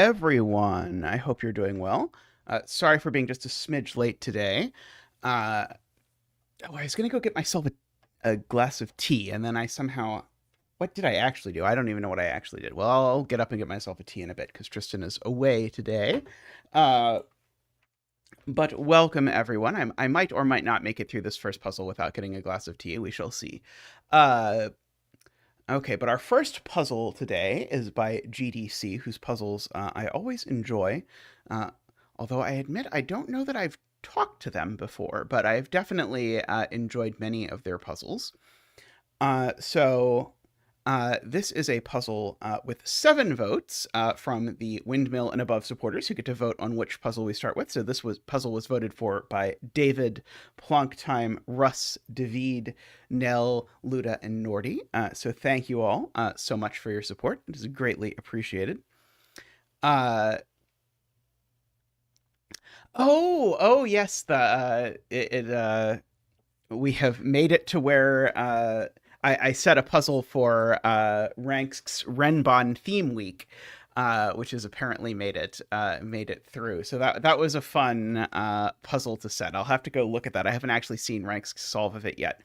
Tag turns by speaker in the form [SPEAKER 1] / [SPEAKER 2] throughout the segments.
[SPEAKER 1] everyone. I hope you're doing well. Sorry for being just a smidge late today. Uh, I was going to go get myself a glass of tea, and then I somehow. What did I actually do? I don't even know what I actually did. Well, I'll get up and get myself a tea in a bit because Tristan is away today. Uh, but welcome, everyone. I might or might not make it through this first puzzle without getting a glass of tea. We shall see. Uh, Okay, but our first puzzle today is by GDC, whose puzzles I always enjoy. Uh, Although I admit I don't know that I've talked to them before, but I've definitely enjoyed many of their puzzles. So this is a puzzle with 7 votes from the Windmill and Above supporters who get to vote on which puzzle we start with. So this puzzle was voted for by David, Plonktime, Russ, David, Nell, Luda, and Nordy. So thank you all so much for your support. It is greatly appreciated. Uh, yes, we have made it to where I set a puzzle for Rank's Renbon theme week, which has apparently made it through. So that was a fun puzzle to set. I'll have to go look at that. I haven't actually seen Rank's solve of it yet,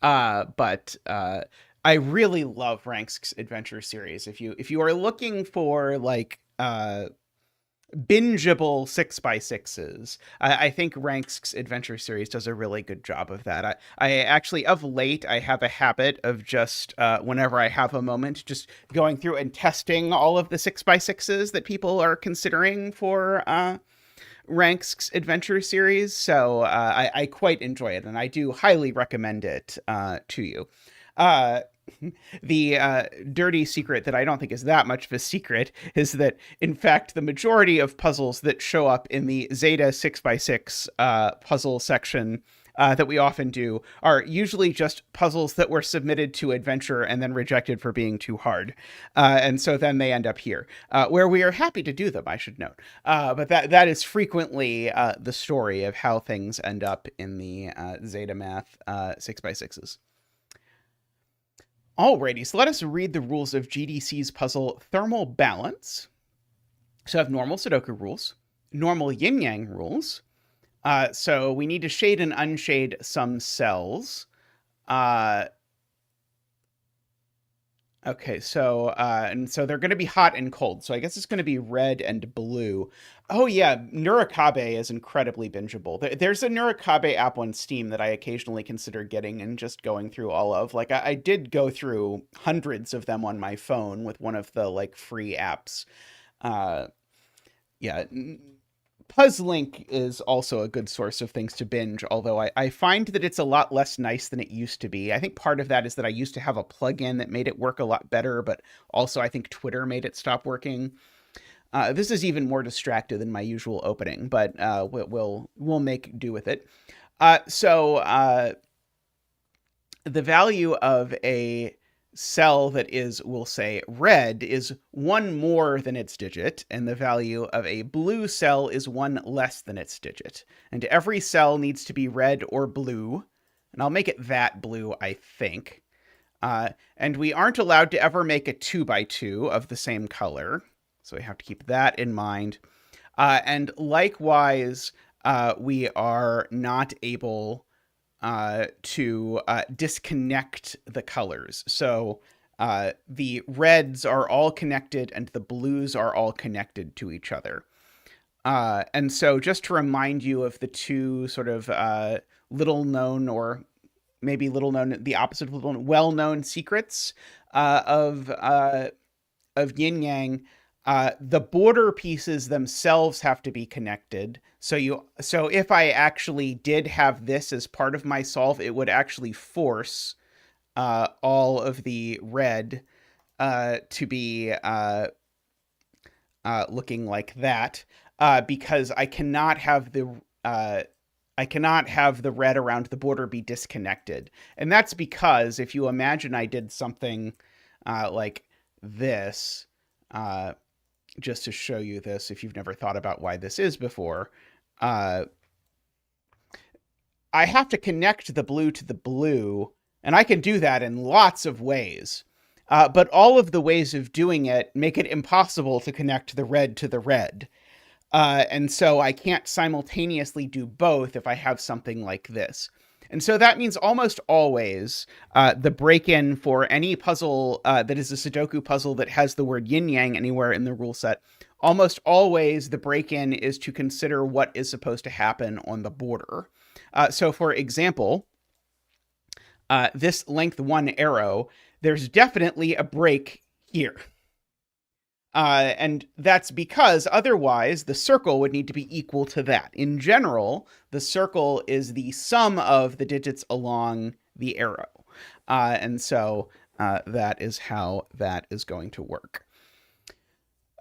[SPEAKER 1] but I really love Rank's adventure series. If you are looking for like bingeable 6x6s. I think Rank's Adventure series does a really good job of that. I actually, of late, I have a habit of just, whenever I have a moment, just going through and testing all of the 6x6s that people are considering for Rank's Adventure series. So I quite enjoy it, and I do highly recommend it to you. The dirty secret that I don't think is that much of a secret is that, in fact, the majority of puzzles that show up in the Zeta 6x6 puzzle section that we often do are usually just puzzles that were submitted to Adventure and then rejected for being too hard. And so then they end up here, where we are happy to do them, I should note. But that is frequently the story of how things end up in the zetamath 6x6s. Alrighty, so let us read the rules of GDC's puzzle Thermal Balance. So I have normal Sudoku rules, normal yin-yang rules. So we need to shade and unshade some cells. Okay, so and so they're going to be hot and cold. So I guess it's going to be red and blue. Oh yeah, Nurikabe is incredibly bingeable. There's a Nurikabe app on Steam that I occasionally consider getting and just going through all of. Like I did go through hundreds of them on my phone with one of the like free apps. Yeah, Puzzlink is also a good source of things to binge, although I find that it's a lot less nice than it used to be. I think part of that is that I used to have a plugin that made it work a lot better, but also I think Twitter made it stop working. This is even more distracted than my usual opening, but we'll make do with it. So the value of a cell that is, we'll say, red is 1 more than its digit, and the value of a blue cell is 1 less than its digit. And every cell needs to be red or blue, and I'll make it that blue, I think. And we aren't allowed to ever make a 2x2 of the same color, so we have to keep that in mind. And likewise, we are not able to disconnect the colors. So the reds are all connected and the blues are all connected to each other. And so just to remind you of the two sort of little known, or maybe little known, the opposite of little, well-known secrets of yin yang. The border pieces themselves have to be connected. So if I actually did have this as part of my solve, it would actually force all of the red to be looking like that, because I cannot have the red around the border be disconnected. And that's because if you imagine I did something like this, just to show you this, if you've never thought about why this is before, I have to connect the blue to the blue, and I can do that in lots of ways. but all of the ways of doing it make it impossible to connect the red to the red. And so I can't simultaneously do both if I have something like this. And so that means almost always the break-in for any puzzle that is a Sudoku puzzle that has the word yin-yang anywhere in the rule set, almost always the break-in is to consider what is supposed to happen on the border. So for example, this length 1 arrow, there's definitely a break here. And that's because otherwise the circle would need to be equal to that. In general, the circle is the sum of the digits along the arrow. And so that is how that is going to work.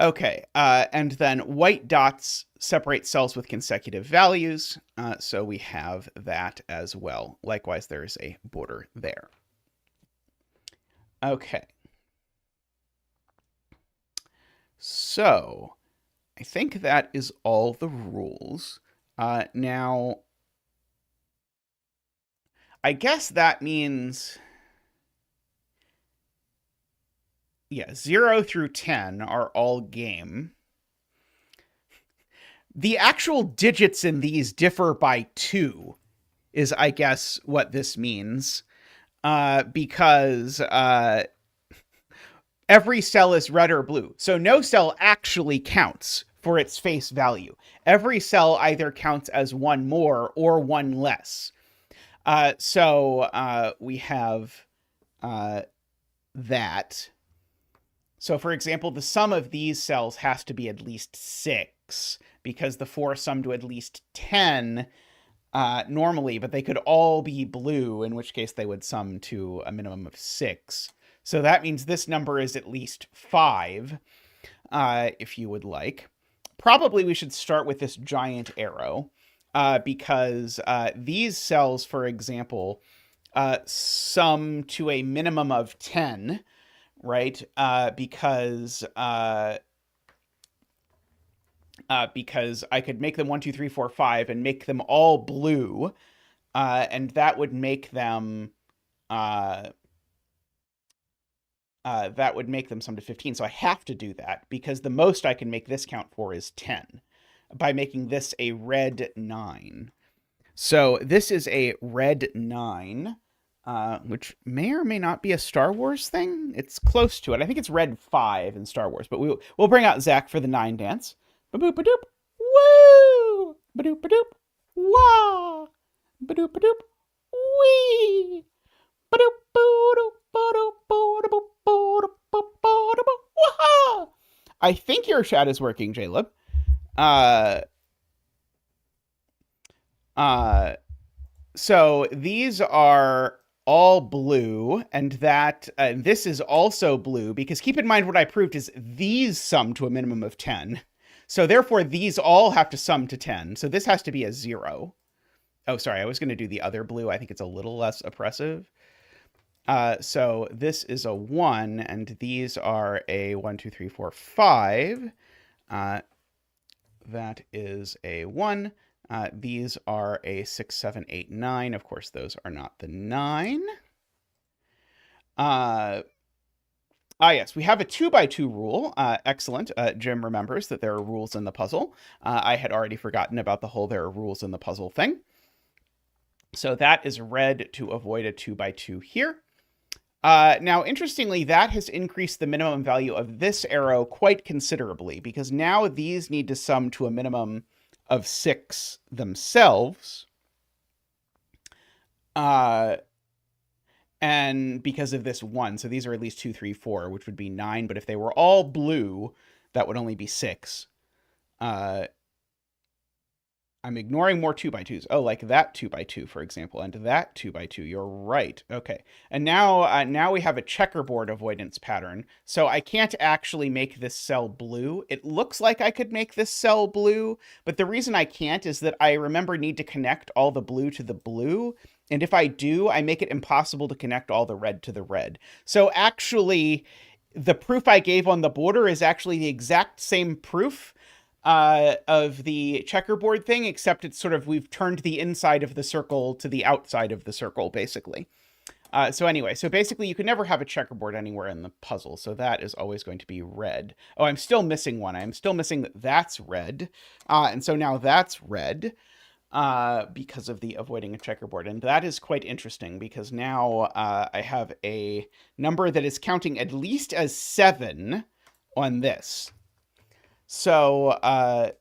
[SPEAKER 1] Okay, and then white dots separate cells with consecutive values. So we have that as well. Likewise, there is a border there. Okay. So I think that is all the rules. Now, I guess that means, yeah, 0 through 10 are all game. The actual digits in these differ by 2, is, I guess, what this means. Because every cell is red or blue. So no cell actually counts for its face value. Every cell either counts as one more or one less. So we have that. So for example, the sum of these cells has to be at least 6 because the 4 sum to at least 10 normally, but they could all be blue, in which case they would sum to a minimum of 6. So that means this number is at least 5, if you would like. Probably we should start with this giant arrow, because these cells, for example, sum to a minimum of 10, right? Because I could make them 1, 2, 3, 4, 5 and make them all blue, and that would make them sum to 15. So I have to do that because the most I can make this count for is 10 by making this a red 9. So this is a red 9, which may or may not be a Star Wars thing. It's close to it. I think it's red 5 in Star Wars, but we'll bring out Zach for the 9 dance. Ba-boop-a-doop. Woo! Ba-doop-a-doop. Wah! Ba-doop-a-doop. Wee! I think your chat is working, Jaleb. So these are all blue, and this is also blue, because keep in mind what I proved is these sum to a minimum of 10. So therefore, these all have to sum to 10. So this has to be a 0. Oh, sorry, I was going to do the other blue. I think it's a little less oppressive. So this is a 1, and these are a 1, 2, 3, 4, 5. That is a 1. These are a 6, 7, 8, 9. Of course, those are not the 9. Yes, we have a 2x2 rule. Excellent. Jim remembers that there are rules in the puzzle. I had already forgotten about the whole there are rules in the puzzle thing. So that is red to avoid a 2x2 here. Now, interestingly, that has increased the minimum value of this arrow quite considerably, because now these need to sum to a minimum of 6 themselves. And because of this 1, so these are at least 2, 3, 4, which would be 9, but if they were all blue, that would only be 6. I'm ignoring more 2x2s. Oh, like that 2x2, for example, and that 2x2. You're right. Okay. And now we have a checkerboard avoidance pattern. So I can't actually make this cell blue. It looks like I could make this cell blue, but the reason I can't is that I need to connect all the blue to the blue. And if I do, I make it impossible to connect all the red to the red. So actually, the proof I gave on the border is actually the exact same proof of the checkerboard thing, except it's sort of, we've turned the inside of the circle to the outside of the circle, basically. So anyway, so basically you can never have a checkerboard anywhere in the puzzle, so that is always going to be red. Oh, I'm still missing one. I'm still missing that's red. And so now that's red because of the avoiding a checkerboard. And that is quite interesting because now I have a number that is counting at least as 7 on this. So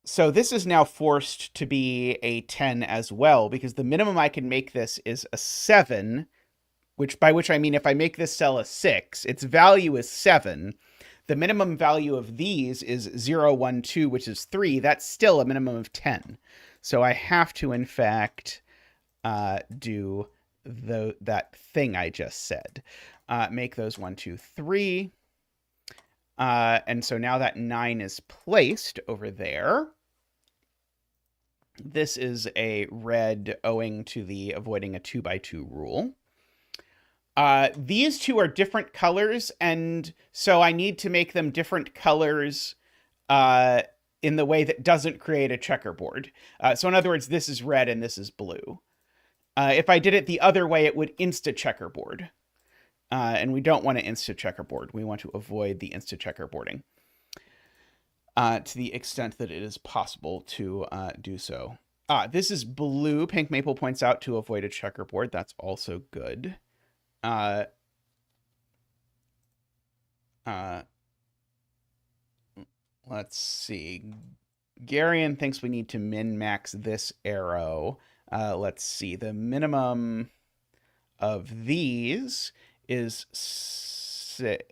[SPEAKER 1] so this is now forced to be a 10 as well, because the minimum I can make this is a 7, by which I mean if I make this cell a 6, its value is 7. The minimum value of these is 0, 1, 2, which is 3. That's still a minimum of 10. So I have to, in fact, do that thing I just said. Make those 1, 2, 3. And so now that 9 is placed over there. This is a red owing to the avoiding a 2x2 rule. These two are different colors, and so I need to make them different colors in the way that doesn't create a checkerboard. So in other words, this is red and this is blue. If I did it the other way, it would insta-checkerboard. And we don't want to insta-checkerboard. We want to avoid the insta-checkerboarding to the extent that it is possible to do so. This is blue. Pink Maple points out to avoid a checkerboard. That's also good. Let's see. Garion thinks we need to min-max this arrow. Let's see. The minimum of these is 6.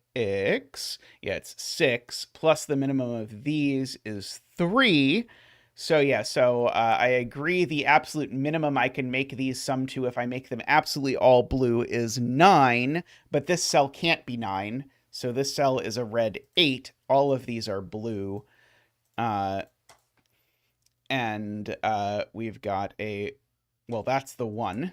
[SPEAKER 1] Yeah, it's 6. Plus the minimum of these is 3. So yeah, I agree the absolute minimum I can make these sum to if I make them absolutely all blue is 9, but this cell can't be 9, so this cell is a red 8. All of these are blue. And we've got well, that's the 1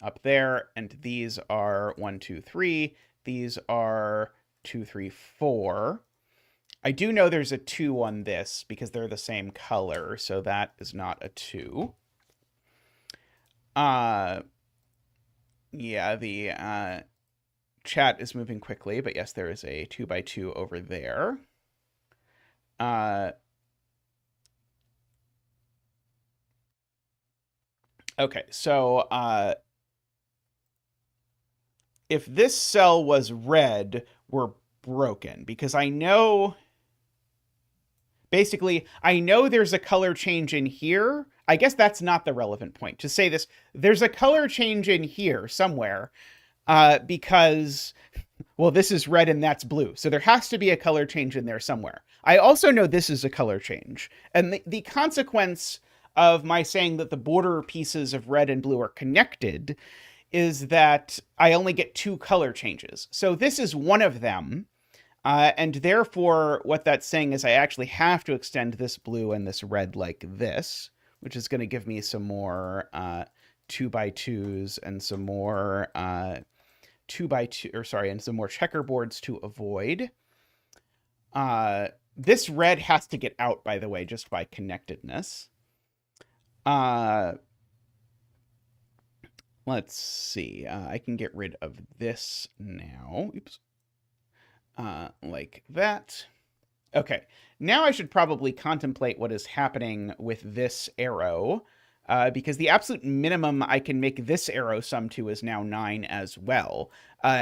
[SPEAKER 1] up there, and these are 1, 2, 3. These are 2, 3, 4. I do know there's a 2 on this because they're the same color, so that is not a 2. Yeah, the chat is moving quickly, but yes, there is a 2x2 over there. Okay, so if this cell was red, we're broken because I know... Basically, I know there's a color change in here. I guess that's not the relevant point. To say this, there's a color change in here somewhere because, well, this is red and that's blue. So there has to be a color change in there somewhere. I also know this is a color change. And the consequence of my saying that the border pieces of red and blue are connected is that I only get 2 color changes. So this is one of them. And therefore, what that's saying is I actually have to extend this blue and this red like this, which is going to give me some more 2x2s and some more 2x2, or sorry, and some more checkerboards to avoid. This red has to get out, by the way, just by connectedness. Let's see. I can get rid of this now. Oops. Like that. Okay, now I should probably contemplate what is happening with this arrow, because the absolute minimum I can make this arrow sum to is now 9 as well.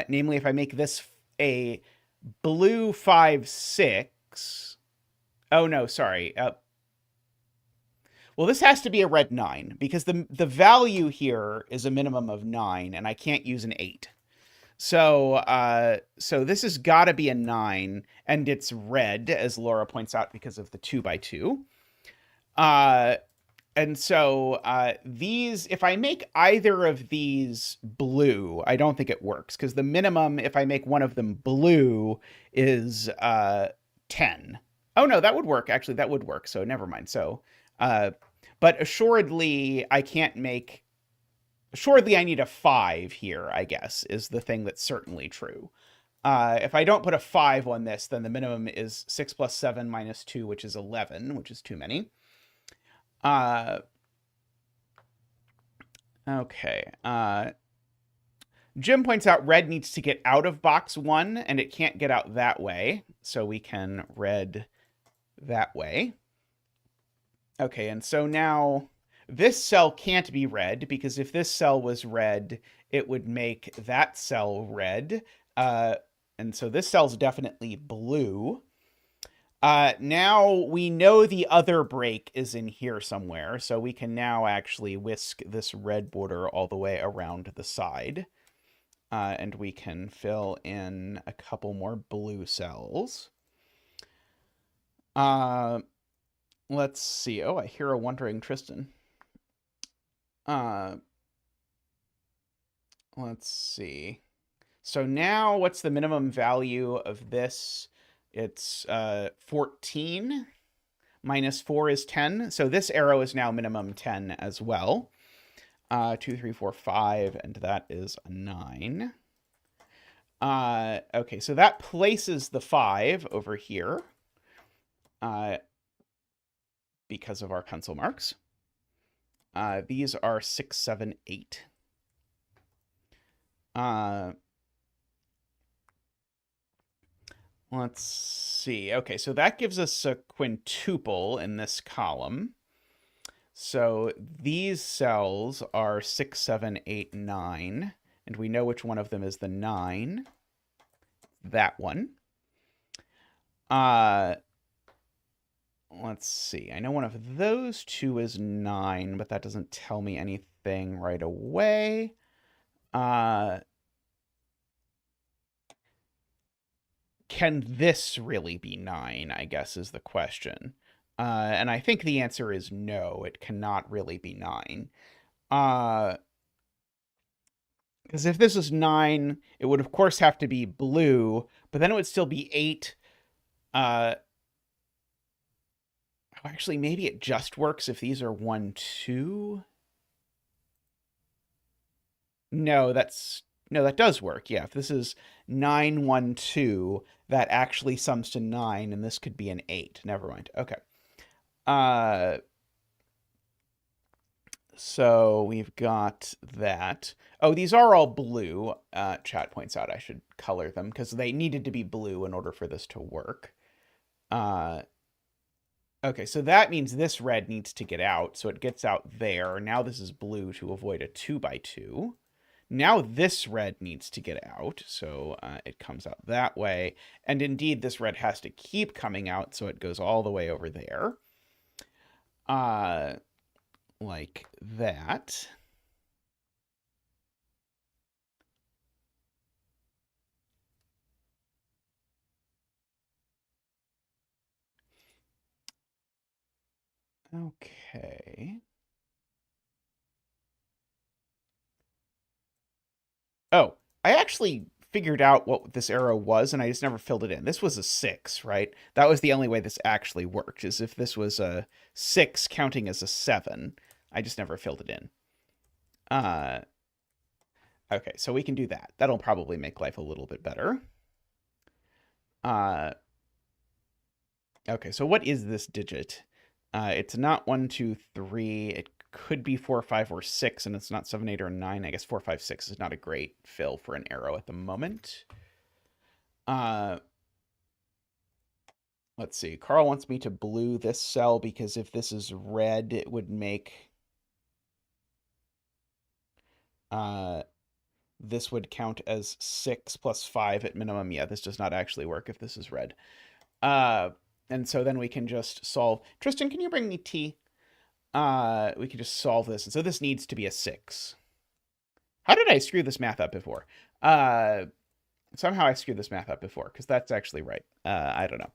[SPEAKER 1] Namely, if I make this a blue 5, 6... Oh, no, sorry. Well, this has to be a red 9, because the value here is a minimum of 9, and I can't use an 8. So this has got to be a 9, and it's red, as Laura points out, because of the 2x2. And so these, if I make either of these blue, I don't think it works, because the minimum, if I make one of them blue, is 10. Oh, no, that would work. Actually, that would work, so never mind. So, but assuredly, I can't make... Assuredly, I need a 5 here, I guess, is the thing that's certainly true. If I don't put a 5 on this, then the minimum is 6 plus 7 minus 2, which is 11, which is too many. Okay. Jim points out red needs to get out of box 1, and it can't get out that way. So we can red that way. Okay, and so now this cell can't be red, because if this cell was red, it would make that cell red. And so this cell's definitely blue. Now we know the other break is in here somewhere, so we can now actually whisk this red border all the way around the side. And we can fill in a couple more blue cells. Let's see. Oh, I hear a wondering Tristan. Let's see. So now what's the minimum value of this? It's 14. Minus 4 is 10. So this arrow is now minimum 10 as well. 2, 3, 4, 5, and that is a 9. Okay, so that places the 5 over here. Because of our pencil marks. These are 6, 7, 8. Let's see. Okay, so that gives us a quintuple in this column. So these cells are 6, 7, 8, 9. And we know which one of them is the 9. That one. Let's see. I know one of those two is 9, but that doesn't tell me anything right away. Can this really be 9, I guess, is the question. And I think the answer is no, it cannot really be 9. Because if this is 9, it would, of course, have to be blue, but then it would still be 8. Actually, maybe it just works if these are 1, 2. No, that does work. Yeah, if this is 9, 1, 2, that actually sums to 9, and this could be an 8. Never mind. Okay. So we've got that. Oh, these are all blue. Chat points out I should color them because they needed to be blue in order for this to work. Okay, so that means this red needs to get out, so it gets out there. Now this is blue to avoid a 2 by 2. Now this red needs to get out, so it comes out that way. And indeed, this red has to keep coming out, so it goes all the way over there. Like that. Okay. Oh, I actually figured out what this arrow was, and I just never filled it in. This was a 6, right? That was the only way this actually worked, is if this was a 6 counting as a 7. I just never filled it in. Okay, so we can do that. That'll probably make life a little bit better. Okay, so what is this digit? It's not 1, 2, 3. It could be 4, 5, or 6, and it's not 7, 8, or 9. I guess 4, 5, 6 is not a great fill for an arrow at the moment. Let's see. Carl wants me to blue this cell because if this is red, it would make... this would count as 6 plus 5 at minimum. Yeah, this does not actually work if this is red. And so then we can just solve... Tristan, can you bring me tea? We can just solve this. And so this needs to be a 6. How did I screw this math up before? Somehow I screwed this math up before, because that's actually right. I don't know.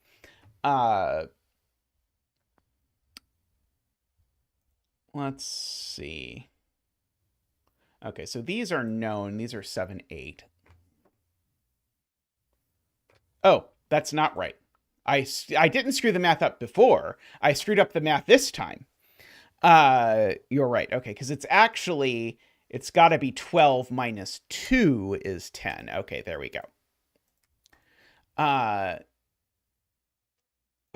[SPEAKER 1] Let's see. Okay, so these are known. These are 7, 8. Oh, that's not right. I didn't screw the math up before. I screwed up the math this time. You're right. Okay, because it's actually, it's got to be 12 minus 2 is 10. Okay, there we go.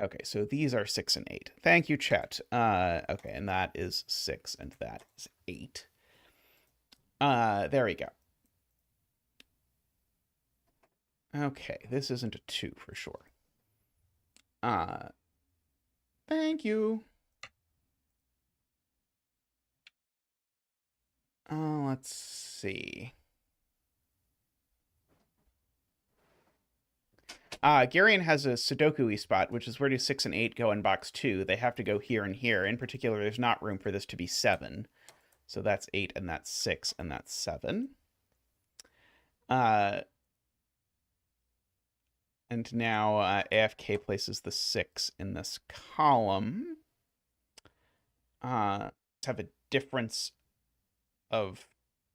[SPEAKER 1] Okay, so these are 6 and 8. Thank you, chat. Okay, and that is 6 and that is 8. There we go. Okay, this isn't a 2 for sure. Thank you. Let's see. Garion has a Sudoku-y spot, which is where do 6 and 8 go in box 2. They have to go here and here. In particular, there's not room for this to be 7. So that's 8, and that's 6, and that's 7. And now AFK places the 6 in this column. Have a difference of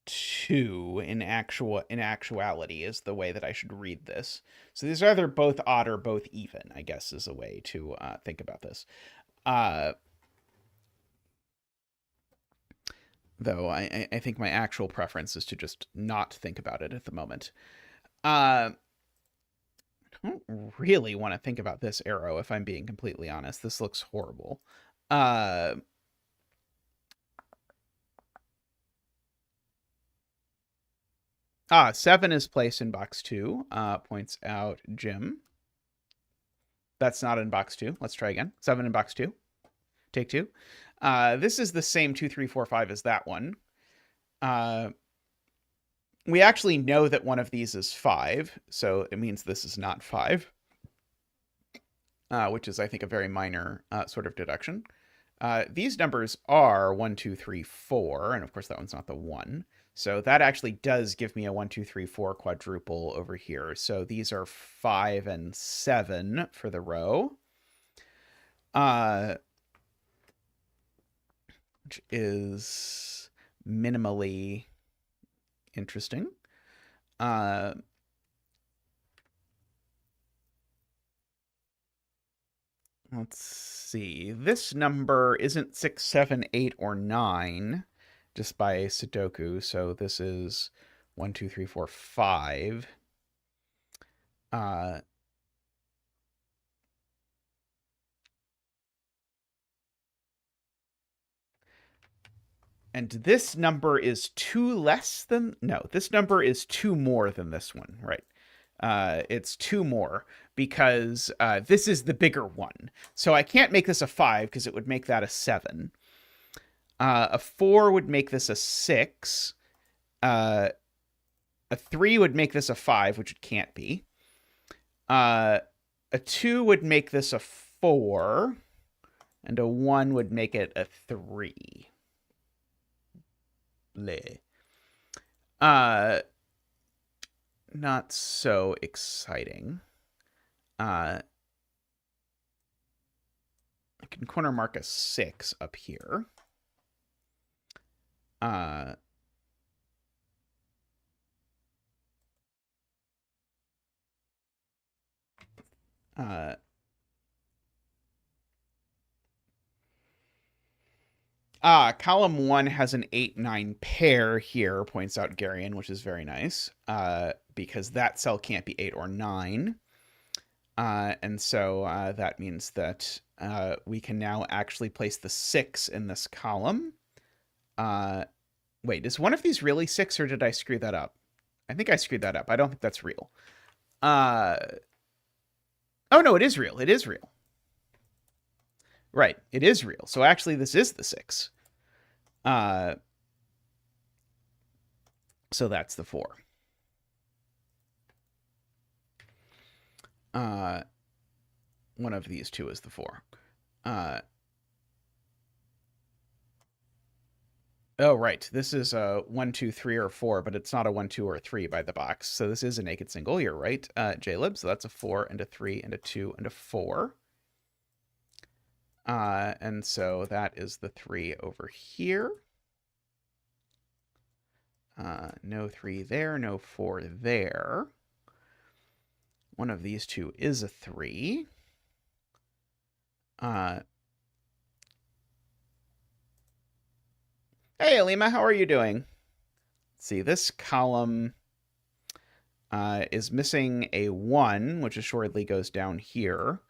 [SPEAKER 1] 2 in actuality is the way that I should read this. So these are either both odd or both even, I guess, is a way to think about this. Though I think my actual preference is to just not think about it at the moment. I don't really want to think about this arrow, if I'm being completely honest. This looks horrible. 7 is placed in box 2, points out Jim. That's not in box 2. Let's try again. 7 in box 2. Take 2. This is the same 2, 3, 4, 5 as that one. We actually know that one of these is 5, so it means this is not 5, which is, I think, a very minor sort of deduction. These numbers are 1, 2, 3, 4, and of course that one's not the 1. So that actually does give me a 1, 2, 3, 4 quadruple over here. So these are 5 and 7 for the row. Which is minimally interesting. Let's see. This number isn't 6, 7, 8, or 9 just by Sudoku. So this is 1, 2, 3, 4, 5. And this number is 2 less than... No, this number is 2 more than this one, right? It's 2 more because this is the bigger one. So I can't make this a 5 because it would make that a 7. A 4 would make this a 6. A 3 would make this a 5, which it can't be. A 2 would make this a 4. And a 1 would make it a 3. Bleh. Not so exciting. I can corner mark a 6 up here. Column 1 has an 8-9 pair here, points out Garion, which is very nice, because that cell can't be 8 or 9. And so that means that we can now actually place the 6 in this column. Wait, is one of these really 6, or did I screw that up? I think I screwed that up. I don't think that's real. Oh, no, it is real. It is real. Right, it is real. So actually, this is the 6. So that's the 4. One of these two is the 4. Oh, right. This is a 1, 2, 3, or 4, but it's not a 1, 2, or a 3 by the box. So this is a naked single. You're right, Jaleb. So that's a 4 and a 3 and a 2 and a 4. And so that is the 3 over here. No 3 there, no 4 there. One of these two is a 3. Hey, Alima, how are you doing? Let's see, this column is missing a 1, which assuredly goes down here.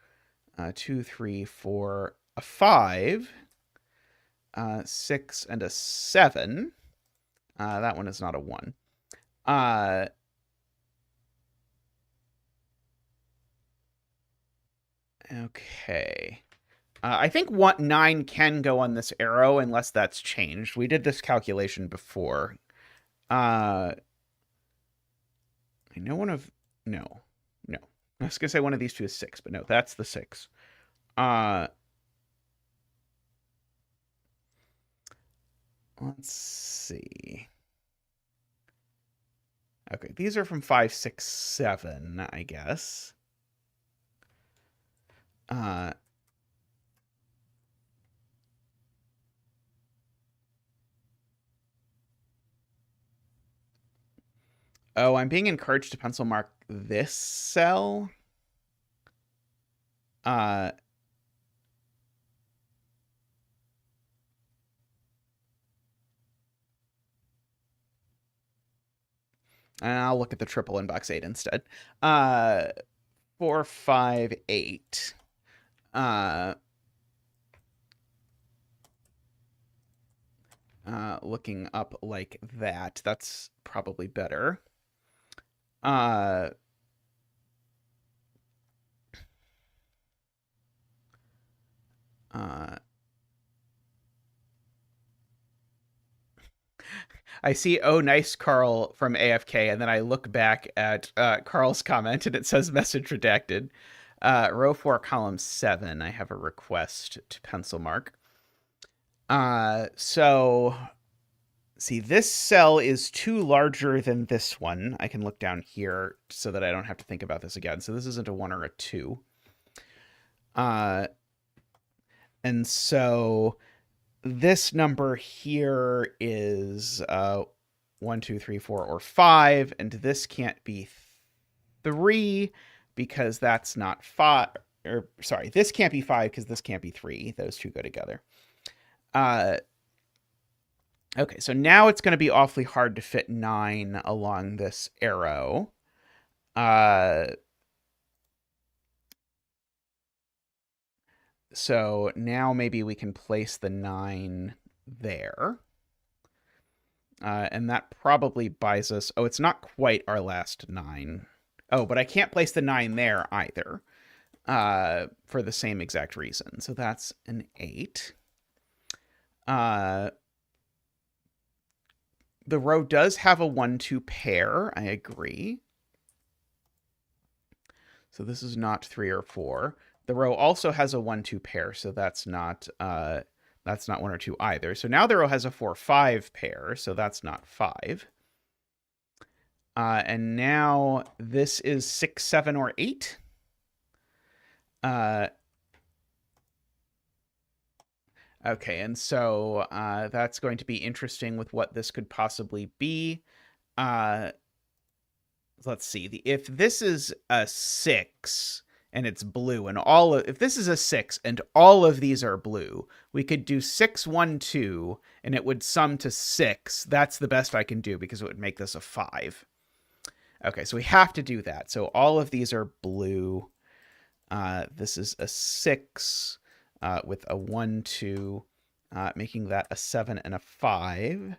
[SPEAKER 1] 2, 3, 4, a 5, 6, and a 7. That one is not a 1. Okay. I think 9 can go on this arrow unless that's changed. We did this calculation before. I know one of... No. No. I was going to say one of these two is 6, but no, that's the 6. Let's see. Okay, these are from 5, 6, 7, I guess. Oh, I'm being encouraged to pencil mark this cell. And I'll look at the triple in box 8 instead. 4, 5, 8. Looking up like that. That's probably better. I see, oh, nice, Carl, from AFK, and then I look back at Carl's comment, and it says message redacted. Row 4, column 7, I have a request to pencil mark. So, see, this cell is 2 larger than this one. I can look down here so that I don't have to think about this again. So this isn't a 1 or a 2. And so this number here is 1, 2, 3, 4, or 5, and this can't be 3 because that's not 5. Or sorry, this can't be 5 because this can't be 3. Those two go together. Okay, so now it's going to be awfully hard to fit 9 along this arrow. So now maybe we can place the 9 there. And that probably buys us... Oh, it's not quite our last 9. Oh, but I can't place the 9 there either for the same exact reason. So that's an 8. The row does have a 1-2 pair. I agree. So this is not 3 or 4. The row also has a 1-2 pair, so that's not 1 or 2 either. So now the row has a 4-5 pair, so that's not 5. And now this is 6, 7, or 8. Okay, and so that's going to be interesting with what this could possibly be. Let's see. If this is a 6 and it's blue, and if this is a 6 and all of these are blue, we could do 6, 1, 2, and it would sum to 6. That's the best I can do because it would make this a 5. Okay, so we have to do that. So all of these are blue. This is a 6 with a 1, 2, making that a 7 and a 5.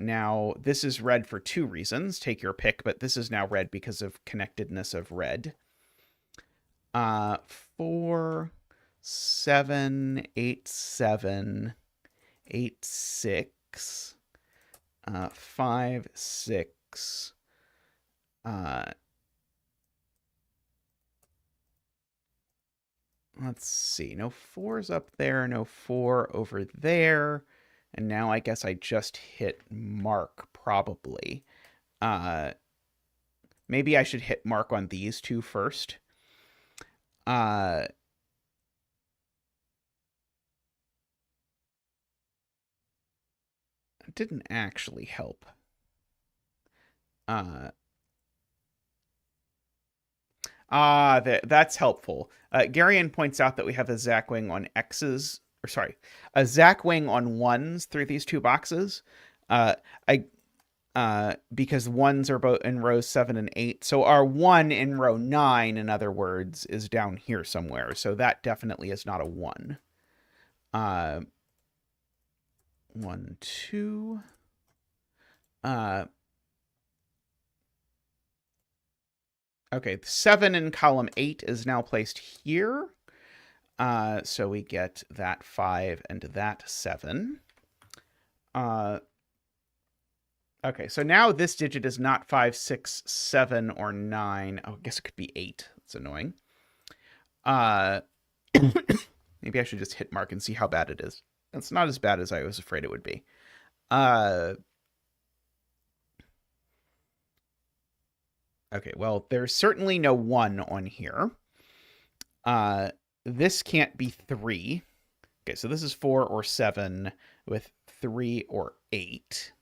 [SPEAKER 1] Now, this is red for 2 reasons. Take your pick, but this is now red because of connectedness of red. 4, 7, 8, 7, 8, 6, 5, 6, let's see, no 4's up there, no 4 over there, and now I guess I just hit mark, probably. Maybe I should hit mark on these two first. It didn't actually help. That's helpful. Garion points out that we have a Zackwing on X's, or sorry, a Zackwing on 1s through these 2 boxes. Because 1s are both in rows 7 and 8. So our 1 in row 9, in other words, is down here somewhere. So that definitely is not a 1. 1, 2. Okay, 7 in column 8 is now placed here. So we get that 5 and that 7. Okay, so now this digit is not 5, 6, 7, or 9. Oh, I guess it could be 8. That's annoying. Maybe I should just hit mark and see how bad it is. It's not as bad as I was afraid it would be. Okay, well, there's certainly no 1 on here. This can't be 3. Okay, so this is 4 or 7 with 3 or 8.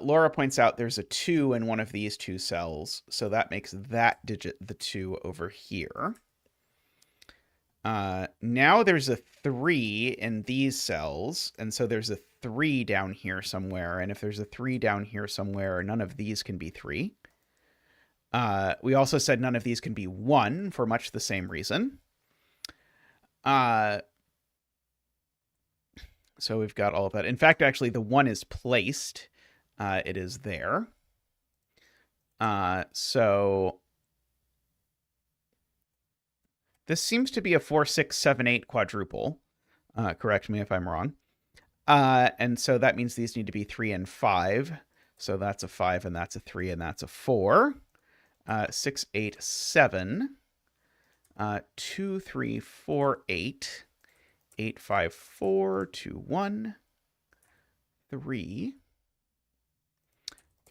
[SPEAKER 1] Laura points out there's a 2 in one of these two cells, so that makes that digit the 2 over here. Now there's a 3 in these cells, and so there's a 3 down here somewhere, and if there's a 3 down here somewhere, none of these can be 3. We also said none of these can be 1 for much the same reason. So we've got all of that. In fact, actually, the 1 is placed. It is there. So this seems to be a 4, 6, 7, 8 quadruple. Correct me if I'm wrong. And so that means these need to be 3 and 5. So that's a 5, and that's a 3, and that's a 4. 6, 8, 7. 2, 3, 4, 8. 8, 5, 4, 2, 1. 3.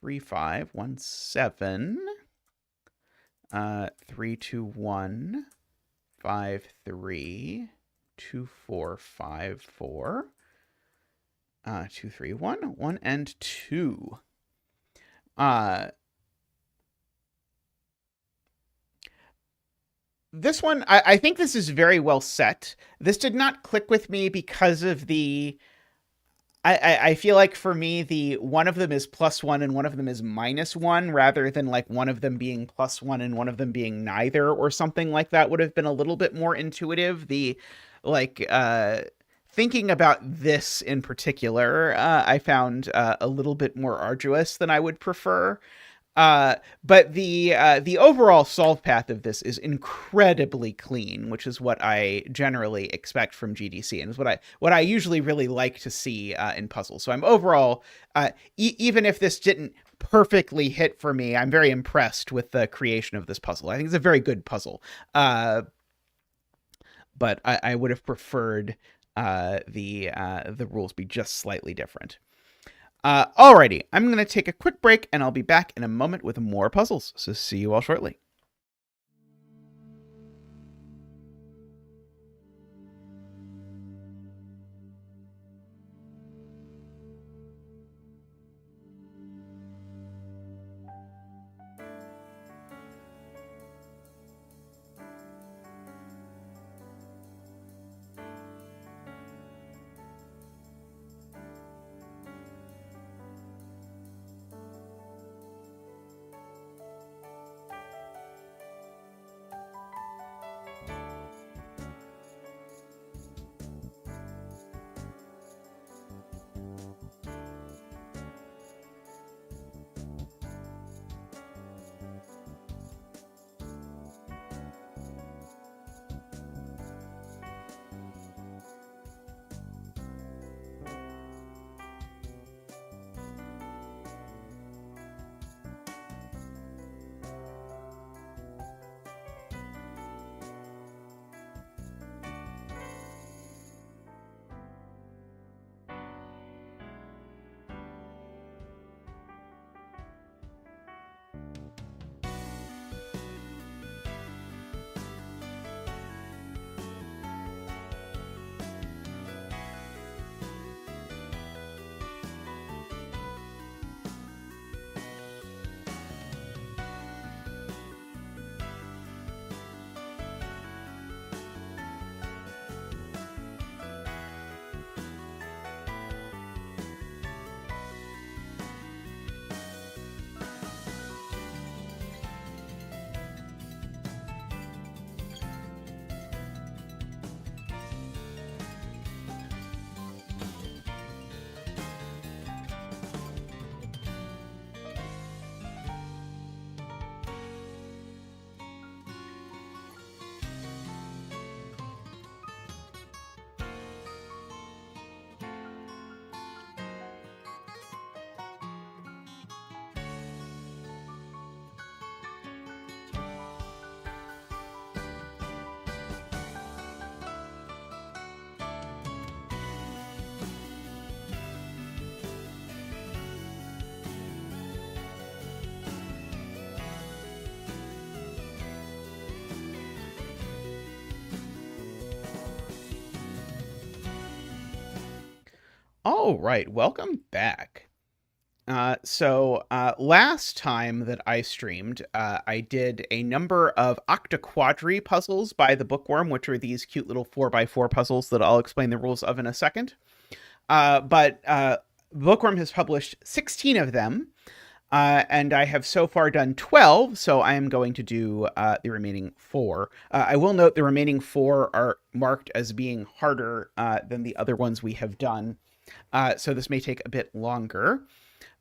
[SPEAKER 1] 3, 5, 1, 7. 3, 2, 1. 5, 3. 2, 4, 5, 4. 2, 3, 1. 1 and 2. This one, I think this is very well set. This did not click with me because of the... I feel like for me, the one of them is +1 and one of them is -1, rather than like one of them being +1 and one of them being neither or something like that would have been a little bit more intuitive. The like thinking about this in particular, I found a little bit more arduous than I would prefer. But the overall solve path of this is incredibly clean, which is what I generally expect from GDC, and is what I usually really like to see in puzzles. So I'm overall, even if this didn't perfectly hit for me, I'm very impressed with the creation of this puzzle. I think it's a very good puzzle. But I would have preferred the rules be just slightly different. Alrighty, I'm going to take a quick break, and I'll be back in a moment with more puzzles, so see you all shortly. All right, welcome back. Last time that I streamed, I did a number of Octoquadri puzzles by the Bookworm, which are these cute little 4x4 puzzles that I'll explain the rules of in a second. But Bookworm has published 16 of them, and I have so far done 12, so I am going to do the remaining 4. I will note the remaining 4 are marked as being harder than the other ones we have done, so this may take a bit longer.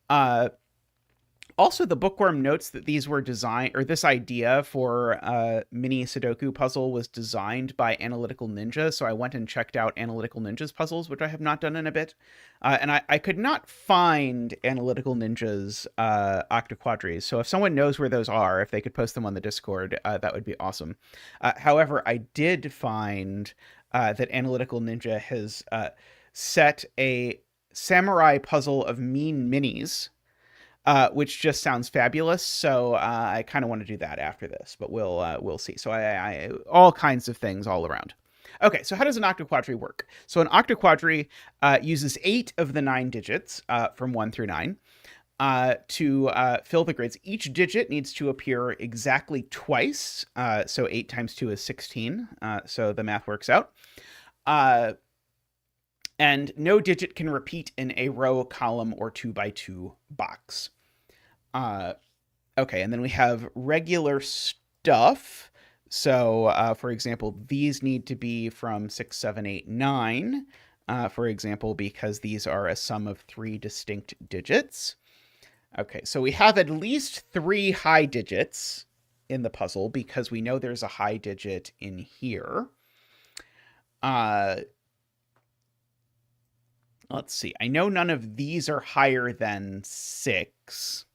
[SPEAKER 1] Also, the Bookworm notes that these were designed, or this idea for mini Sudoku puzzle was designed by Analytical Ninja. So I went and checked out Analytical Ninja's puzzles, which I have not done in a bit. And I could not find Analytical Ninja's Octoquadris. So if someone knows where those are, if they could post them on the Discord, that would be awesome. However, I did find that Analytical Ninja has set a samurai puzzle of mean minis, which just sounds fabulous. So I kind of want to do that after this, but we'll see. So I all kinds of things all around. Okay, so how does an Octoquadri work? So an Octoquadri uses 8 of the 9 digits from 1 through 9 to fill the grids. Each digit needs to appear exactly twice. So 8 times 2 is 16. So the math works out. And no digit can repeat in a row, column, or 2x2 box. Okay, and then we have regular stuff. So, for example, these need to be from 6, 7, 8, 9, for example, because these are a sum of 3 distinct digits. Okay, so we have at least 3 high digits in the puzzle because we know there's a high digit in here. Let's see. I know none of these are higher than 6,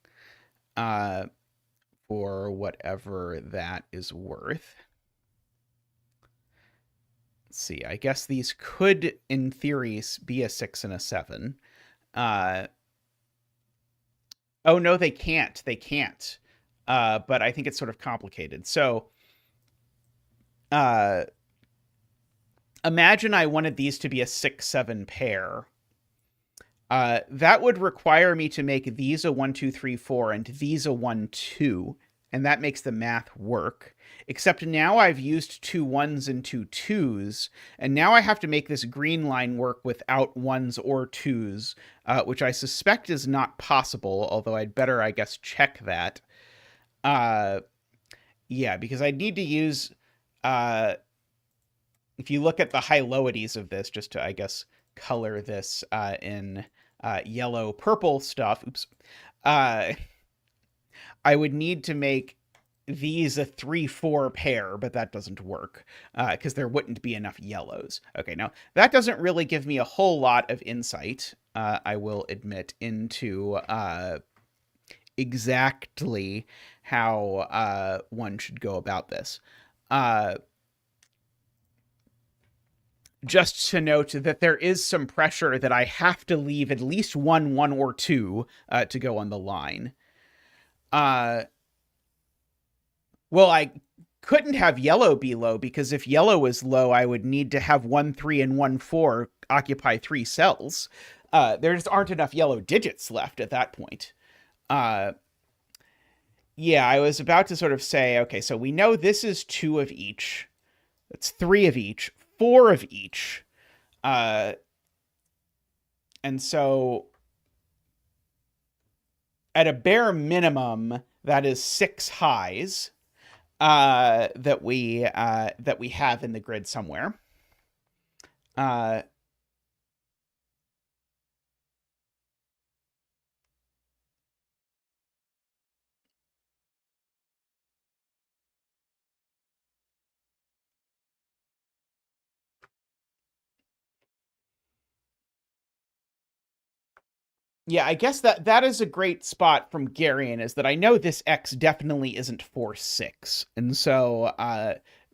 [SPEAKER 1] for whatever that is worth. Let's see. I guess these could, in theory, be a 6 and a 7. Oh, no, they can't. They can't. But I think it's sort of complicated. So, imagine I wanted these to be a 6-7 pair. That would require me to make these a 1, 2, 3, 4, and these a 1, 2, and that makes the math work. Except now I've used 2 1s and 2 2s, and now I have to make this green line work without 1s or 2s, which I suspect is not possible, although I'd better, I guess, check that. Yeah, because I'd need to use... if you look at the high-lowities of this, just to, I guess, color this in yellow-purple stuff, oops, I would need to make these a 3-4 pair, but that doesn't work because there wouldn't be enough yellows. Okay, now that doesn't really give me a whole lot of insight, I will admit, into exactly how one should go about this. Just to note that there is some pressure that I have to leave at least 1, 1, or 2 to go on the line. Well, I couldn't have yellow be low, because if yellow is low, I would need to have 1, 3, and 1, 4 occupy 3 cells. There just aren't enough yellow digits left at that point. Yeah, I was about to sort of say, okay, so we know this is 2 of each. That's 3 of each. 4 of each. And so at a bare minimum, that is 6 highs that we have in the grid somewhere. Yeah, I guess that is a great spot from Garion, is that I know this X definitely isn't 4, 6. And so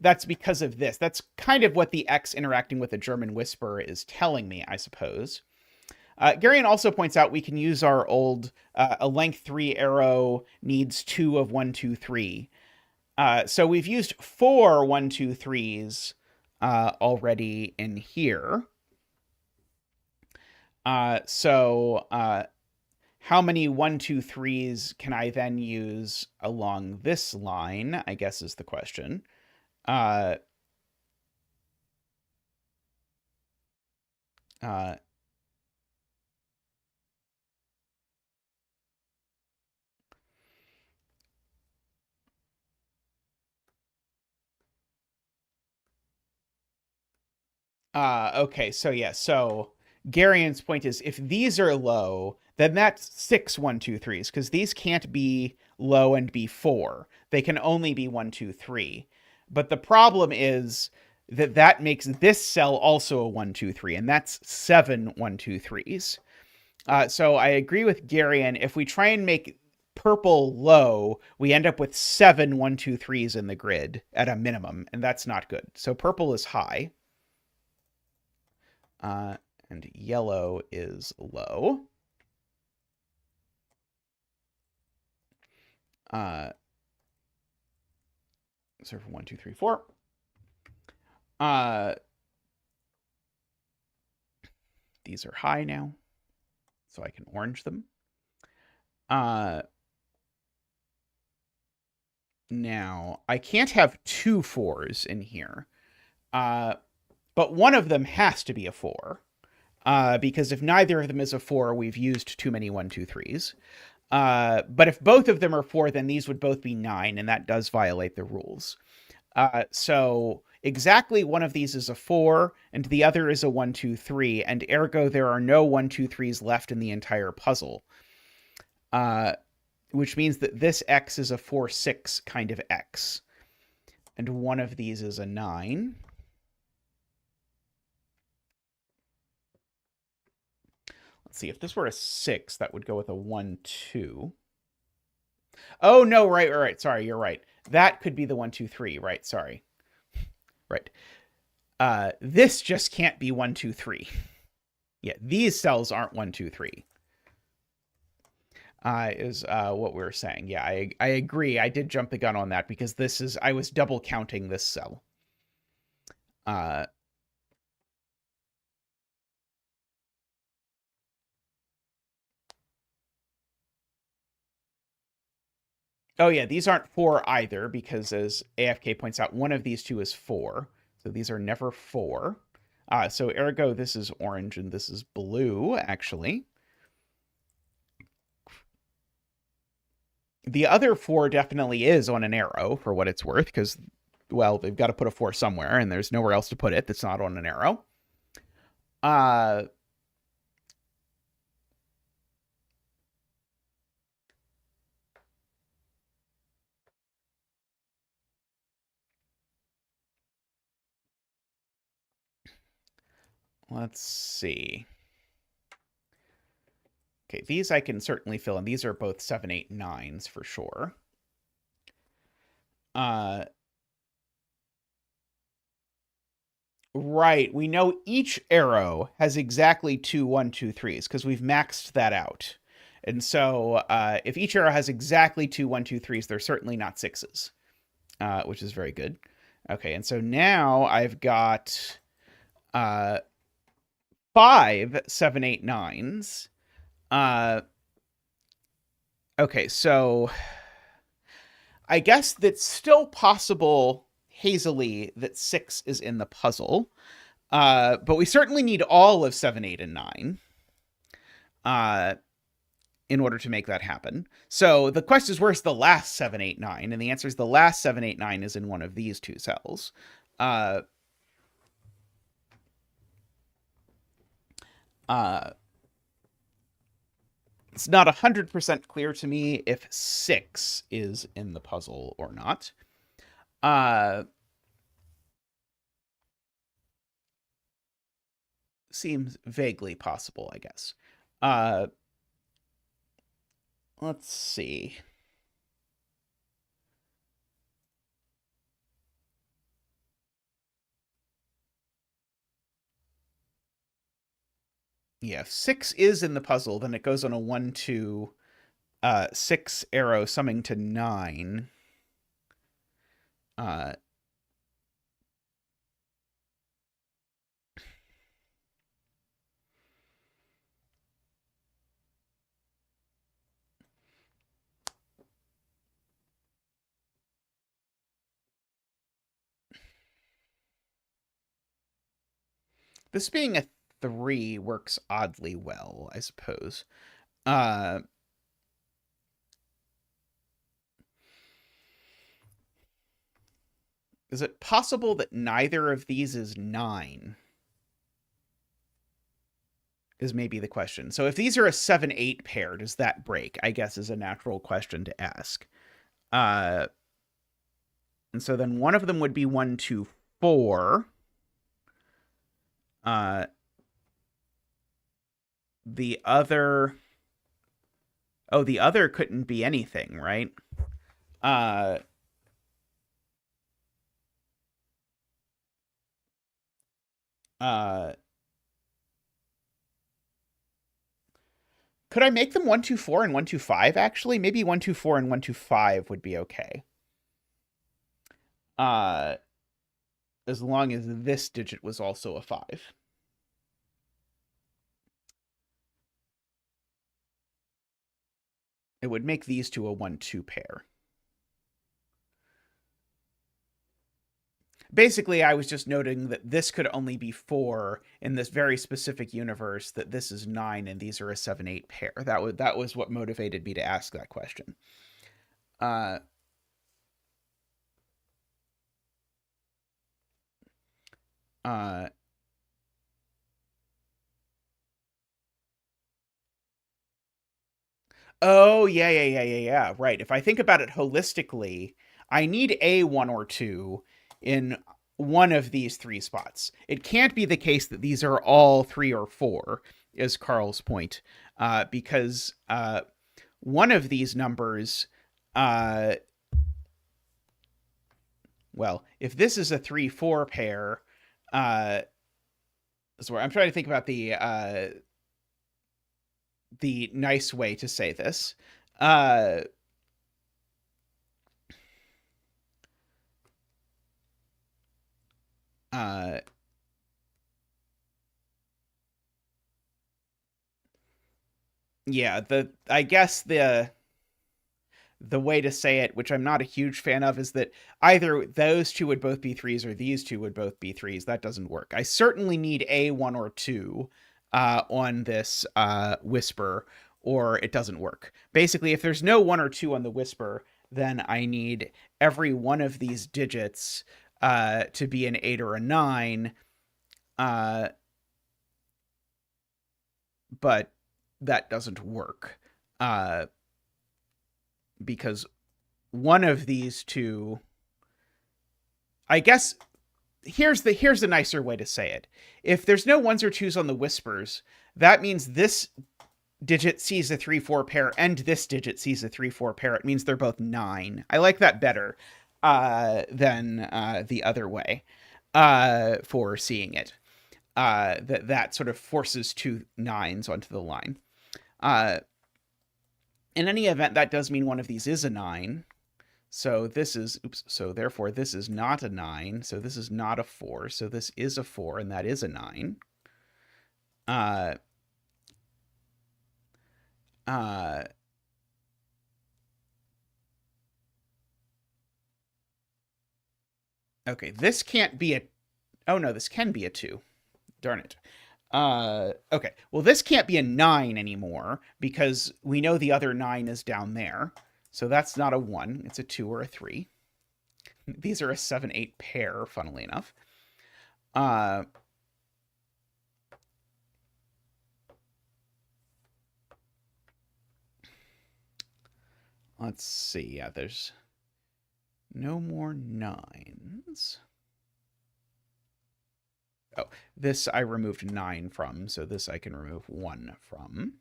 [SPEAKER 1] that's because of this. That's kind of what the X interacting with a German whisperer is telling me, I suppose. Garion also points out we can use our old a length 3 arrow needs 2 of 1, 2, 3. So we've used 4 1, 2, 3s already in here. So how many 1, 2, 3s can I then use along this line, I guess is the question. Uh, uh, okay, so yeah, so Garian's point is if these are low, then that's 6 1, 2, 3s, because these can't be low and be 4. They can only be 1, 2, 3. But the problem is that that makes this cell also a 1, 2, 3, and that's 7 1, 2, 3s. So I agree with Garian. If we try and make purple low, we end up with 7 1, 2, 3s in the grid at a minimum, and that's not good. So purple is high. And yellow is low. So for 1, 2, 3, 4. These are high now, so I can orange them. Now, I can't have 2 4s in here, but one of them has to be a 4, because if neither of them is a 4, we've used too many 1, 2, 3s. But if both of them are 4, then these would both be 9, and that does violate the rules. So exactly one of these is a 4, and the other is a 1, 2, 3, and ergo there are no 1, 2, 3s left in the entire puzzle. Which means that this X is a 4, 6 kind of X. And one of these is a 9. Let's see, if this were a 6, that would go with a 1, 2. Oh, no, right. Sorry, you're right. That could be the 1, 2, 3. Right, sorry. Right. This just can't be 1, 2, 3. Yeah, these cells aren't 1, 2, 3. Is what we were saying. Yeah, I agree. I did jump the gun on that because I was double counting this cell. Oh yeah, these aren't 4 either because as AFK points out, one of these two is 4. So these are never 4. So ergo, this is orange and this is blue, actually. The other 4 definitely is on an arrow, for what it's worth, because, well, they've got to put a 4 somewhere, and there's nowhere else to put it that's not on an arrow. Let's see. Okay, these I can certainly fill in. These are both 7, 8, 9s for sure. Right. We know each arrow has exactly 2, 1, 2, 3s because we've maxed that out. And so if each arrow has exactly 2, 1, 2, 3s, they're certainly not 6s, which is very good. Okay, and so now I've got 5, 7, 8, 9s. Okay, so I guess that's still possible hazily that 6 is in the puzzle. But we certainly need all of 7, 8, and 9 in order to make that happen. So the question is, where's the last 7, 8, 9? And the answer is the last 7, 8, 9 is in one of these two cells. It's not 100% clear to me if 6 is in the puzzle or not. Seems vaguely possible, I guess. Let's see. Yeah, if 6 is in the puzzle, then it goes on a 1, 2, 6 arrow summing to 9. This being a 3 works oddly well, I suppose. Uh, is it possible that neither of these is 9? Is maybe the question. So if these are a 7-8 pair, does that break? I guess is a natural question to ask. And so then one of them would be 1, 2, 4. The other... Oh, the other couldn't be anything, right? Could I make them 1, 2, 4 and 1, 2, 5, actually? Maybe 1, 2, 4 and 1, 2, 5 would be okay. As long as this digit was also a 5. It would make these two a 1, 2 pair. Basically, I was just noting that this could only be 4 in this very specific universe, that this is 9 and these are a 7, 8 pair. That was what motivated me to ask that question. Oh, yeah. Right. If I think about it holistically, I need a 1 or 2 in one of these 3 spots. It can't be the case that these are all 3 or 4, is Carl's point, because one of these numbers, well, if this is a 3, 4 pair, so I'm trying to think about the nice way to say this. Yeah, I guess the way to say it, which I'm not a huge fan of, is that either those two would both be 3s or these two would both be 3s. That doesn't work. I certainly need a 1 or 2 on this whisper, or it doesn't work. Basically, if there's no 1 or 2 on the whisper, then I need every one of these digits to be an 8 or a 9. But that doesn't work. Because one of these two, I guess here's the nicer way to say it. If there's no 1s or 2s on the whispers, that means this digit sees a 3, 4 pair and this digit sees a 3, 4 pair. It means they're both 9. I like that better than the other way for seeing it. That sort of forces 2 9s onto the line. In any event, that does mean one of these is a 9. So this is, so therefore this is not a 9. So this is not a 4. So this is a 4, and that is a 9. Okay, this can't be a, oh no, this can be a 2. Darn it. Okay, well, this can't be a 9 anymore because we know the other 9 is down there. So that's not a 1. It's a 2 or a 3. These are a 7, 8 pair, funnily enough. Let's see. Yeah, there's no more 9s. Oh, this I removed 9 from, so this I can remove 1 from.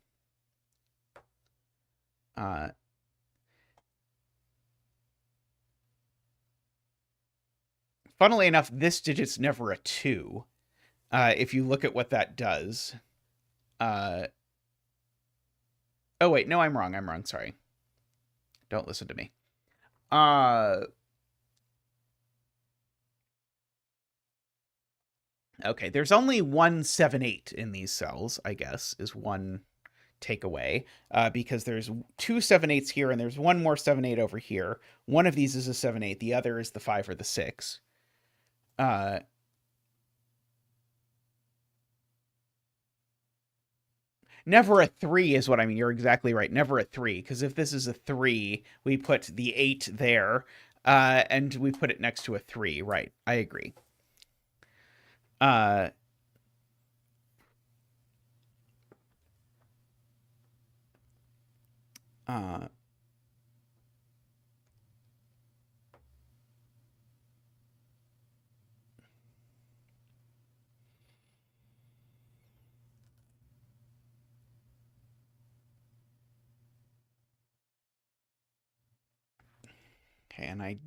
[SPEAKER 1] Funnily enough, this digit's never a 2. If you look at what that does. Oh, wait, no, I'm wrong, sorry. Don't listen to me. Okay, there's only 1 7 8 in these cells, I guess, is one takeaway, because there's 2 7 8s here, and there's one more 7 8 over here. One of these is a 7 8, the other is the 5 or the 6. never a 3 is what I mean. You're exactly right. Never a 3, because if this is a 3, we put the 8 there, and we put it next to a 3. Right. I agree. Uh, uh, okay, and I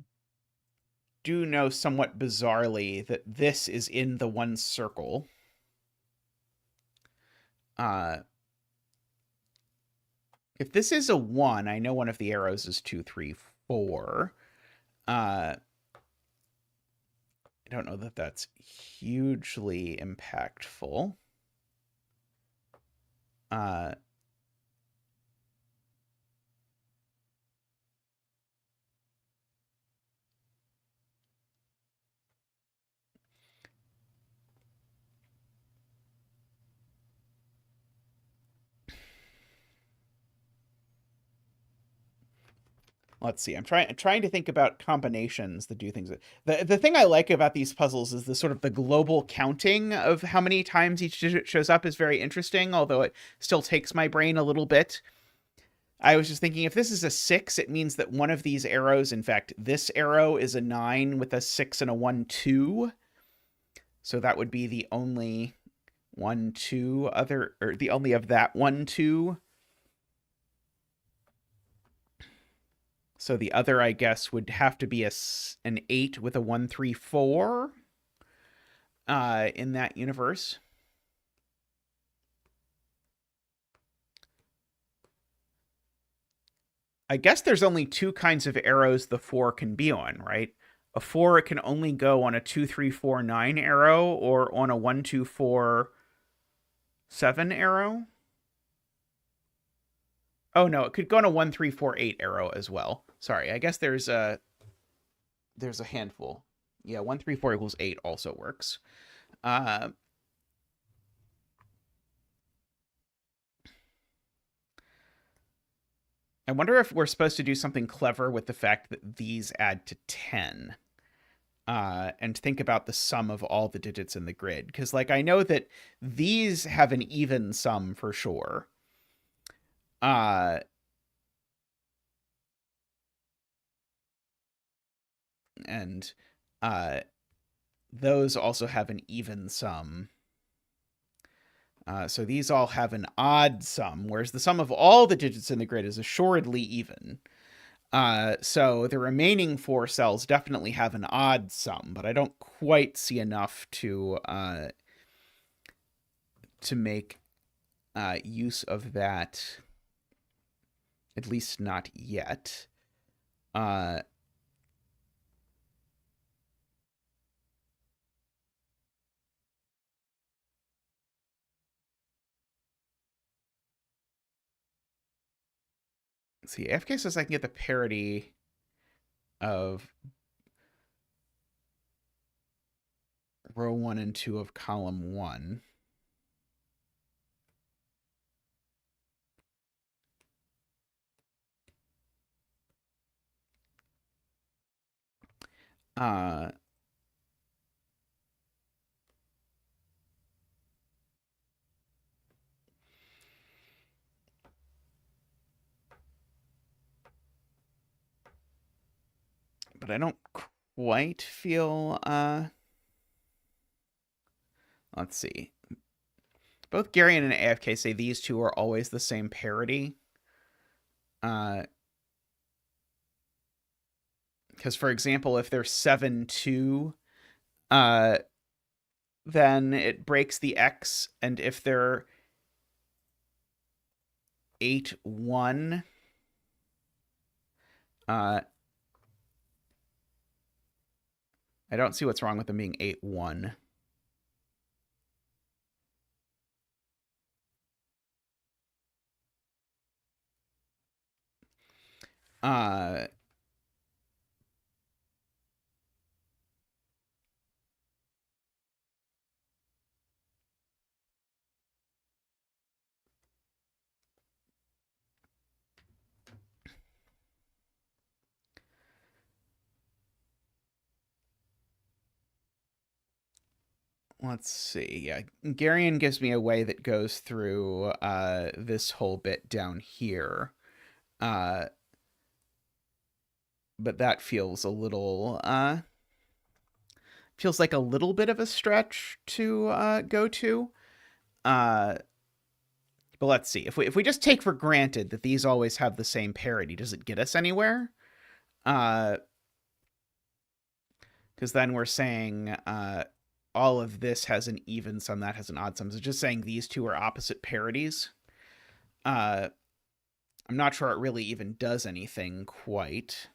[SPEAKER 1] do know somewhat bizarrely that this is in the one circle. Uh, if this is a 1, I know one of the arrows is 2, 3, 4. I don't know that that's hugely impactful. Uh, let's see. I'm trying to think about combinations that do things. The thing I like about these puzzles is the sort of the global counting of how many times each digit shows up is very interesting, although it still takes my brain a little bit. I was just thinking, if this is a 6, it means that one of these arrows, in fact, this arrow is a 9 with a 6 and a 1, 2. So that would be the only 1, 2 other, or the only of that 1, 2. So the other, I guess, would have to be an 8 with a 1, 3, 4 in that universe. I guess there's only two kinds of arrows the 4 can be on, right? A 4, it can only go on a 2, 3, 4, 9 arrow or on a 1, 2, 4, 7 arrow. Oh, no, it could go on a 1, 3, 4, 8 arrow as well. Sorry, I guess there's a handful. Yeah, 1, 3, 4 equals 8 also works. Uh, I wonder if we're supposed to do something clever with the fact that these add to 10. And think about the sum of all the digits in the grid. Because, like, I know that these have an even sum for sure. Uh, and those also have an even sum. So these all have an odd sum, whereas the sum of all the digits in the grid is assuredly even. So the remaining 4 cells definitely have an odd sum, but I don't quite see enough to make use of that, at least not yet. Let's see, AFK says I can get the parity of row 1 and 2 of column 1. Uh, but I don't quite feel, let's see. Both Gary and AFK say these two are always the same parity. Because, for example, if they're 7, 2, then it breaks the X, and if they're 8, 1, I don't see what's wrong with them being 8, 1. Uh, let's see. Yeah, Garion gives me a way that goes through this whole bit down here. But that feels a little feels like a little bit of a stretch to go to. But let's see. If we just take for granted that these always have the same parity, does it get us anywhere? Because then we're saying all of this has an even sum, that has an odd sum. So just saying these two are opposite parities. I'm not sure it really even does anything quite.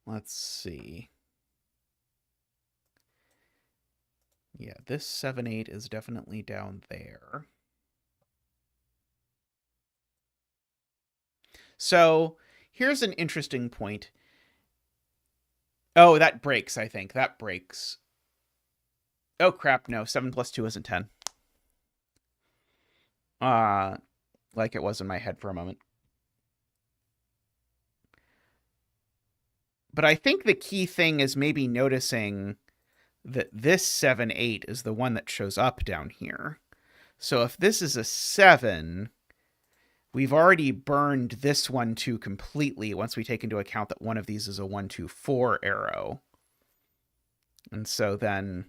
[SPEAKER 1] Let's see. Yeah, this 7, 8 is definitely down there. So here's an interesting point. Oh, that breaks, I think. That breaks. Oh, crap, no. 7 plus 2 isn't 10. Like it was in my head for a moment. But I think the key thing is maybe noticing that this 7, 8 is the one that shows up down here. So if this is a 7, we've already burned this 1, 2 completely once we take into account that one of these is a 1, 2, 4 arrow. And so then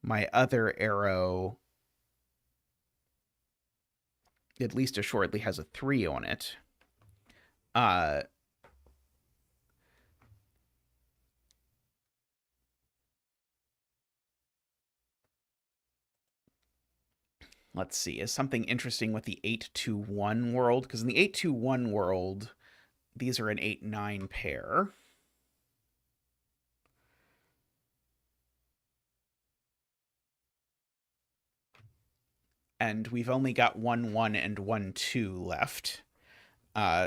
[SPEAKER 1] my other arrow, at least assuredly, has a 3 on it. Let's see, is something interesting with the 8-2-1 world? Because in the 8-2-1 world, these are an 8-9 pair. And we've only got 1, 1 and 1, 2 left.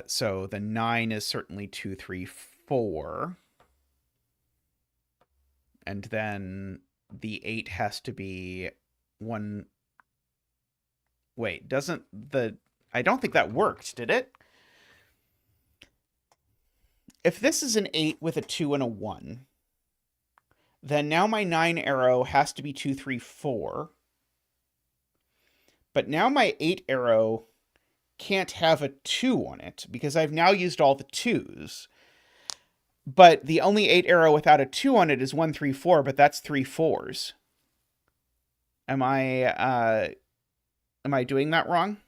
[SPEAKER 1] So the 9 is certainly 2, 3, 4. And then the 8 has to be 1. Wait, doesn't the... I don't think that worked, did it? If this is an 8 with a 2 and a 1, then now my 9 arrow has to be 2, 3, 4. But now my 8 arrow can't have a 2 on it because I've now used all the 2s. But the only 8 arrow without a 2 on it is 1, 3, 4, but that's 3 4s. Am I doing that wrong?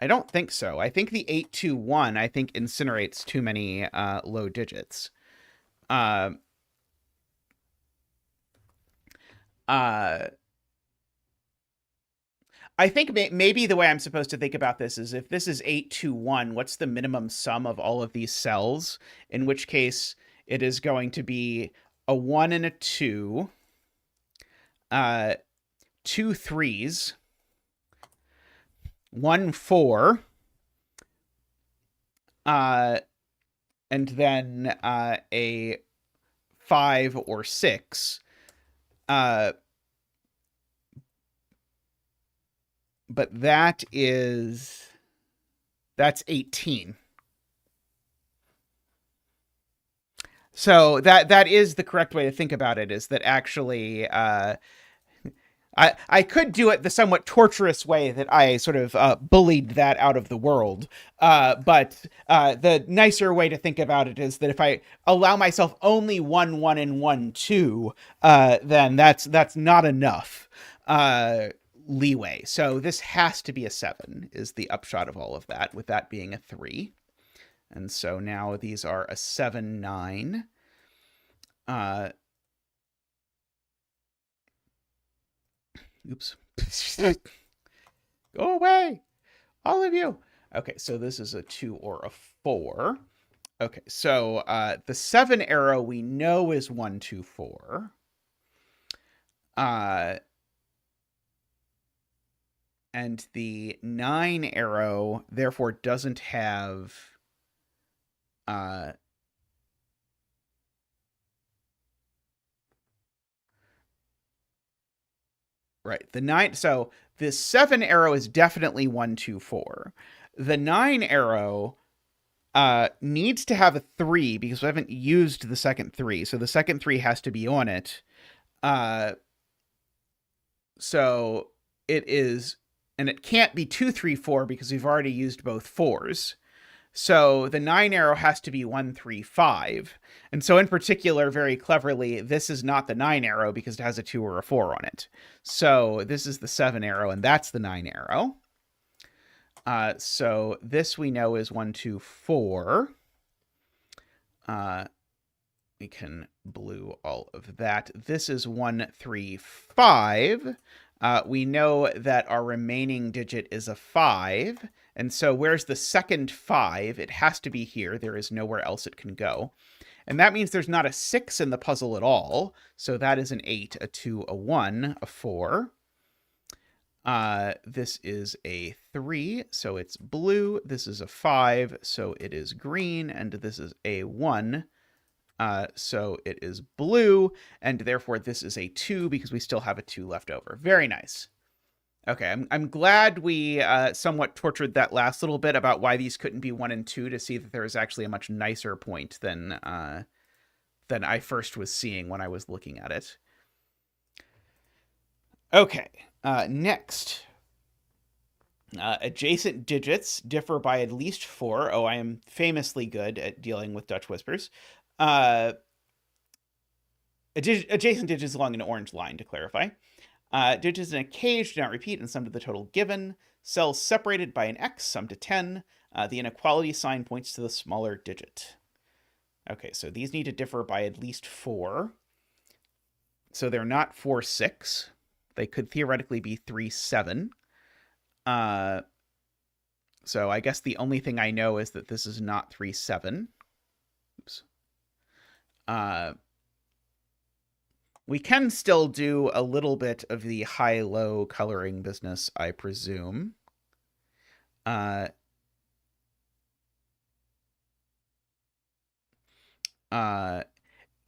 [SPEAKER 1] I don't think so. I think the 8-2-1, I think, incinerates too many low digits. I think maybe the way I'm supposed to think about this is if this is 8-2-1, what's the minimum sum of all of these cells? In which case, it is going to be a 1 and a 2, 2 3s, 1 4, and then a 5 or 6. But that's 18. So that is the correct way to think about it, is that actually I could do it the somewhat torturous way that I sort of bullied that out of the world. But the nicer way to think about it is that if I allow myself only 1, 1, and 1, 2, then that's not enough leeway. So this has to be a 7 is the upshot of all of that, with that being a 3. And so now these are a 7, 9. Oops. Go away, all of you. Okay, so this is a 2 or a 4. Okay, so the 7 arrow we know is 1, 2, 4. And the 9 arrow, therefore, doesn't have Right. The 9, so the 7 arrow is definitely 1, 2, 4. The 9 arrow needs to have a 3 because we haven't used the second 3. So the second 3 has to be on it. So it is, and it can't be 2, 3, 4 because we've already used both 4s. So the 9 arrow has to be 1, 3, 5. And so in particular, very cleverly, this is not the 9 arrow because it has a 2 or a 4 on it. So this is the 7 arrow, and that's the 9 arrow. So this we know is 1, 2, 4. We can blue all of that. This is 1, 3, 5. We know that our remaining digit is a 5. And so where's the second 5? It has to be here. There is nowhere else it can go. And that means there's not a 6 in the puzzle at all. So that is an 8, a 2, a 1, a 4. This is a 3, so it's blue. This is a 5, so it is green. And this is a 1. So it is blue, and therefore this is a 2 because we still have a 2 left over. Very nice. Okay, I'm glad we somewhat tortured that last little bit about why these couldn't be 1 and 2 to see that there is actually a much nicer point than I first was seeing when I was looking at it. Okay, next. Adjacent digits differ by at least 4. Oh, I am famously good at dealing with Dutch whispers. Adjacent digits along an orange line, to clarify. Digits in a cage do not repeat and sum to the total given. Cells separated by an X sum to 10. The inequality sign points to the smaller digit. Okay, so these need to differ by at least 4. So they're not 4, 6. They could theoretically be 3, 7. So I guess the only thing I know is that this is not 3, 7. Oops. We can still do a little bit of the high-low coloring business, I presume. Yeah,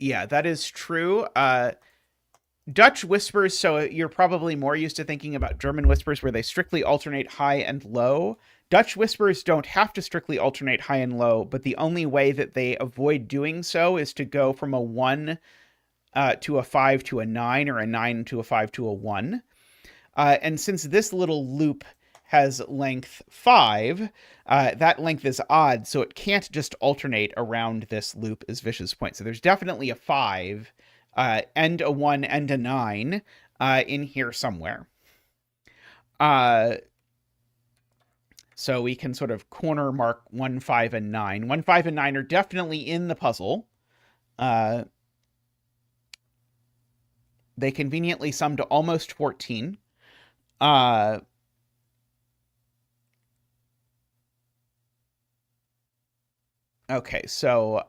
[SPEAKER 1] that is true. Dutch whispers, so you're probably more used to thinking about German whispers where they strictly alternate high and low. Dutch whispers don't have to strictly alternate high and low, but the only way that they avoid doing so is to go from a 1 to a 5 to a 9, or a 9 to a 5 to a 1. And since this little loop has length 5, that length is odd, so it can't just alternate around this loop as Vish's point. So there's definitely a 5 and a 1 and a 9 in here somewhere. So we can sort of corner mark 1, 5, and 9. 1, 5, and 9 are definitely in the puzzle. They conveniently sum to almost 14. Okay, so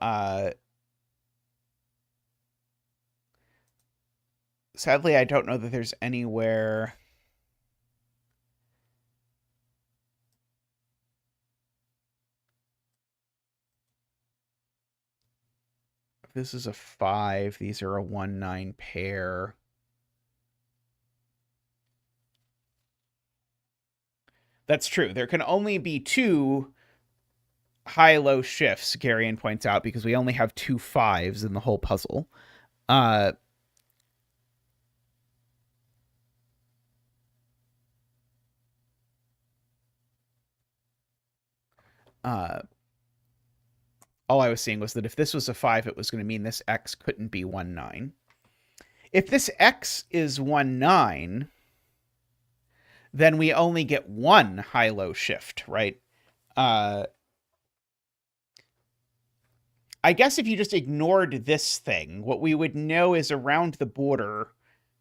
[SPEAKER 1] sadly, I don't know that there's anywhere. This is a 5. These are a 1, 9 pair. That's true. There can only be 2 high-low shifts, Garion points out, because we only have 2 5s in the whole puzzle. All I was seeing was that if this was a 5, it was going to mean this X couldn't be 1, 9. If this X is 1, 9, then we only get 1 high-low shift, right? I guess if you just ignored this thing, what we would know is around the border,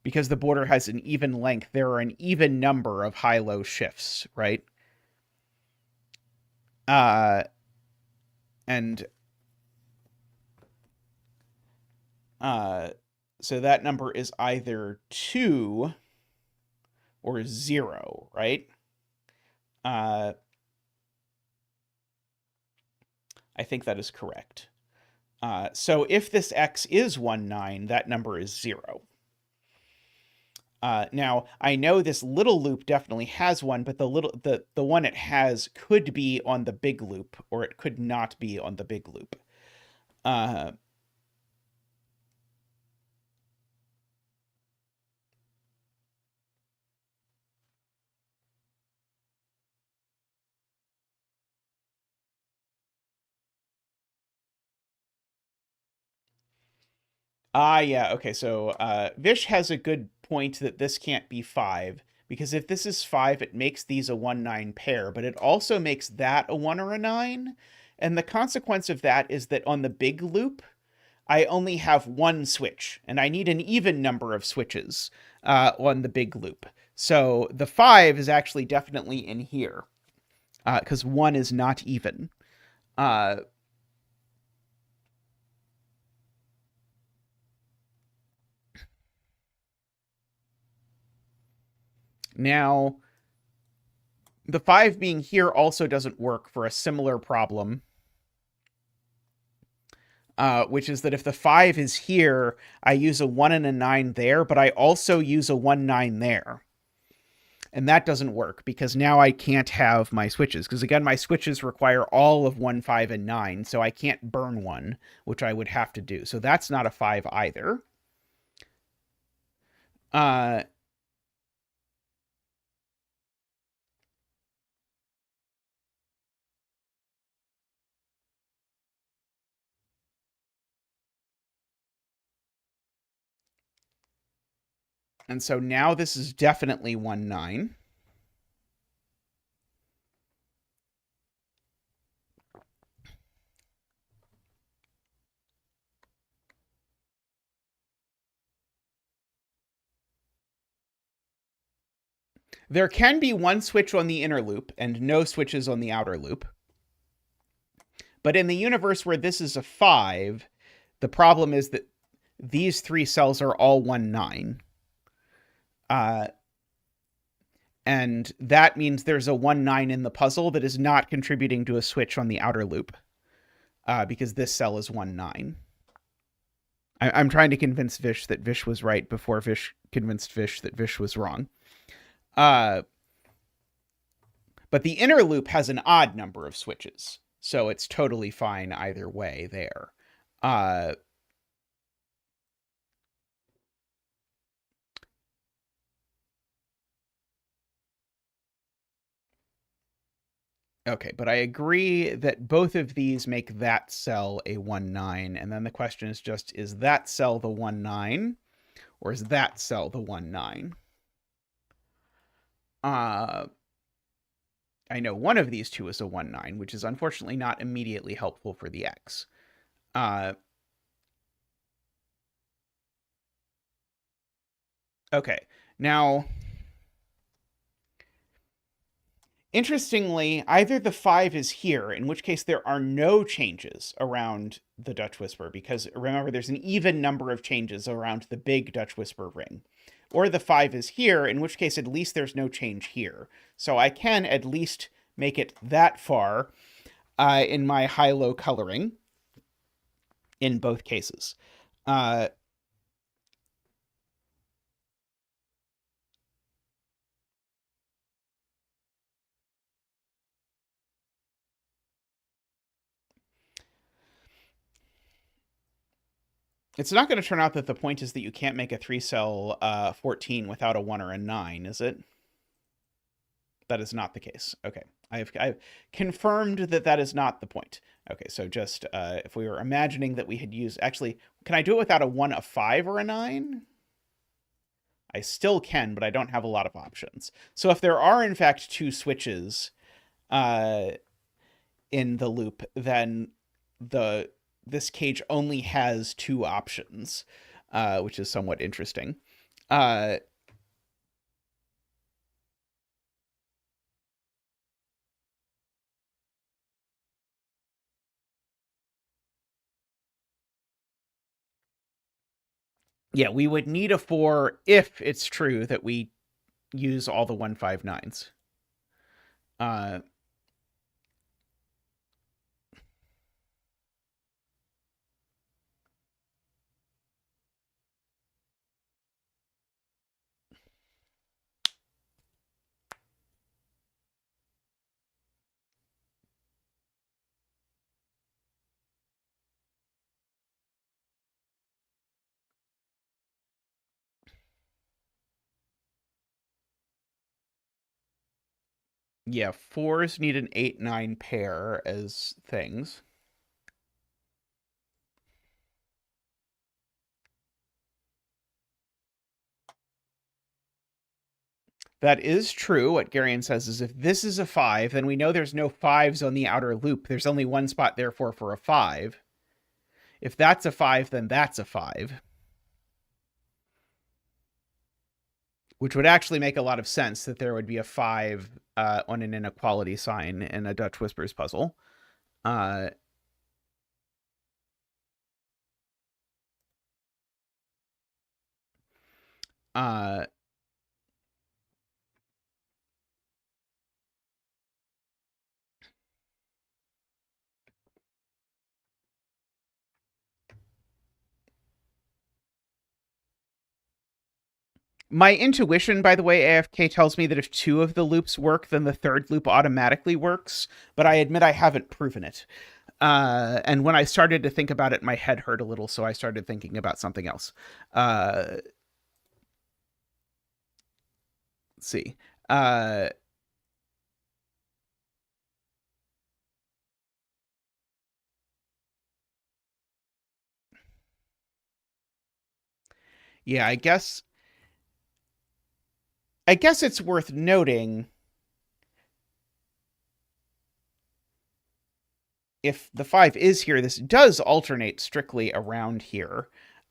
[SPEAKER 1] because the border has an even length, there are an even number of high-low shifts, right? And so that number is either 2 or 0, right? I think that is correct. So if this X is 1, 9, that number is 0. Now I know this little loop definitely has one, but the one it has could be on the big loop, or it could not be on the big loop. Uh, yeah, okay, so Vish has a good point that this can't be 5, because if this is 5, it makes these a 1-9 pair, but it also makes that a 1 or a 9, and the consequence of that is that on the big loop, I only have one switch, and I need an even number of switches on the big loop. So the 5 is actually definitely in here, because 1 is not even. Uh, Now, the 5 being here also doesn't work for a similar problem, which is that if the 5 is here, I use a 1 and a 9 there, but I also use a 1-9 there. And that doesn't work because now I can't have my switches. Because again, my switches require all of 1, 5, and 9, so I can't burn one, which I would have to do. So that's not a 5 either. Uh, and so now this is definitely 1-9. There can be one switch on the inner loop and no switches on the outer loop. But in the universe where this is a 5, the problem is that these 3 cells are all 1-9. And that means there's a 1-9 in the puzzle that is not contributing to a switch on the outer loop, because this cell is 1-9. I'm trying to convince Vish that Vish was right before Vish convinced Vish that Vish was wrong. But the inner loop has an odd number of switches, so it's totally fine either way there. Okay, but I agree that both of these make that cell a 1-9, and then the question is just, is that cell the 1-9, or is that cell the 1-9? I know one of these two is a 1-9, which is unfortunately not immediately helpful for the X. Okay, now, interestingly, either the 5 is here, in which case there are no changes around the Dutch Whisper, because remember, there's an even number of changes around the big Dutch Whisper ring. Or the 5 is here, in which case at least there's no change here. So I can at least make it that far in my high-low coloring in both cases. It's not going to turn out that the point is that you can't make a 3-cell 14 without a 1 or a 9, is it? That is not the case. Okay. I've confirmed that that is not the point. Okay, so just if we were imagining that we had used... Actually, can I do it without a 1, a 5, or a 9? I still can, but I don't have a lot of options. So if there are, in fact, 2 switches in the loop, then this cage only has 2 options, which is somewhat interesting. Yeah, we would need a 4 if it's true that we use all the 159s. Yeah, 4s need an 8-9 pair as things. That is true. What Garion says is if this is a 5, then we know there's no 5s on the outer loop. There's only one spot, therefore, for a 5. If that's a 5, then that's a 5. Which would actually make a lot of sense that there would be a 5 on an inequality sign in a Dutch Whispers puzzle. Uh, uh, My intuition, by the way, AFK tells me that if 2 of the loops work, then the third loop automatically works, but I admit I haven't proven it. And when I started to think about it, my head hurt a little, so I started thinking about something else. Let's see. Yeah, I guess it's worth noting if the 5 is here, this does alternate strictly around here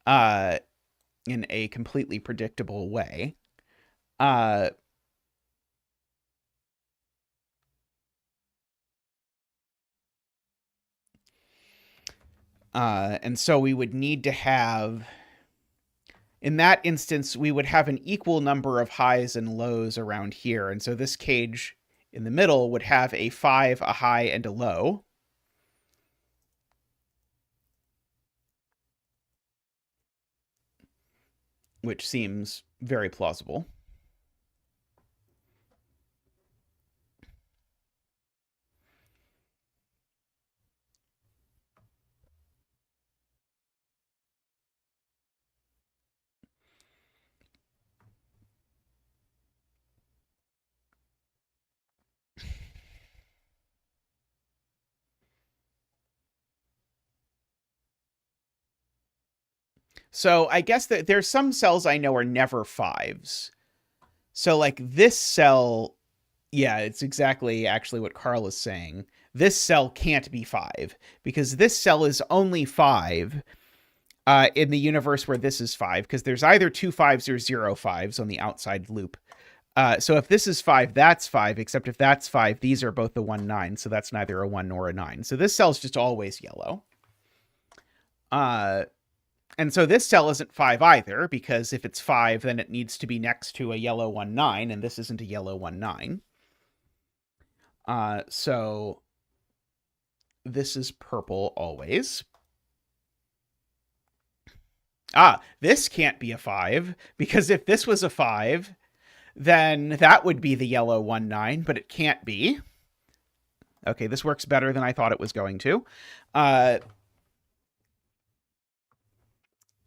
[SPEAKER 1] in a completely predictable way. And so we would need to have, in that instance, we would have an equal number of highs and lows around here. And so this cage in the middle would have a 5, a high, and a low. Which seems very plausible. So I guess that there's some cells I know are never 5s. So like this cell, yeah, it's exactly actually what Carl is saying. This cell can't be 5 because this cell is only 5 in the universe where this is 5, because there's either 2 5s or 0 5s on the outside loop. So if this is 5, that's 5, except if that's 5, these are both the 1 9, so that's neither a 1 nor a 9. So this cell's just always yellow. And so this cell isn't 5 either, because if it's 5, then it needs to be next to a yellow 1 9, and this isn't a yellow 1 9. So this is purple always. This can't be a 5, because if this was a 5, then that would be the yellow 1 9, but it can't be. Okay, this works better than I thought it was going to.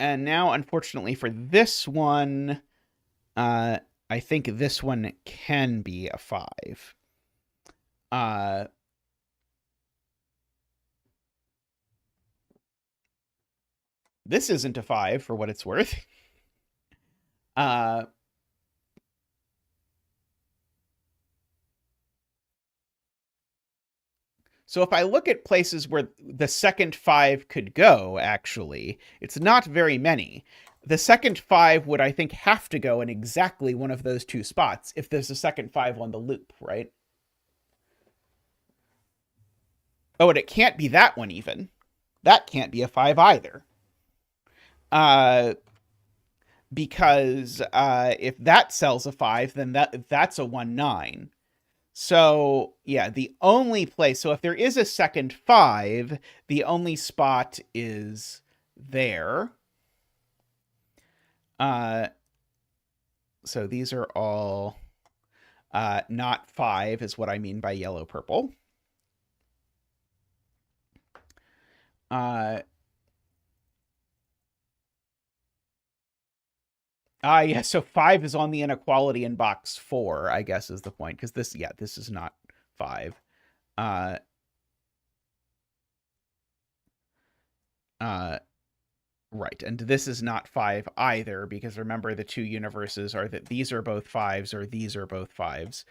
[SPEAKER 1] And now, unfortunately for this one, I think this one can be a 5. This isn't a 5 for what it's worth. So if I look at places where the second 5 could go, actually, it's not very many. The second 5 would, I think, have to go in exactly one of those 2 spots if there's a second 5 on the loop, right? Oh, and it can't be that one even. That can't be a 5 either. Because if that cell's a 5, then that's a 1 9. So, yeah, the only place, so if there is a second 5, the only spot is there. So these are all not 5 is what I mean by yellow purple. Yeah, so 5 is on the inequality in box 4, I guess is the point, because this is not 5. Uh, uh, right, and this is not 5 either, because remember the two universes are that these are both 5s or these are both 5s.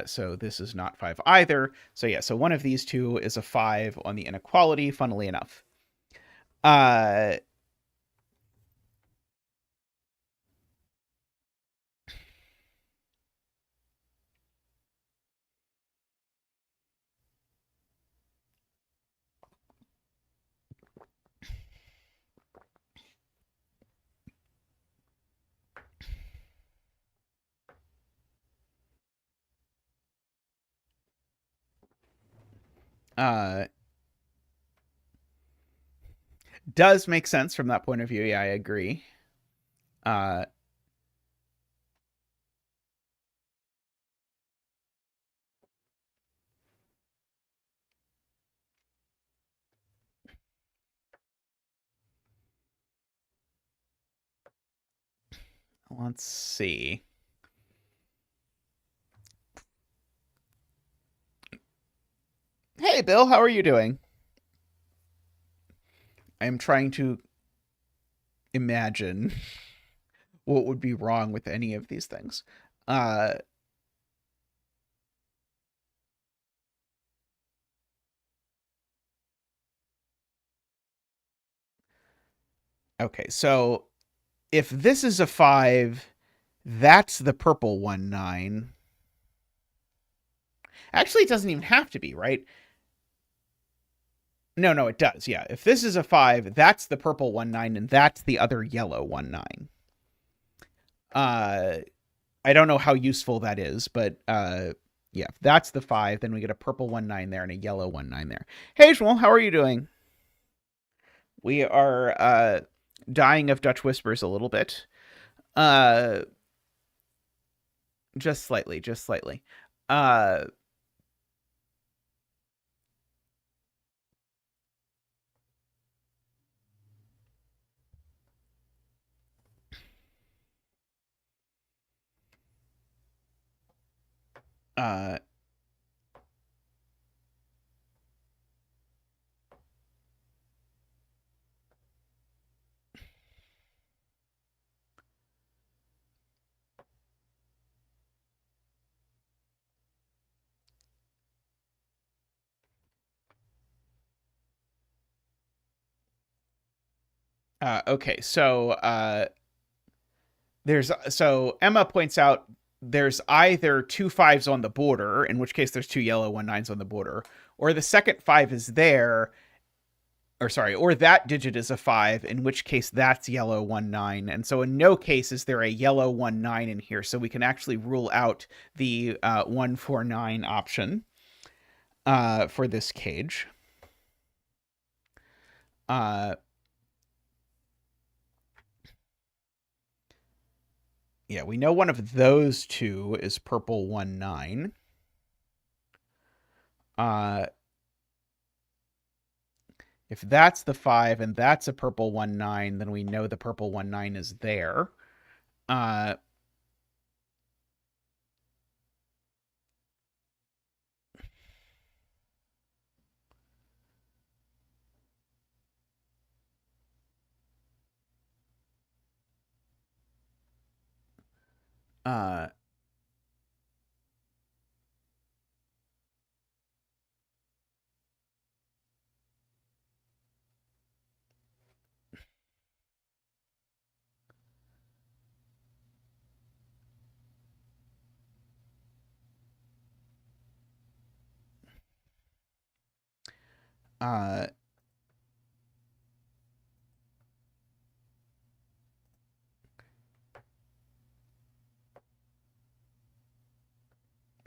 [SPEAKER 1] So this is not 5 either. So yeah, so one of these two is a 5 on the inequality, funnily enough. Uh, uh, does make sense from that point of view. Yeah, I agree. Uh, let's see. Hey, Bill, how are you doing? I am trying to imagine what would be wrong with any of these things. Uh, okay, so if this is a 5, that's the purple 1-9. Actually, it doesn't even have to be, right? No, it does. Yeah. If this is a 5, that's the purple 1-9, and that's the other yellow 1-9. I don't know how useful that is, but yeah, if that's the 5, then we get a purple 1-9 there and a yellow 1-9 there. Hey, Joel, how are you doing? We are dying of Dutch whispers a little bit. Uh, just slightly, just slightly. Uh, uh, okay, so Emma points out there's either two 5s on the border, in which case there's two yellow 1-9s on the border, or the second 5 is there, or that digit is a 5, in which case that's yellow 1-9. And so in no case is there a yellow 1-9 in here, so we can actually rule out the 149 option for this cage. Yeah, we know one of those two is purple 1-9. If that's the 5 and that's a purple 1-9, then we know the purple 1-9 is there. Uh, uh, uh,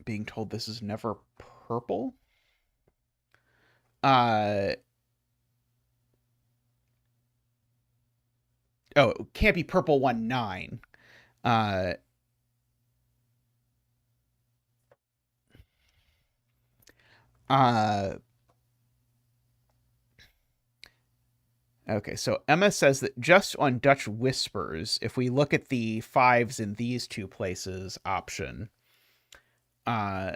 [SPEAKER 1] being told this is never purple. Oh, it can't be purple 1-9. Uh, uh, okay, so Emma says that just on Dutch whispers, if we look at the 5s in these two places option, uh,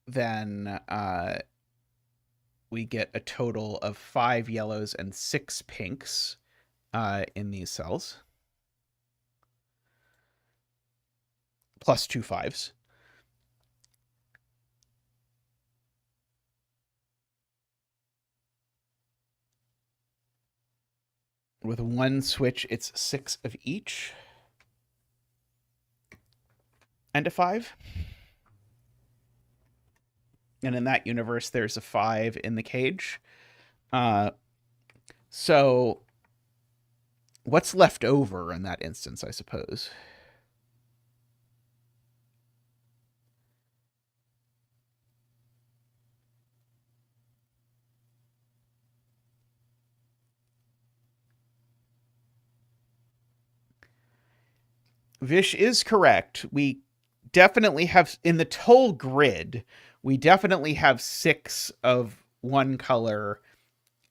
[SPEAKER 1] then we get a total of 5 yellows and 6 pinks in these cells, plus 2 5s. With one switch, it's 6 of each. And a 5. And in that universe, there's a 5 in the cage. So what's left over in that instance, I suppose? Vish is correct. We definitely have, in the whole grid, we definitely have 6 of one color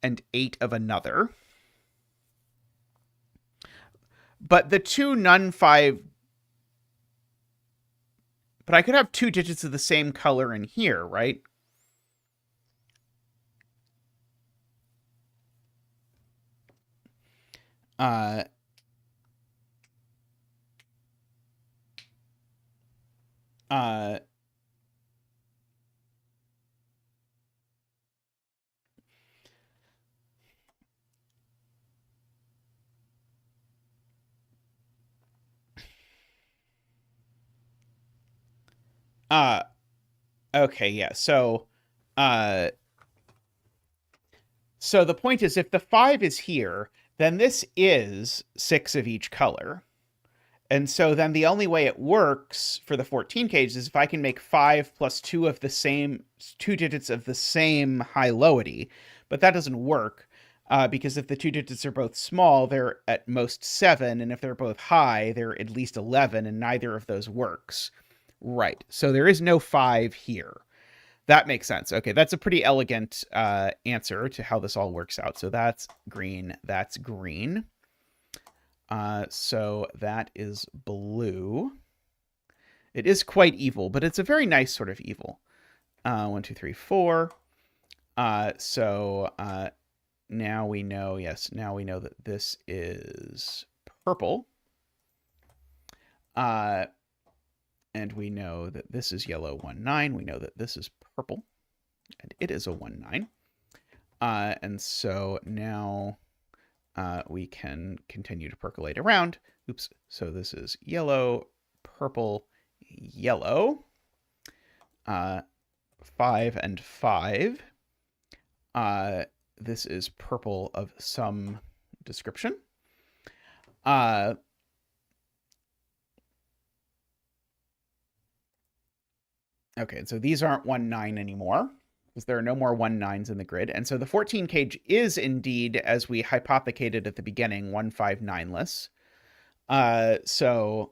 [SPEAKER 1] and 8 of another. But the 2 none 5... But I could have 2 digits of the same color in here, right? Okay, yeah. So the point is, if the 5 is here, then this is 6 of each color. And so then the only way it works for the 14 cage is if I can make 5 plus 2 of the same, 2 digits of the same high-lowity. But that doesn't work because if the 2 digits are both small, they're at most 7. And if they're both high, they're at least 11, and neither of those works. Right. So there is no 5 here. That makes sense. Okay, that's a pretty elegant answer to how this all works out. So that's green. That's green. So that is blue. It is quite evil, but it's a very nice sort of evil. 1, 2, 3, 4. So now we know, yes, now we know that this is purple. And we know that this is yellow 1, 9. We know that this is purple, and it is a 1, 9. And so now we can continue to percolate around. Oops. So this is yellow, purple, yellow. 5 and 5. This is purple of some description. Okay, so these aren't 1, 9 anymore, because there are no more 1, 9s in the grid. And so the 14 cage is indeed, as we hypothecated at the beginning, 1, 5, 9-less. So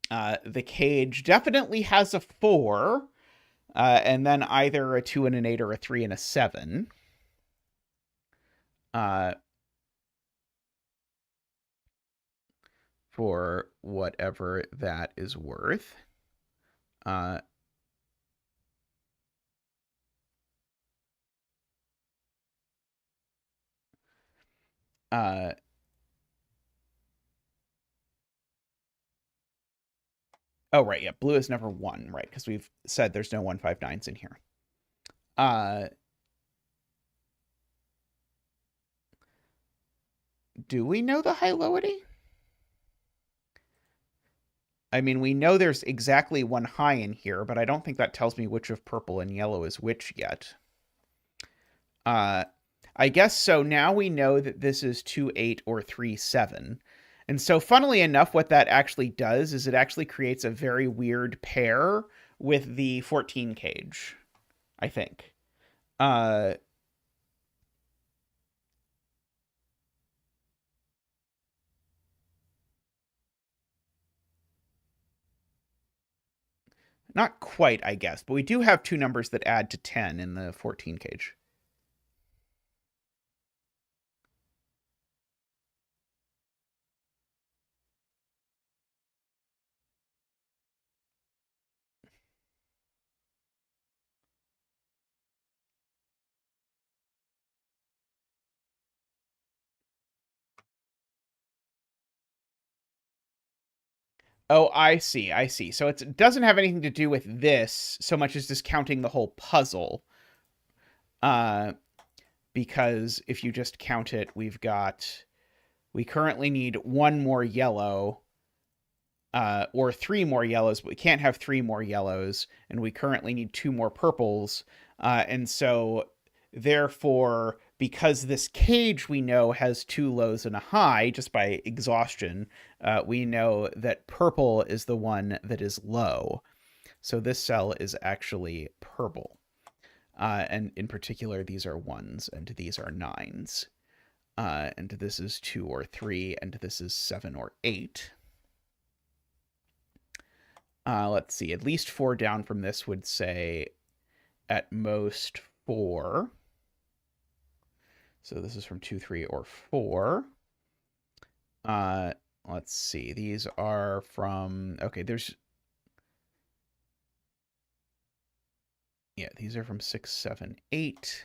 [SPEAKER 1] the cage definitely has a 4, and then either a 2 and an 8 or a 3 and a 7. For whatever that is worth. Oh, right, yeah, blue is never 1, right, because we've said there's no 1, 5, 9s in here. Do we know the high-lowity? I mean, we know there's exactly 1 high in here, but I don't think that tells me which of purple and yellow is which yet. I guess so. Now we know that this is 2, 8 or 3, 7. And so funnily enough, what that actually does is it actually creates a very weird pair with the 14 cage, I think. Not quite, I guess, but we do have 2 numbers that add to 10 in the 14 cage. Oh, I see. I see. So it doesn't have anything to do with this so much as just counting the whole puzzle. Because if you just count it, we currently need one more yellow, or three more yellows, but we can't have three more yellows, and we currently need two more purples. And so, therefore, because this cage we know has two lows and a high, just by exhaustion, we know that purple is the one that is low. So this cell is actually purple. And in particular, these are ones and these are nines. And this is 2 or 3, and this is 7 or 8. Let's see, at least 4 down from this would say at most 4. So this is from 2, 3, or 4. Let's see, these are from, okay, these are from 6, 7, 8.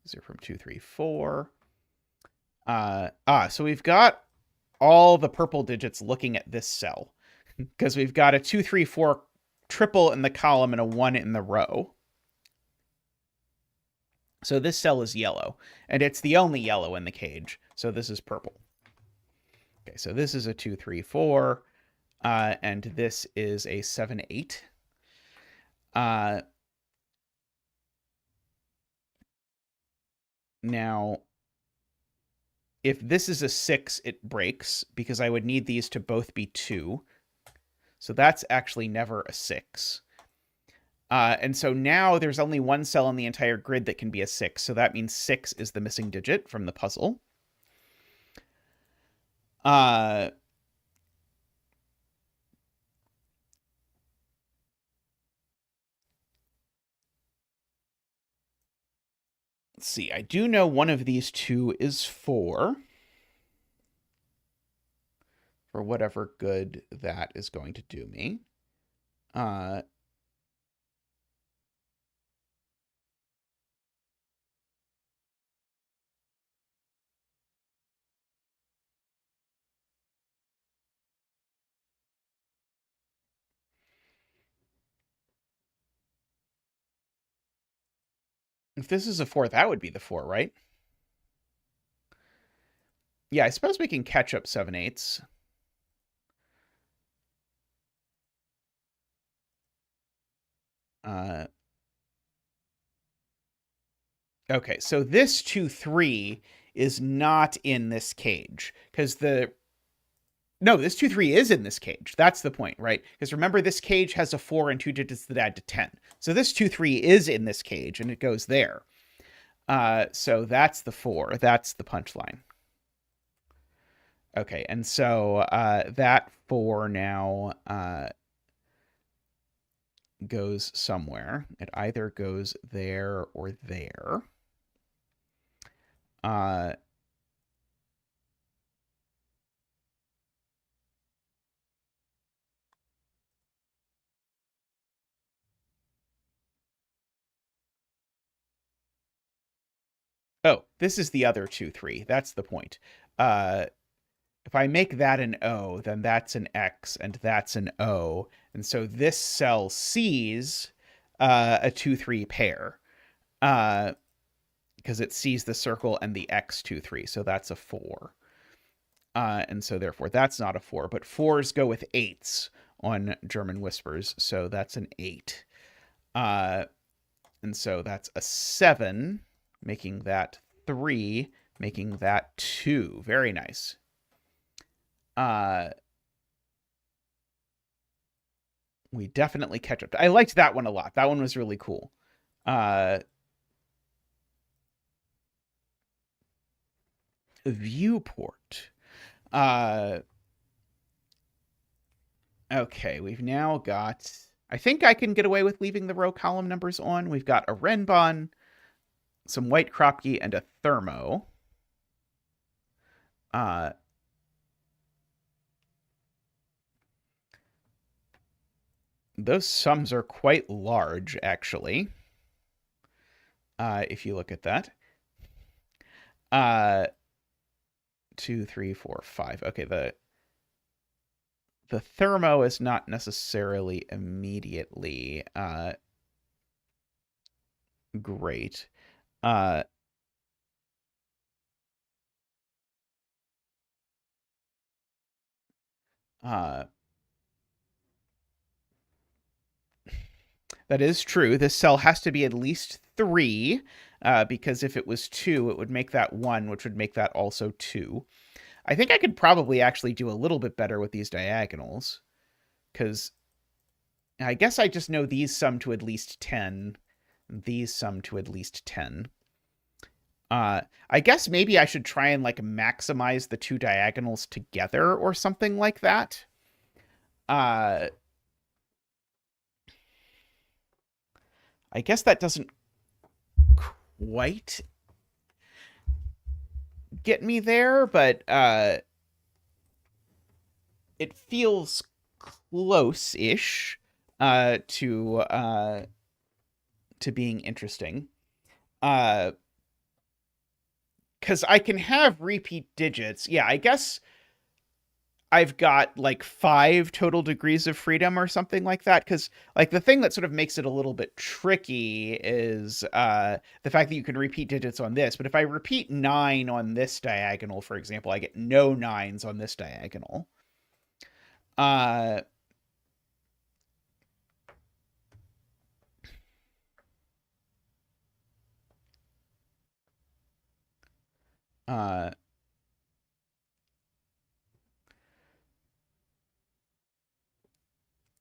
[SPEAKER 1] These are from 2, 3, 4. So we've got all the purple digits looking at this cell because we've got a 2, 3, 4 triple in the column and a 1 in the row. So this cell is yellow, and it's the only yellow in the cage. So this is purple. Okay, so this is a 2, 3, 4, and this is a 7, 8. Now, if this is a 6, it breaks because I would need these to both be 2. So that's actually never a 6. And so now there's only one cell in the entire grid that can be a 6. So that means 6 is the missing digit from the puzzle. Let's see. I do know one of these two is 4. For whatever good that is going to do me. If this is a 4, that would be the 4, right? Yeah, I suppose we can catch up 7, 8s. Okay, so this 2, 3 is not in this cage because no, this 2, 3 is in this cage. That's the point, right? Because remember, this cage has a 4 and 2 digits that add to 10. So this 2, 3 is in this cage, and it goes there. So that's the 4. That's the punchline. Okay, and so that 4 now goes somewhere. It either goes there or there. Oh, this is the other 2, 3. That's the point. If I make that an O, then that's an X, and that's an O. And so this cell sees a 2, 3 pair because it sees the circle and the X 2, 3. So that's a 4. And so therefore that's not a 4. But 4s go with 8s on German Whispers. So that's an 8. And so that's a 7, making that 3, making that 2. Very nice. We definitely catch up. I liked that one a lot. That one was really cool. Viewport. Okay, we've now got... I think I can get away with leaving the row column numbers on. We've got a Renbon, some White Kropke, and a Thermo. Those sums are quite large, actually, if you look at that. 2, 3, 4, 5. Okay, the thermo is not necessarily immediately great. That is true. This cell has to be at least 3, because if it was 2, it would make that 1, which would make that also 2. I think I could probably actually do a little bit better with these diagonals, because I guess I just know these sum to at least 10. These sum to at least 10. I guess maybe I should try and like maximize the 2 diagonals together or something like that. I guess that doesn't quite get me there, but it feels close-ish to being interesting. Because I can have repeat digits. Yeah, I guess I've got like 5 total degrees of freedom or something like that. Because like the thing that sort of makes it a little bit tricky is the fact that you can repeat digits on this. But if I repeat 9 on this diagonal, for example, I get no 9s on this diagonal.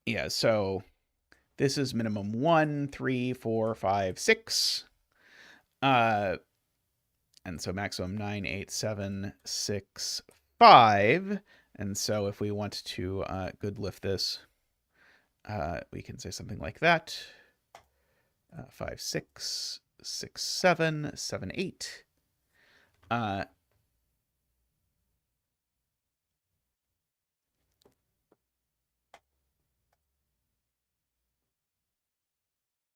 [SPEAKER 1] Yeah, so this is minimum 1, 3, 4, 5, 6. And so maximum 9, 8, 7, 6, 5. And so if we want to good lift this, we can say something like that. 5, 6, 6, 7, 7, 8.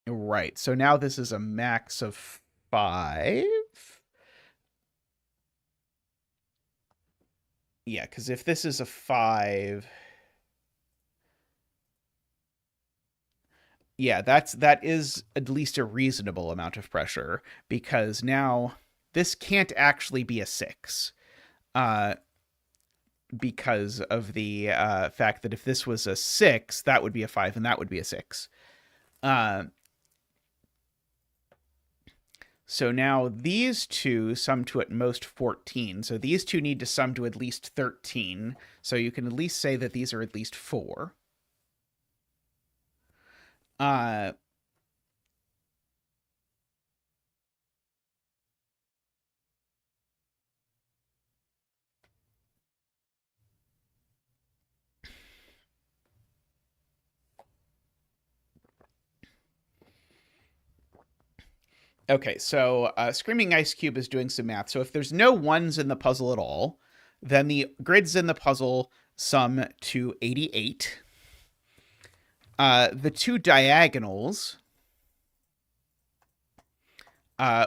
[SPEAKER 1] Right. So now this is a max of 5. Yeah, because if this is a 5, yeah, that is at least a reasonable amount of pressure, because now this can't actually be a 6. Because of the fact that if this was a 6, that would be a 5, and that would be a 6. So now these two sum to at most 14. So these two need to sum to at least 13. So you can at least say that these are at least 4. Okay, so Screaming Ice Cube is doing some math. So if there's no 1s in the puzzle at all, then the grids in the puzzle sum to 88. The 2 diagonals,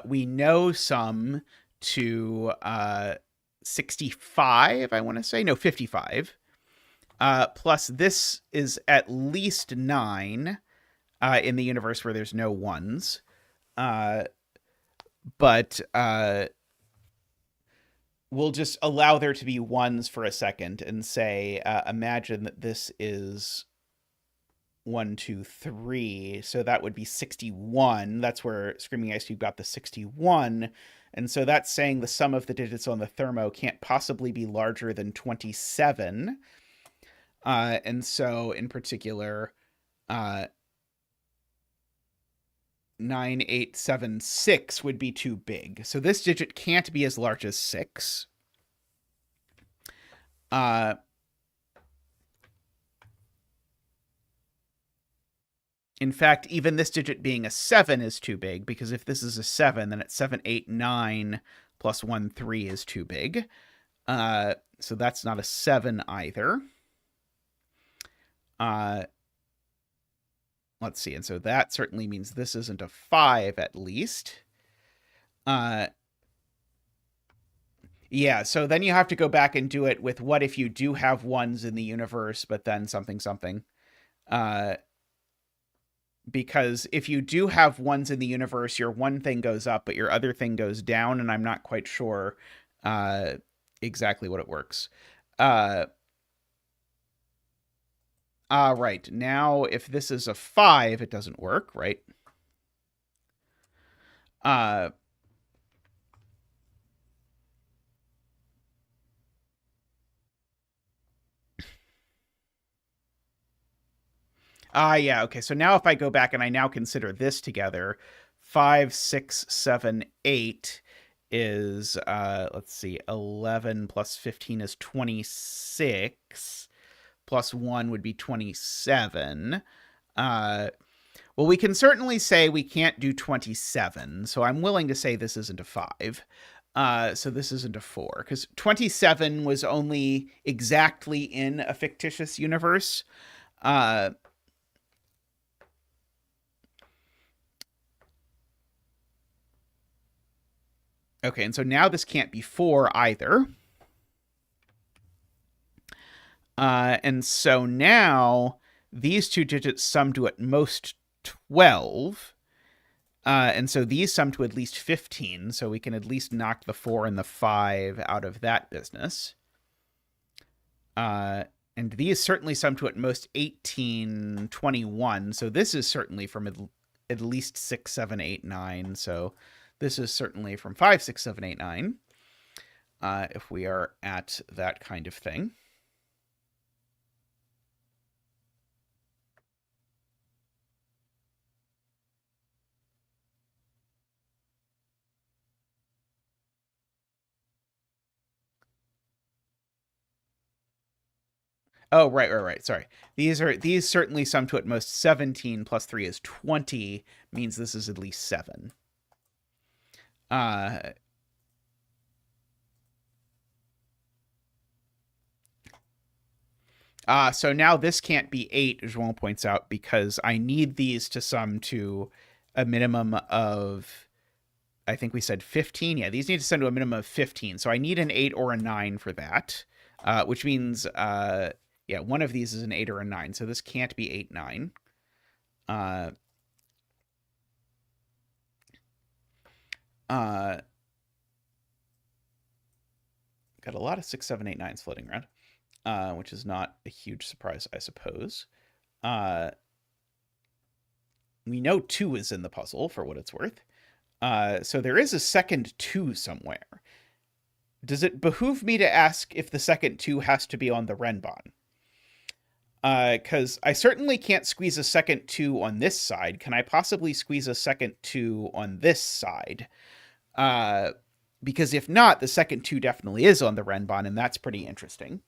[SPEAKER 1] we know sum to 65, I want to say. No, 55. Plus this is at least 9 in the universe where there's no 1s. But we'll just allow there to be 1s for a second and say, imagine that this is 1, 2, 3. So that would be 61. That's where Screaming Ice Cube got the 61. And so that's saying the sum of the digits on the thermo can't possibly be larger than 27. And so in particular, 9876 would be too big. So this digit can't be as large as 6. In fact, even this digit being a 7 is too big, because if this is a 7, then it's 7, 8, 9 plus 1, 3 is too big. So that's not a 7 either. Let's see. And so that certainly means this isn't a 5 at least. Yeah, so then you have to go back and do it with what if you do have ones in the universe, but then something something. Uh, because if you do have ones in the universe, your one thing goes up, but your other thing goes down, and I'm not quite sure uh, exactly what it works. Uh, right. Now, if this is a 5, it doesn't work, right? Uh, yeah, okay. So now if I go back and I now consider this together, 5, 6, 7, 8 is let's see, 11 plus 15 is 26, plus 1 would be 27. Uh well, we can certainly say we can't do 27, so I'm willing to say this isn't a 5. So this isn't a 4, because 27 was only exactly in a fictitious universe. Uh, okay, and so now this can't be 4 either. And so now these two digits sum to at most 12. And so these sum to at least 15, so we can at least knock the 4 and the 5 out of that business. Uh, and these certainly sum to at most 18, 21. So this is certainly from at least 6, 7, 8, 9. So this is certainly from 5, 6, 7, 8, 9. If we are at that kind of thing. Oh, right. Sorry. These certainly sum to at most 17 plus 3 is 20, means this is at least 7. Uh, so now this can't be 8, as Joel points out, because I need these to sum to a minimum of, I think we said 15. Yeah, these need to sum to a minimum of 15. So I need an 8 or a 9 for that, which means, yeah, one of these is an 8 or a 9. So this can't be 8, 9. Uh, uh, got a lot of 6, 7, 8, 9s floating around. Which is not a huge surprise, I suppose. We know 2 is in the puzzle, for what it's worth. So there is a second 2 somewhere. Does it behoove me to ask if the second 2 has to be on the Renbon? Because I certainly can't squeeze a second 2 on this side. Can I possibly squeeze a second 2 on this side? Because if not, the second 2 definitely is on the Renbon, and that's pretty interesting.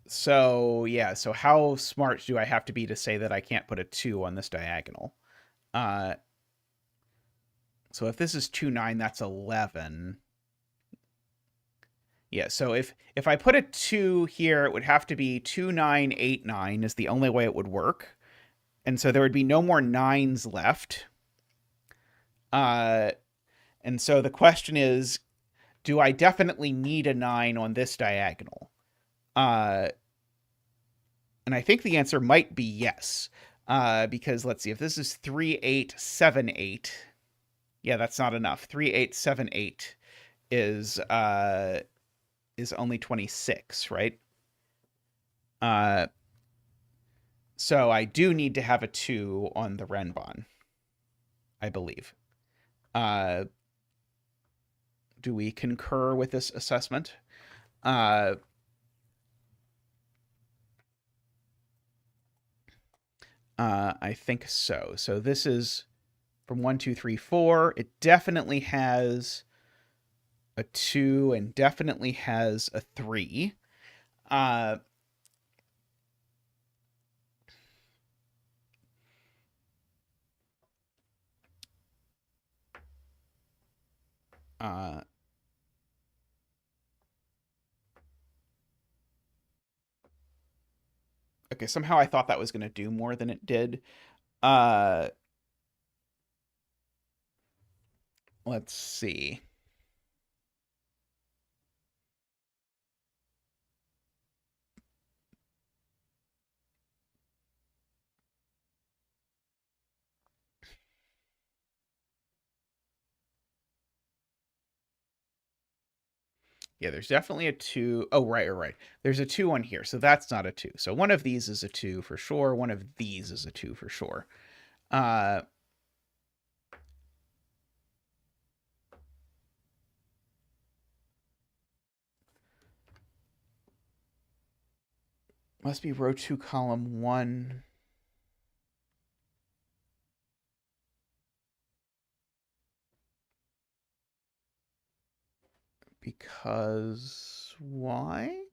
[SPEAKER 1] So yeah, so how smart do I have to be to say that I can't put a 2 on this diagonal? Uh, so if this is 2, 9, that's 11. Yeah, so if I put a 2 here, it would have to be 2, 9, 8, 9 is the only way it would work. And so there would be no more 9s left. Uh, and so the question is, do I definitely need a 9 on this diagonal? And I think the answer might be yes. Because let's see, if this is 3, 8, 7, 8, yeah, that's not enough. 3, 8, 7, 8 is only 26, right? So I do need to have a 2 on the Renbon, I believe. Do we concur with this assessment? I think so. So this is from 1, 2, 3, 4. It definitely has a 2 and definitely has a 3. Uh, uh, Okay, somehow I thought that was going to do more than it did. Uh, let's see. Yeah, there's definitely a 2. Oh, right. There's a 2 on here, so that's not a 2. So one of these is a 2 for sure. One of these is a 2 for sure. Uh, must be row 2, column 1. Because why?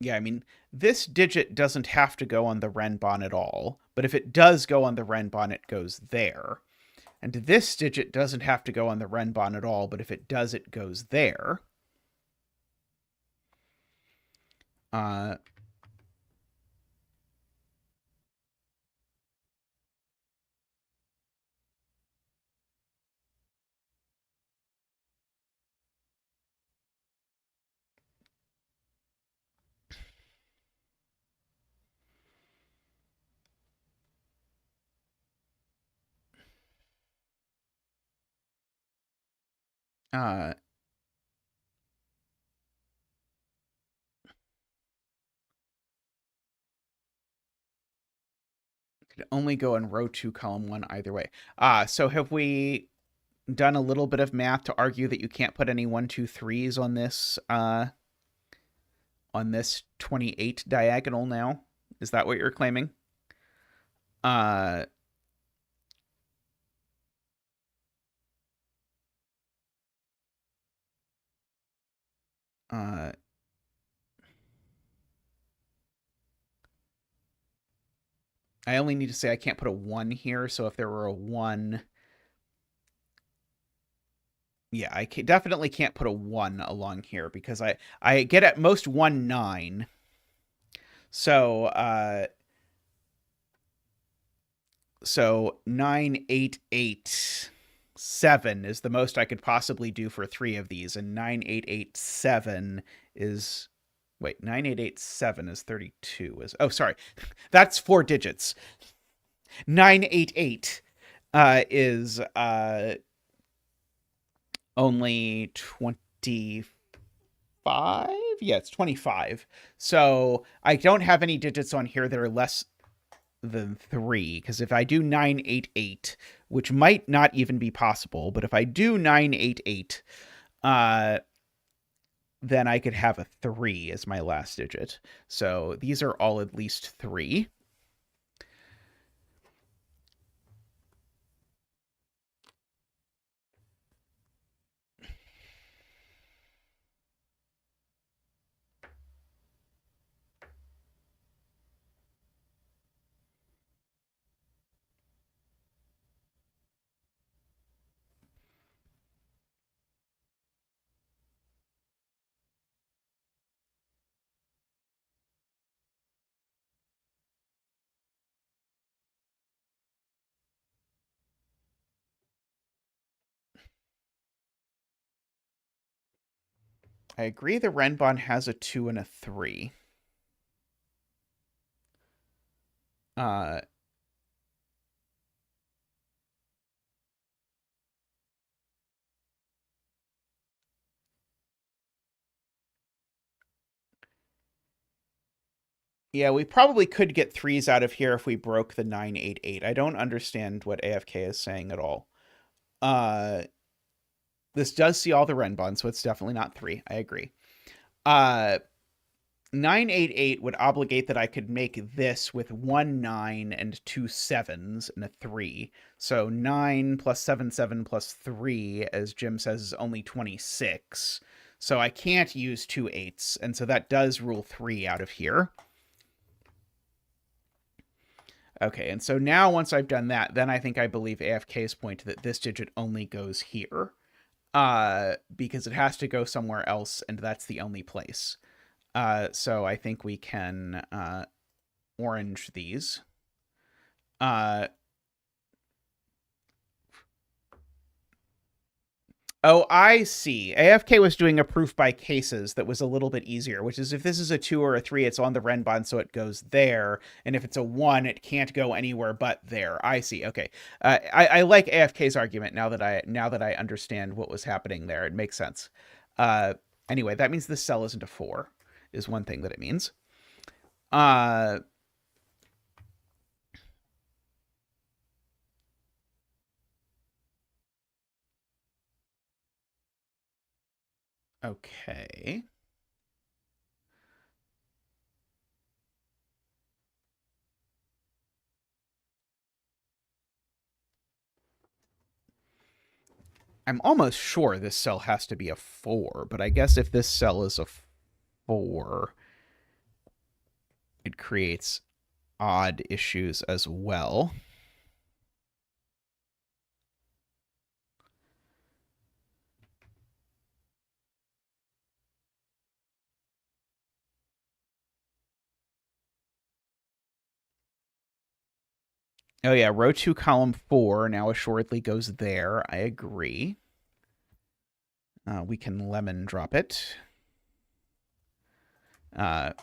[SPEAKER 1] Yeah, I mean, this digit doesn't have to go on the renbon at all, but if it does go on the renbon, it goes there. And this digit doesn't have to go on the renbon at all, but if it does, it goes there. Uh, uh, could only go in row 2, column 1 either way. So have we done a little bit of math to argue that you can't put any 1, 2, 3s on this 28 diagonal now? Is that what you're claiming? Uh, uh, I only need to say I can't put a 1 here, so if there were a 1, yeah, definitely can't put a 1 along here because I get at most 1 9. So so 9 8 8 7 is the most I could possibly do for 3 of these, and 9 8 8 7 is, wait, 9887 is 32. Oh, sorry. That's 4 digits. 988 is only 25. Yeah, it's 25. So I don't have any digits on here that are less than 3, because if I do 988, which might not even be possible, but if I do 988, then I could have a 3 as my last digit. So these are all at least 3. I agree the Renbon has a 2 and a 3. Uh, yeah, we probably could get 3s out of here if we broke the 988. I don't understand what AFK is saying at all. This does see all the Renbon, so it's definitely not 3. I agree. 988 would obligate that I could make this with 1 9 and 2 7s and a 3. So 9 plus 7, 7 plus 3, as Jim says, is only 26. So I can't use 2 8s, and so that does rule 3 out of here. Okay, and so now once I've done that, then I think I believe AFK's point that this digit only goes here. Because it has to go somewhere else, and that's the only place. So I think we can orange these. Oh, I see. AFK was doing a proof by cases that was a little bit easier, which is if this is a 2 or a 3, it's on the Renbon, so it goes there. And if it's a 1, it can't go anywhere but there. I see. Okay. I like AFK's argument now that I understand what was happening there. It makes sense. Anyway, that means this cell isn't a 4, is one thing that it means. Okay. I'm almost sure this cell has to be a 4, but I guess if this cell is a 4, it creates odd issues as well. Oh yeah, row 2, column 4 now assuredly goes there. I agree. We can lemon drop it. Right,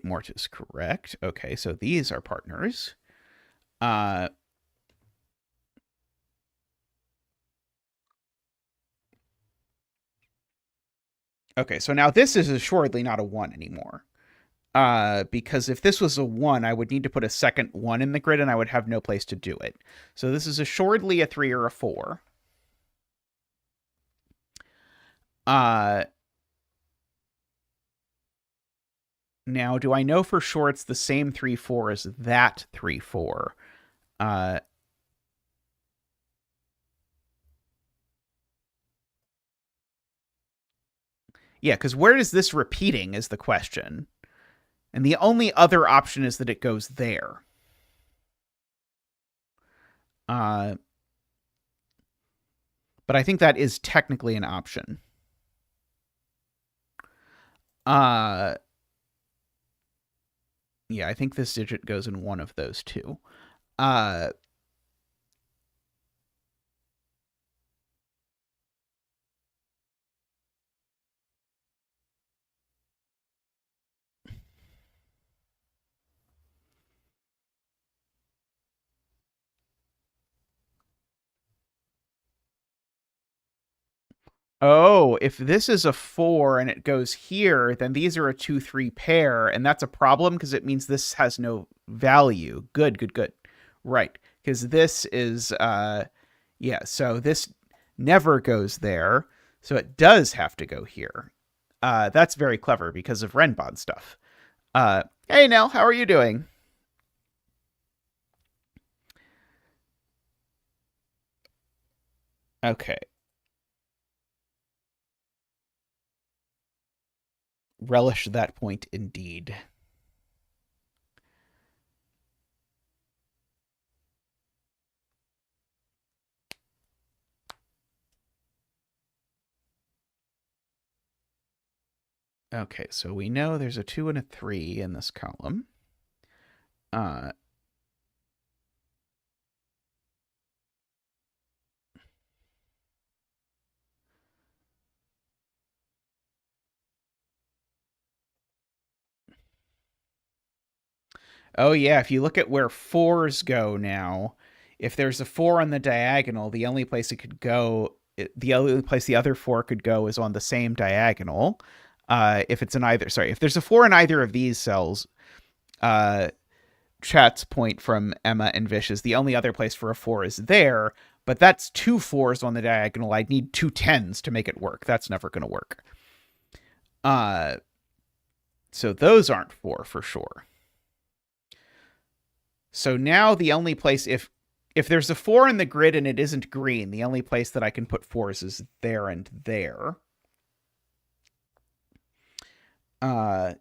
[SPEAKER 1] Mort is correct. Okay, so these are partners. Okay, so now this is assuredly not a 1 anymore. Because if this was a 1, I would need to put a second 1 in the grid, and I would have no place to do it. So this is assuredly a 3 or a 4. Now, do I know for sure it's the same 3, 4 as that 3, 4? Yeah, because where is this repeating is the question. And the only other option is that it goes there. But I think that is technically an option. Yeah, I think this digit goes in one of those two. Oh, if this is a 4 and it goes here, then these are a 2, 3 pair, and that's a problem because it means this has no value. Good, good, good. Right, because this is, yeah, so this never goes there, so it does have to go here. That's very clever because of Renbon stuff. Hey, Nell, how are you doing? Okay. Relish that point indeed. Okay, so we know there's a 2 and a 3 in this column. Oh yeah, if you look at where 4s go now, if there's a 4 on the diagonal, the only place it could go, the only place the other 4 could go is on the same diagonal. If it's in either, sorry, if there's a 4 in either of these cells, chat's point from Emma and Vish is the only other place for a 4 is there, but that's 2 4s on the diagonal. I'd need 2 10s to make it work. That's never going to work. So those aren't 4 for sure. So now the only place, if there's a 4 in the grid and it isn't green, the only place that I can put 4s is there and there. Uh,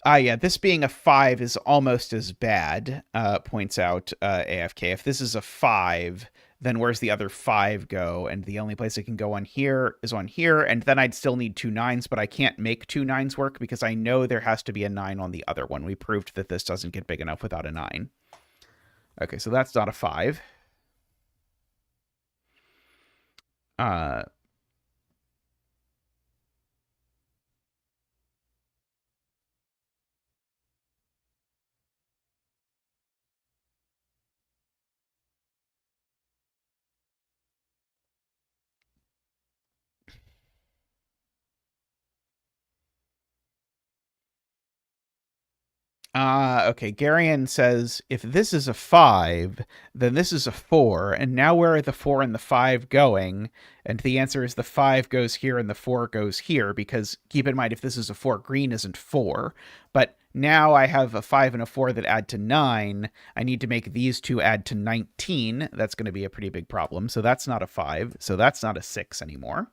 [SPEAKER 1] yeah, this being a 5 is almost as bad, points out AFK. If this is a 5, then where's the other 5 go? And the only place it can go on here is on here, and then I'd still need 2 9s, but I can't make 2 9s work because I know there has to be a 9 on the other one. We proved that this doesn't get big enough without a 9. Okay, so that's not a 5. Uh, okay, Garion says, if this is a 5, then this is a 4, and now where are the 4 and the 5 going? And the answer is the 5 goes here and the 4 goes here, because keep in mind, if this is a 4, green isn't 4. But now I have a 5 and a 4 that add to 9. I need to make these two add to 19. That's going to be a pretty big problem. So that's not a 5. So that's not a 6 anymore.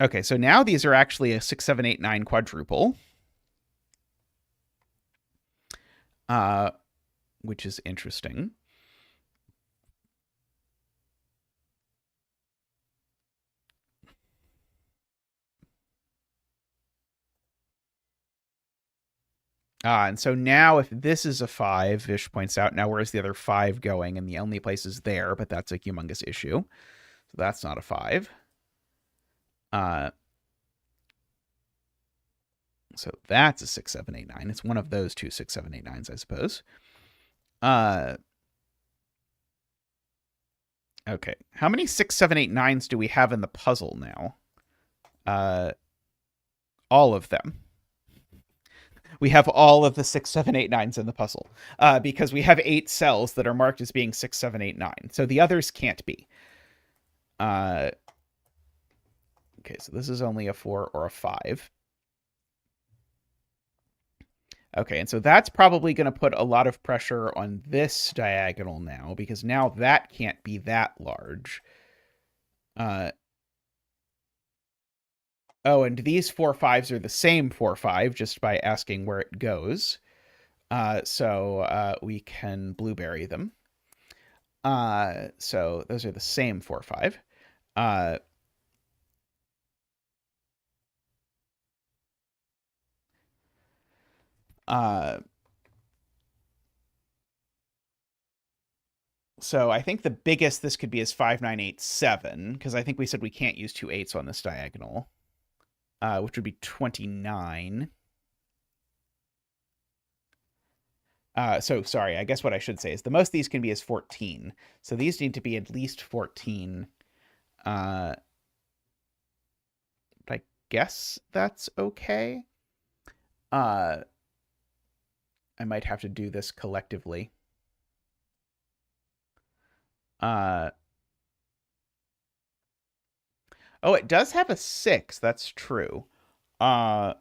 [SPEAKER 1] Okay, so now these are actually a 6, 7, 8, 9 quadruple. Which is interesting. And so now if this is a 5, Vish points out, now where's the other 5 going? And the only place is there, but that's a humongous issue. So that's not a 5. So that's a 6, 7, 8, 9. It's one of those two 6, 7, 8, 9s, I suppose. Okay. How many 6, 7, 8, 9s do we have in the puzzle now? All of them. We have all of the 6, 7, 8, 9s in the puzzle because we have 8 cells that are marked as being 6, 7, 8, 9. So the others can't be. Okay, so this is only a 4 or a 5. Okay, and so that's probably going to put a lot of pressure on this diagonal now, because now that can't be that large. Oh, and these 4 5s are the same 4 5, just by asking where it goes. So we can blueberry them. So those are the same 4 5. So I think the biggest this could be is 5, 9, 8, 7, because I think we said we can't use 2 8s on this diagonal, which would be 29. So sorry, I guess what I should say is the most these can be is 14. So these need to be at least 14. But I guess that's okay. I might have to do this collectively. Oh, it does have a 6. That's true. I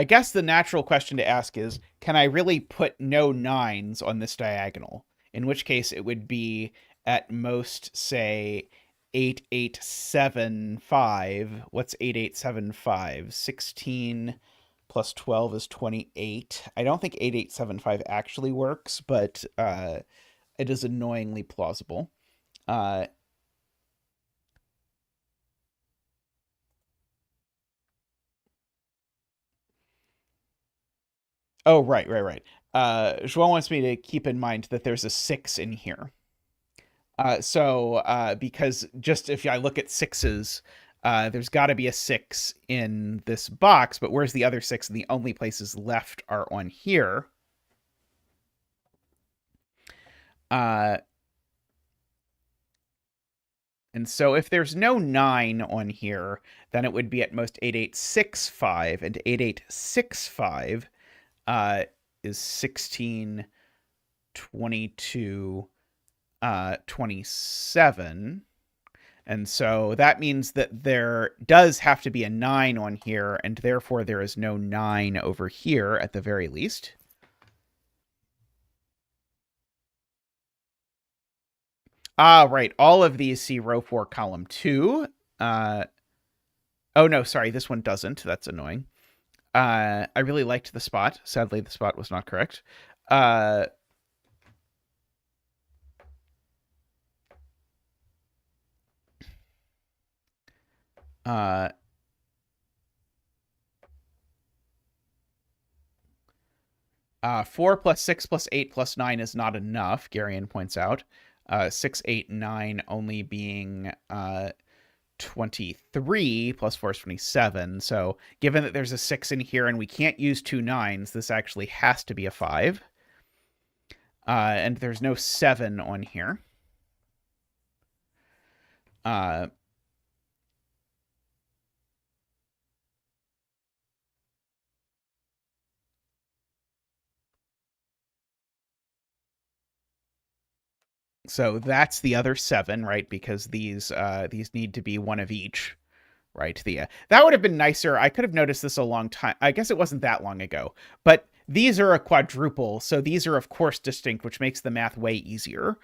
[SPEAKER 1] guess the natural question to ask is, can I really put no 9s on this diagonal? In which case it would be at most, say, 8, 8, 7, 5. What's 8, 8, 7, 5? 16 plus 12 is 28. I don't think 8, 8, 7, 5 actually works, but it is annoyingly plausible. Oh, right. João wants me to keep in mind that there's a 6 in here. So because just if I look at 6s, There's got to be a 6 in this box, but where's the other 6? And the only places left are on here. And so if there's no 9 on here, then it would be at most 8865, and 8865 is 16, 22, 27. And so that means that there does have to be a 9 on here, and therefore there is no 9 over here at the very least. Right. All of these see row 4, column 2. Oh, no, sorry. This one doesn't. That's annoying. I really liked the spot. Sadly, the spot was not correct. 4 plus 6 plus 8 plus 9 is not enough, Garion points out. 6, 8, 9 only being 23 plus 4 is 27. So given that there's a 6 in here and we can't use 2 9s, this actually has to be a 5. And there's no 7 on here. So that's the other 7, right? Because these need to be one of each, right? That would have been nicer. I could have noticed this a long time. I guess it wasn't that long ago, but these are a quadruple, so these are of course distinct, which makes the math way easier.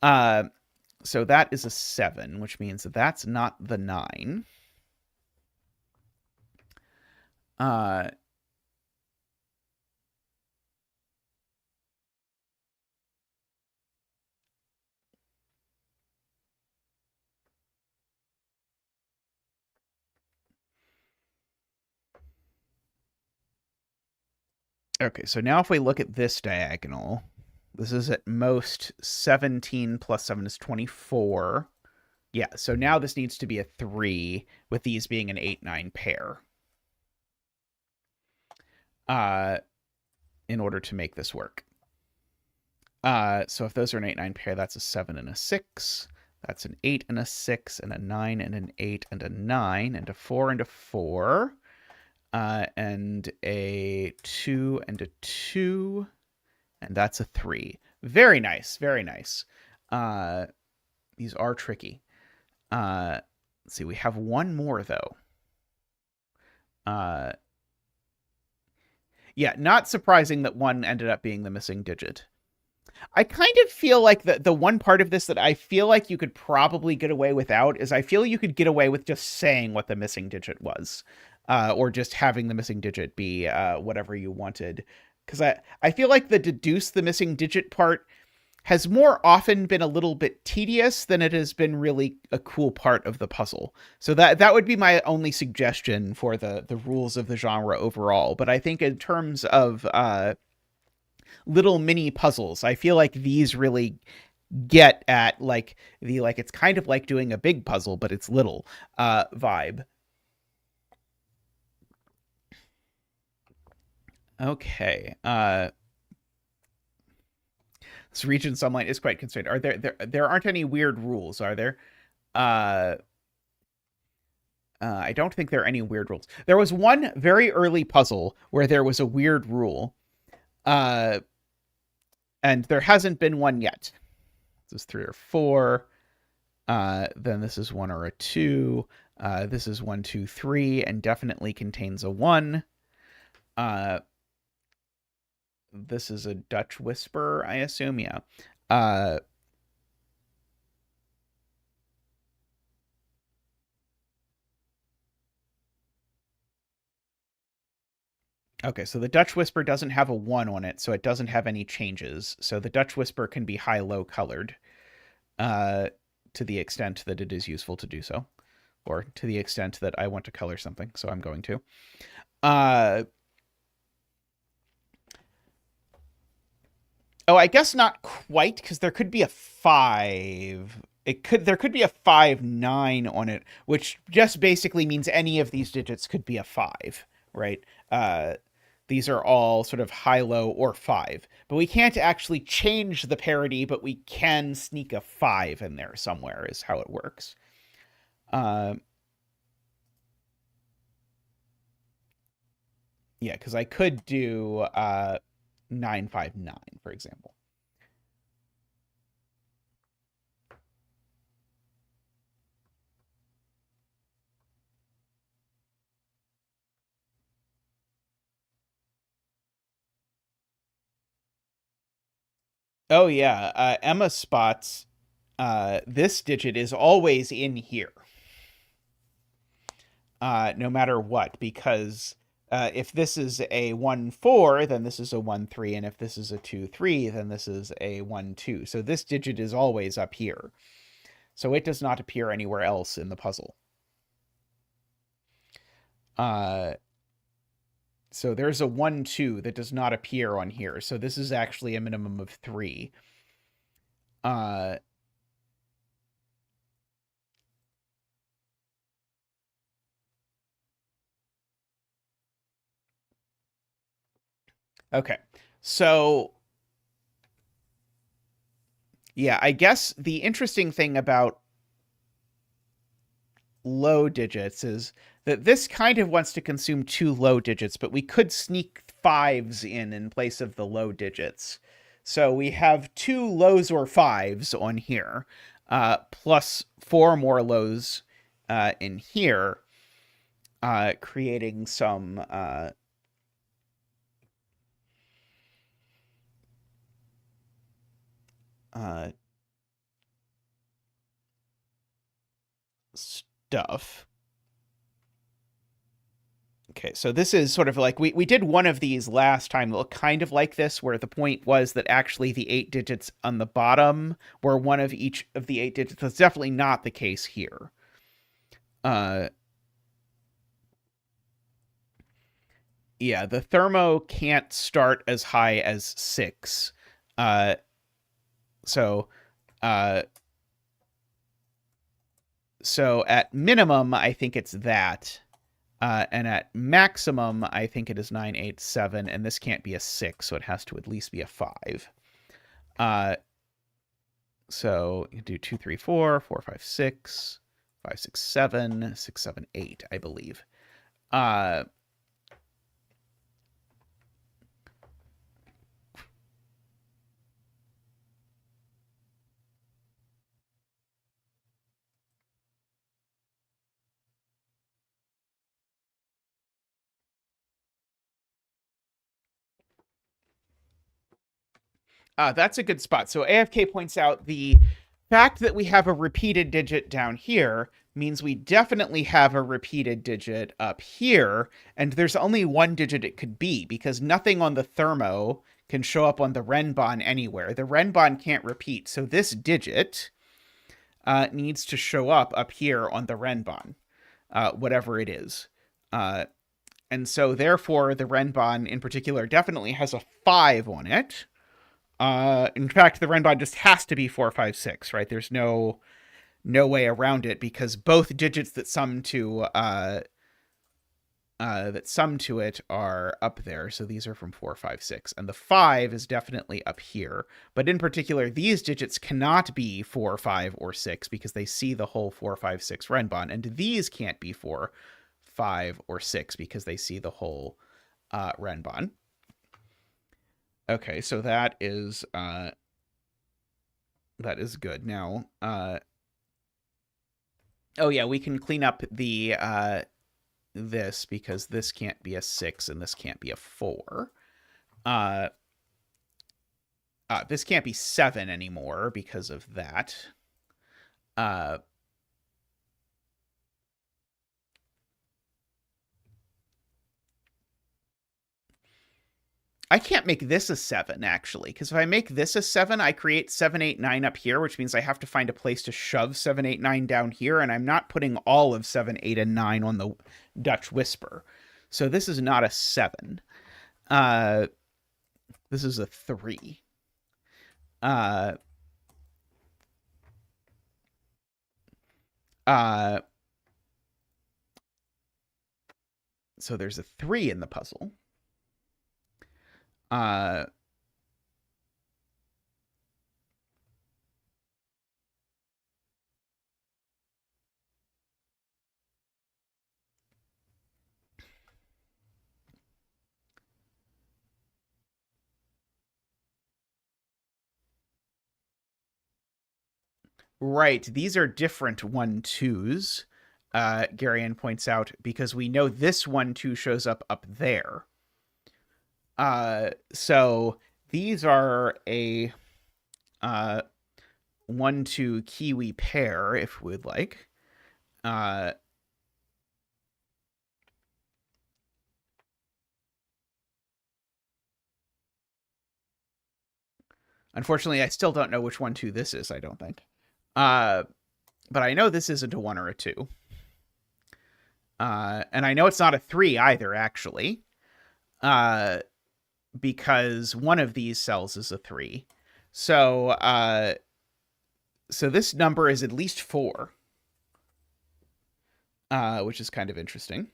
[SPEAKER 1] So that is a 7, which means that that's not the 9. Okay, so now if we look at this diagonal, this is at most 17 plus 7 is 24. Yeah, so now this needs to be a 3, with these being an 8-9 pair. In order to make this work. So if those are an 8-9 pair, that's a 7 and a 6. That's an 8 and a 6, and a 9 and an 8, and a 9, and a 4 and a 4. And a 2 and a 2. And that's a 3. Very nice, very nice. These are tricky. Let's see, we have one more, though. Yeah, not surprising that 1 ended up being the missing digit. I kind of feel like the one part of this that I feel like you could probably get away without is I feel you could get away with just saying what the missing digit was. Or just having the missing digit be whatever you wanted. Because I feel like the deduce the missing digit part has more often been a little bit tedious than it has been really a cool part of the puzzle. So that would be my only suggestion for the rules of the genre overall. But I think in terms of little mini puzzles, I feel like these really get at like it's kind of like doing a big puzzle, but it's little vibe. Okay. This region sunlight is quite constrained. Are there aren't any weird rules, are there? I don't think there are any weird rules. There was one very early puzzle where there was a weird rule. And there hasn't been one yet. This is 3 or 4. Then this is 1 or a 2. This is 1, 2, 3, and definitely contains a 1. This is a Dutch whisper, I assume. Yeah. Okay, so the Dutch whisper doesn't have a 1 on it, so it doesn't have any changes. So the Dutch whisper can be high-low colored to the extent that it is useful to do so, or to the extent that I want to color something, so I'm going to. Oh, I guess not quite, because there could be a 5. there could be a 5-9 on it, which just basically means any of these digits could be a 5, right? These are all sort of high, low, or 5. But we can't actually change the parity, but we can sneak a 5 in there somewhere, is how it works. Yeah, because I could do 959, for example. Oh yeah, Emma spots this digit is always in here, no matter what, because if this is a 1-4, then this is a 1-3, and if this is a 2-3, then this is a 1-2. So this digit is always up here. So it does not appear anywhere else in the puzzle. So there's a 1-2 that does not appear on here. So this is actually a minimum of 3. Okay. So yeah, I guess the interesting thing about low digits is that this kind of wants to consume 2 low digits, but we could sneak 5s in place of the low digits. So we have 2 lows or 5s on here, plus 4 more lows in here, creating some stuff. Okay, so this is sort of like we did one of these last time that looked kind of like this, where the point was that actually the 8 digits on the bottom were one of each of the 8 digits. That's definitely not the case here. Yeah, the thermo can't start as high as 6. Uh, so, uh, so at minimum, I think it's that. And at maximum, I think it is 987, and this can't be a 6, so it has to at least be a 5. So you do 2, 3, 4, 4, 5, 6, 5, 6, 7, 6, 7, 8, I believe. That's a good spot. So AFK points out the fact that we have a repeated digit down here means we definitely have a repeated digit up here, and there's only one digit it could be, because nothing on the thermo can show up on the renbon anywhere. The renbon can't repeat, so this digit needs to show up here on the renbon, whatever it is. And so therefore, the renbon in particular definitely has a 5 on it. In fact, the renbon just has to be 456, right? There's no way around it, because both digits that sum to it are up there. So these are from 456, and the 5 is definitely up here. But in particular, these digits cannot be 4, 5, or 6 because they see the whole 456 renbon, and these can't be 4, 5, or 6 because they see the whole renbon. Okay, so that is good. Now, oh yeah, we can clean up the this, because this can't be a 6 and this can't be a 4. This can't be 7 anymore because of that. I can't make this a 7, actually, because if I make this a 7, I create 7, 8, 9 up here, which means I have to find a place to shove 7, 8, 9 down here, and I'm not putting all of 7, 8, and 9 on the Dutch Whisper. So this is not a 7. This is a 3. Uh, so there's a 3 in the puzzle. Right. These are different 1-2s, Garion points out, because we know this 1-2 shows up there. So these are a 1-2 Kiwi pair, if we'd like. Unfortunately, I still don't know which 1-2 this is, I don't think. But I know this isn't a 1 or a 2. And I know it's not a 3 either, actually. Because one of these cells is a 3. So this number is at least 4. Which is kind of interesting.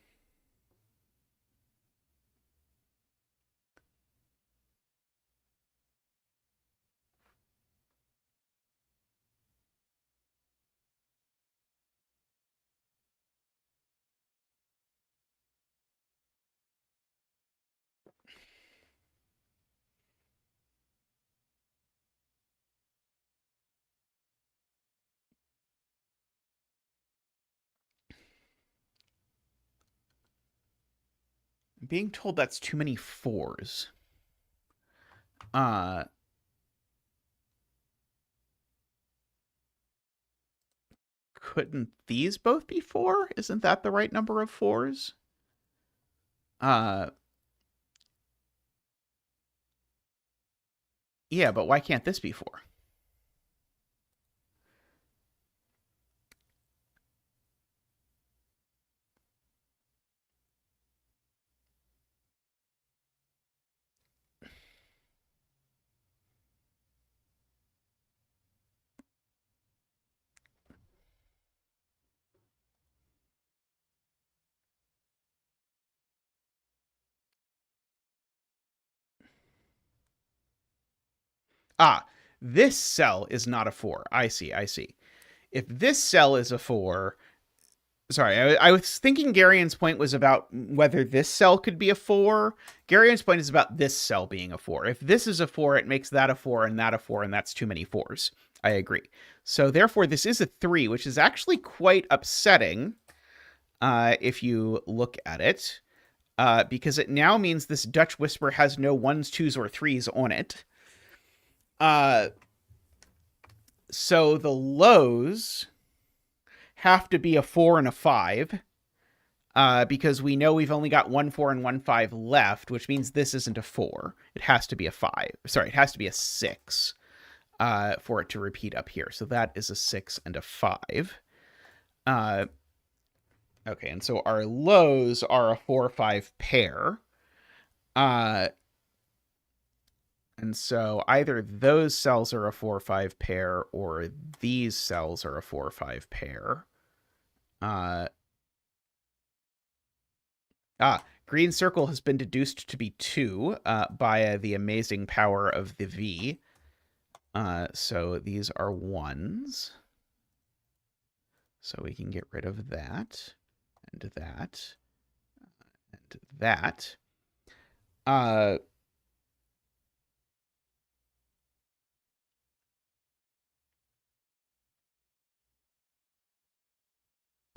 [SPEAKER 1] I'm being told that's too many 4s. Couldn't these both be 4? Isn't that the right number of 4s? Yeah, but why can't this be 4? This cell is not a 4. I see. If this cell is a 4, sorry, I was thinking Garion's point was about whether this cell could be a 4. Garion's point is about this cell being a 4. If this is a 4, it makes that a 4 and that a 4, and that's too many 4s. I agree. So therefore, this is a 3, which is actually quite upsetting if you look at it, because it now means this Dutch Whisper has no 1s, 2s, or 3s on it. So the lows have to be a 4 and a 5, because we know we've only got 1 4 and 1 5 left, which means this isn't a 4. It has to be a 5. Sorry, it has to be a 6 for it to repeat up here. So that is a 6 and a 5. Okay, and so our lows are a 4-5 pair. And so either those cells are a 4-5 pair or these cells are a 4-5 pair. Green circle has been deduced to be 2 by the amazing power of the V. So these are 1s. So we can get rid of that, and that, and that.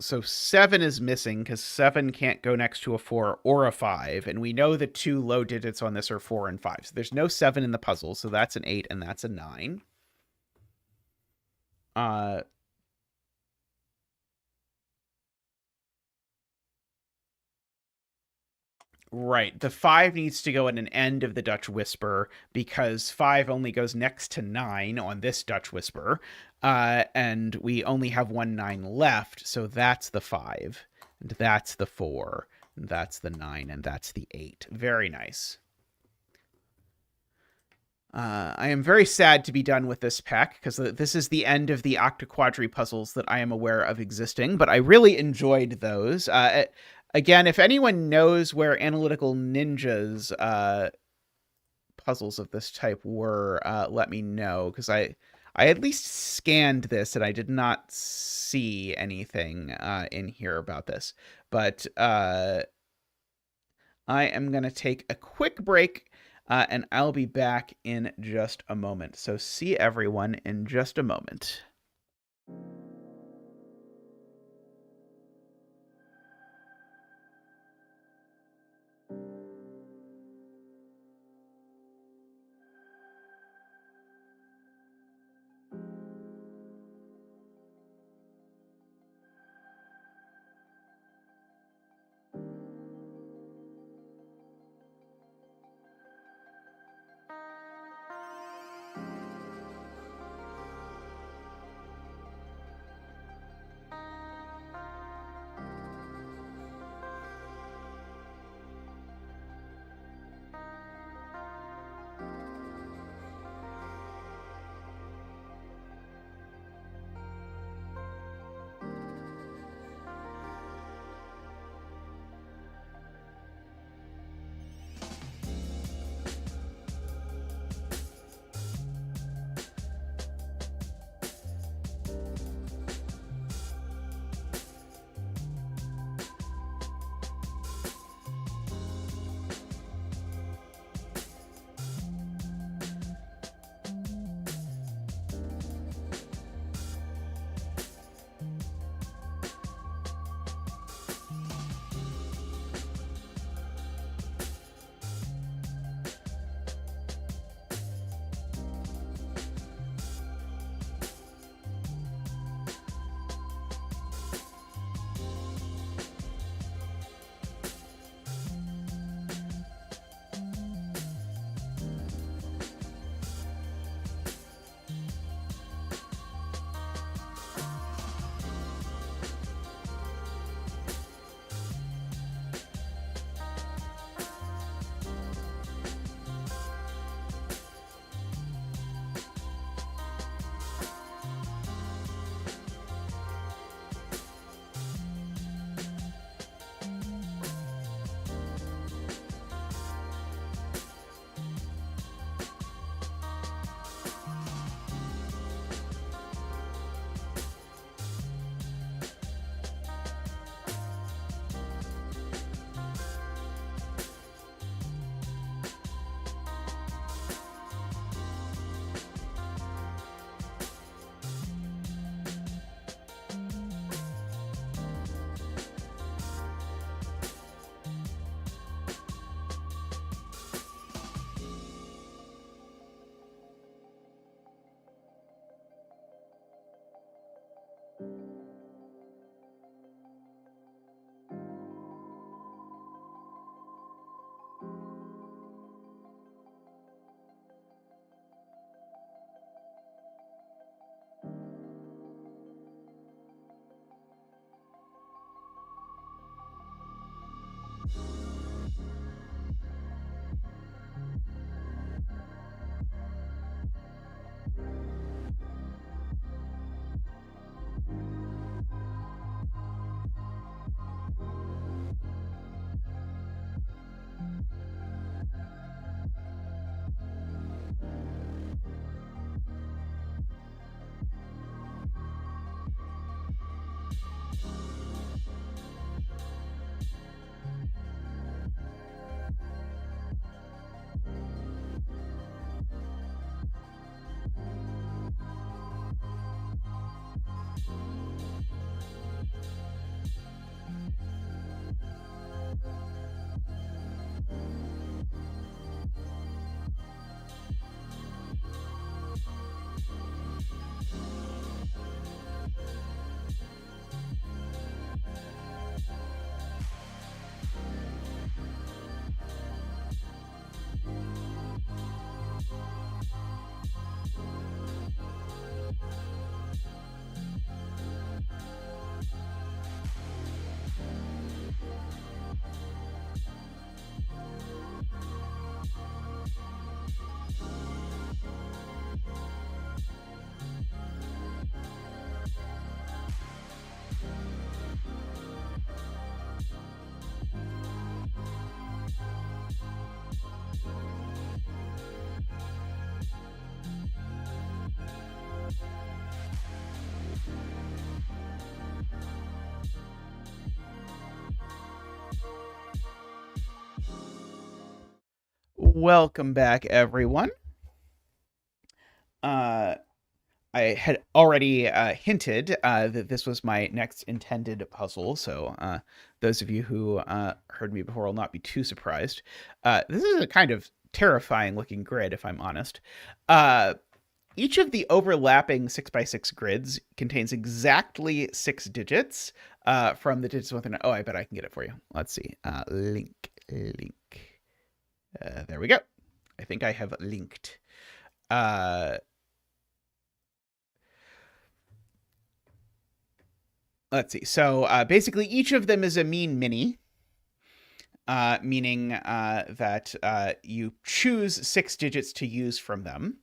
[SPEAKER 1] So 7 is missing because 7 can't go next to a 4 or a 5. And we know the 2 low digits on this are 4 and 5. So there's no 7 in the puzzle. So that's an 8 and that's a 9. Right. The 5 needs to go at an end of the Dutch Whisper because 5 only goes next to 9 on this Dutch Whisper. And we only have 1 9 left. So that's the 5. And that's the 4. And that's the 9. And that's the 8. Very nice. I am very sad to be done with this pack because this is the end of the Octoquadri puzzles that I am aware of existing, but I really enjoyed those. Again, if anyone knows where Analytical Ninja's puzzles of this type were, let me know, because I at least scanned this and I did not see anything in here about this. But I am going to take a quick break. And I'll be back in just a moment. So see everyone in just a moment. Welcome back, everyone. I had already hinted that this was my next intended puzzle, so those of you who heard me before will not be too surprised. This is a kind of terrifying looking grid, if I'm honest. Each of the overlapping 6x6 grids contains exactly 6 digits from the digits within. Oh, I bet I can get it for you. Let's see. Link. There we go. I think I have linked. Let's see. So basically, each of them is a mean mini, meaning that you choose 6 digits to use from them.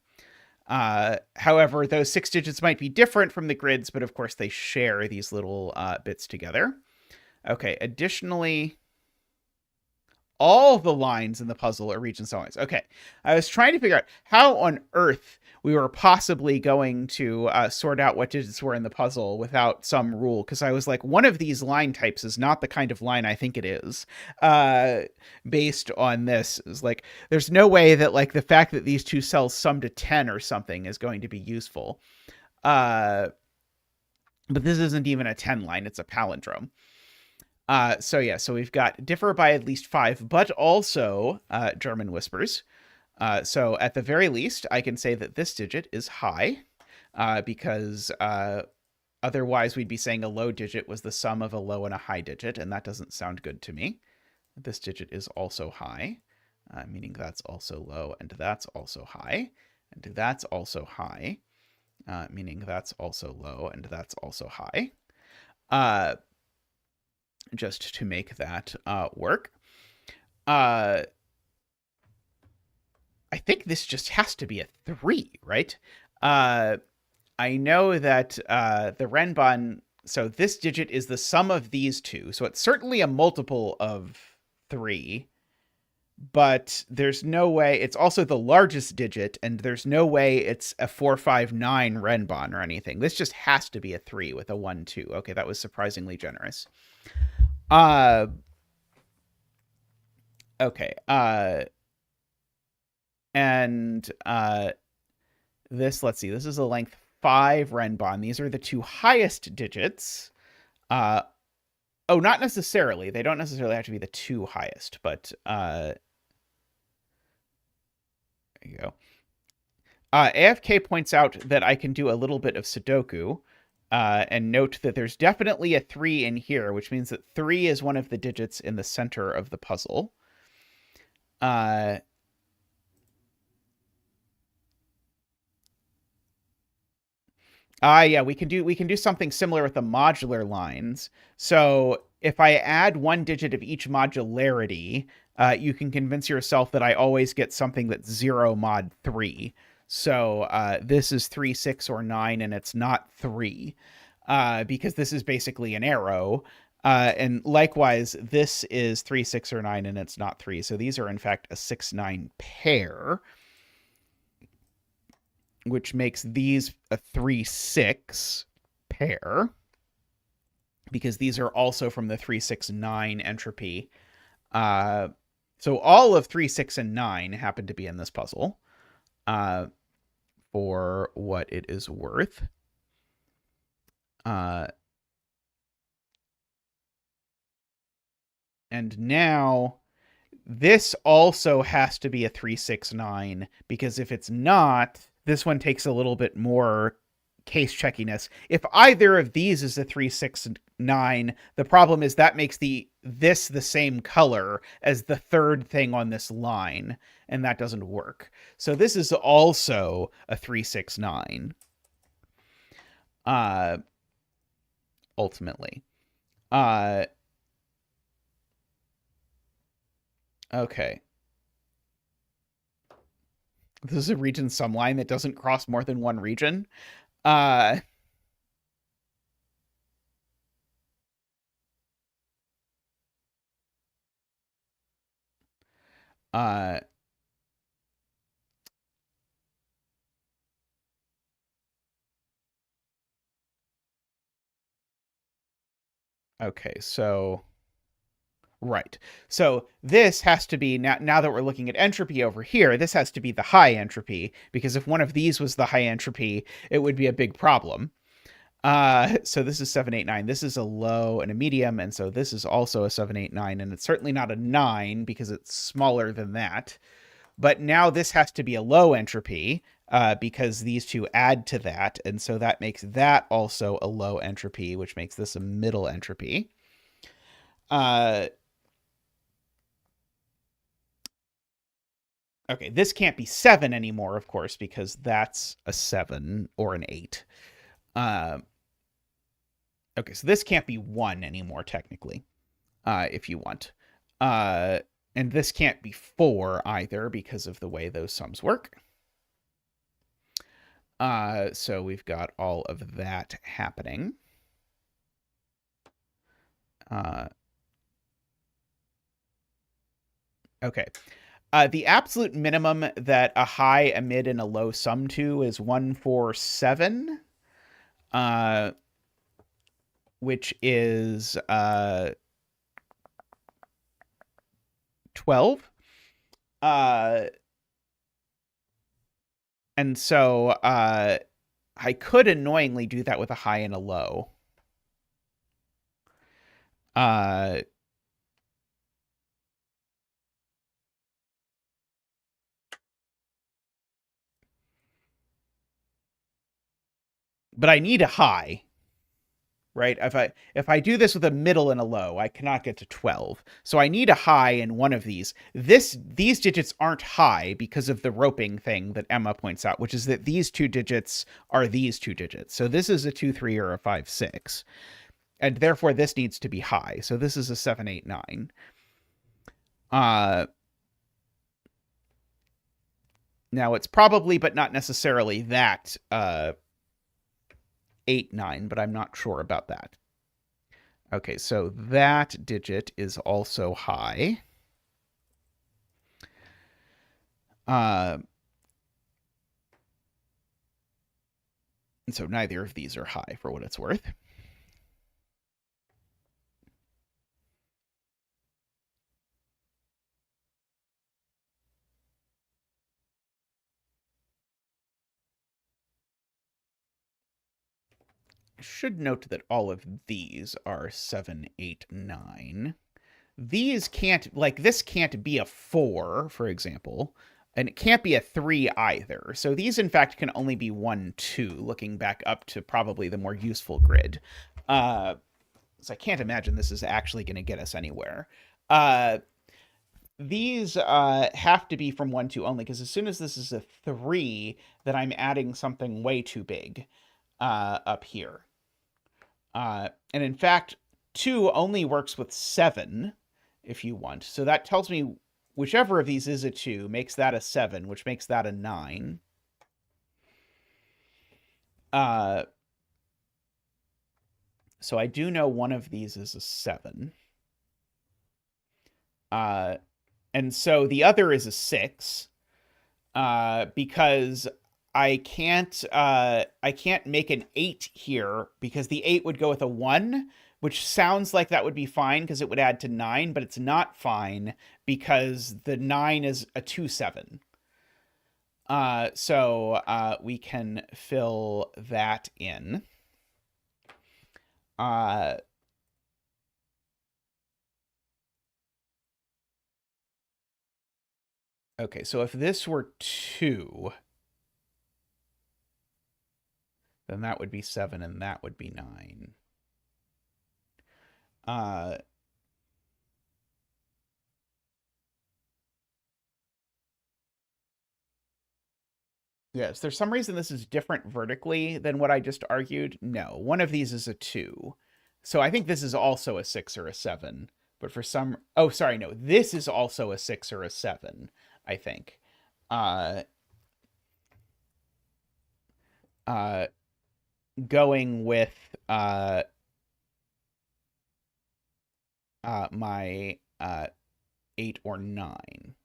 [SPEAKER 1] However, those 6 digits might be different from the grids, but of course they share these little bits together. Okay, additionally, all the lines in the puzzle are region songs. Okay, I was trying to figure out how on earth we were possibly going to sort out what digits were in the puzzle without some rule, because I was like, one of these line types is not the kind of line I think it is. Based on this, is like, there's no way that like the fact that these two cells sum to 10 or something is going to be useful. But this isn't even a 10 line; it's a palindrome. So we've got differ by at least 5, but also German whispers. So at the very least, I can say that this digit is high, because otherwise we'd be saying a low digit was the sum of a low and a high digit, and that doesn't sound good to me. This digit is also high, meaning that's also low, and that's also high, and that's also high, meaning that's also low, and that's also high. Just to make that work. I think this just has to be a 3, right? I know that the Renban, so this digit is the sum of these two, so it's certainly a multiple of 3, but there's no way, it's also the largest digit, and there's no way it's a 459 Renban or anything. This just has to be a 3 with a 1, 2. Okay, that was surprisingly generous. Okay. And this, let's see, this is a length 5 Renban. These are the two highest digits. Oh, not necessarily. They don't necessarily have to be the two highest, but there you go. AFK points out that I can do a little bit of Sudoku. And note that there's definitely a 3 in here, which means that 3 is one of the digits in the center of the puzzle. Yeah, we can do something similar with the modular lines. So if I add 1 digit of each modularity, you can convince yourself that I always get something that's 0 mod 3. So this is 3, 6, or 9, and it's not 3, because this is basically an arrow. And likewise, this is 3, 6, or 9, and it's not 3. So these are, in fact, a 6, 9 pair, which makes these a 3, 6 pair, because these are also from the 3, 6, 9 entropy. So all of 3, 6, and 9 happen to be in this puzzle, for what it is worth. And now this also has to be a 3, 6, 9, because if it's not, this one takes a little bit more case checkiness. If either of these is a 3, 6, 9, the problem is that makes this the same color as the third thing on this line, and that doesn't work. So this is also a 3, 6, 9. Ultimately. Okay. This is a region sum line that doesn't cross more than one region. Okay, so Right. So this has to be, now that we're looking at entropy over here, this has to be the high entropy, because if one of these was the high entropy, it would be a big problem. So this is 789. This is a low and a medium, and so this is also a 789, and it's certainly not a 9 because it's smaller than that. But now this has to be a low entropy because these two add to that, and so that makes that also a low entropy, which makes this a middle entropy. Okay, this can't be 7 anymore, of course, because that's a 7 or an 8. Okay, so this can't be 1 anymore, technically, if you want. And this can't be 4 either because of the way those sums work. So we've got all of that happening. Okay. The absolute minimum that a high, a mid, and a low sum to is 147, which is 12. And so I could annoyingly do that with a high and a low. But I need a high, right? If I do this with a middle and a low, I cannot get to 12. So I need a high in one of these. These digits aren't high because of the roping thing that Emma points out, which is that these two digits are these two digits. So this is a 2 3 or a 5 6. And therefore this needs to be high. So this is a 7 8 9. Now it's probably but not necessarily that 8 9, but I'm not sure about that. Okay, so that digit is also high. And so neither of these are high for what it's worth. I should note that all of these are 7 8 9. These can't, like, this can't be a 4, for example, and it can't be a 3 either. So these, in fact, can only be 1 2, looking back up to probably the more useful grid. So I can't imagine this is actually going to get us anywhere. These have to be from 1 2 only, because as soon as this is a 3, then I'm adding something way too big up here. And in fact, 2 only works with 7 if you want. So that tells me whichever of these is a 2 makes that a 7, which makes that a 9. So I do know one of these is a 7. And so the other is a 6, because I can't make an 8 here because the 8 would go with a 1, which sounds like that would be fine because it would add to 9, but it's not fine because the 9 is a 2 7. So we can fill that in. Okay, so if this were 2, then that would be 7 and that would be 9. Yes, there's some reason this is different vertically than what I just argued. No, one of these is a 2. So I think this is also a 6 or a 7. But for some... Oh, sorry, no. This is also a 6 or a 7, I think. Going with my 8 or 9.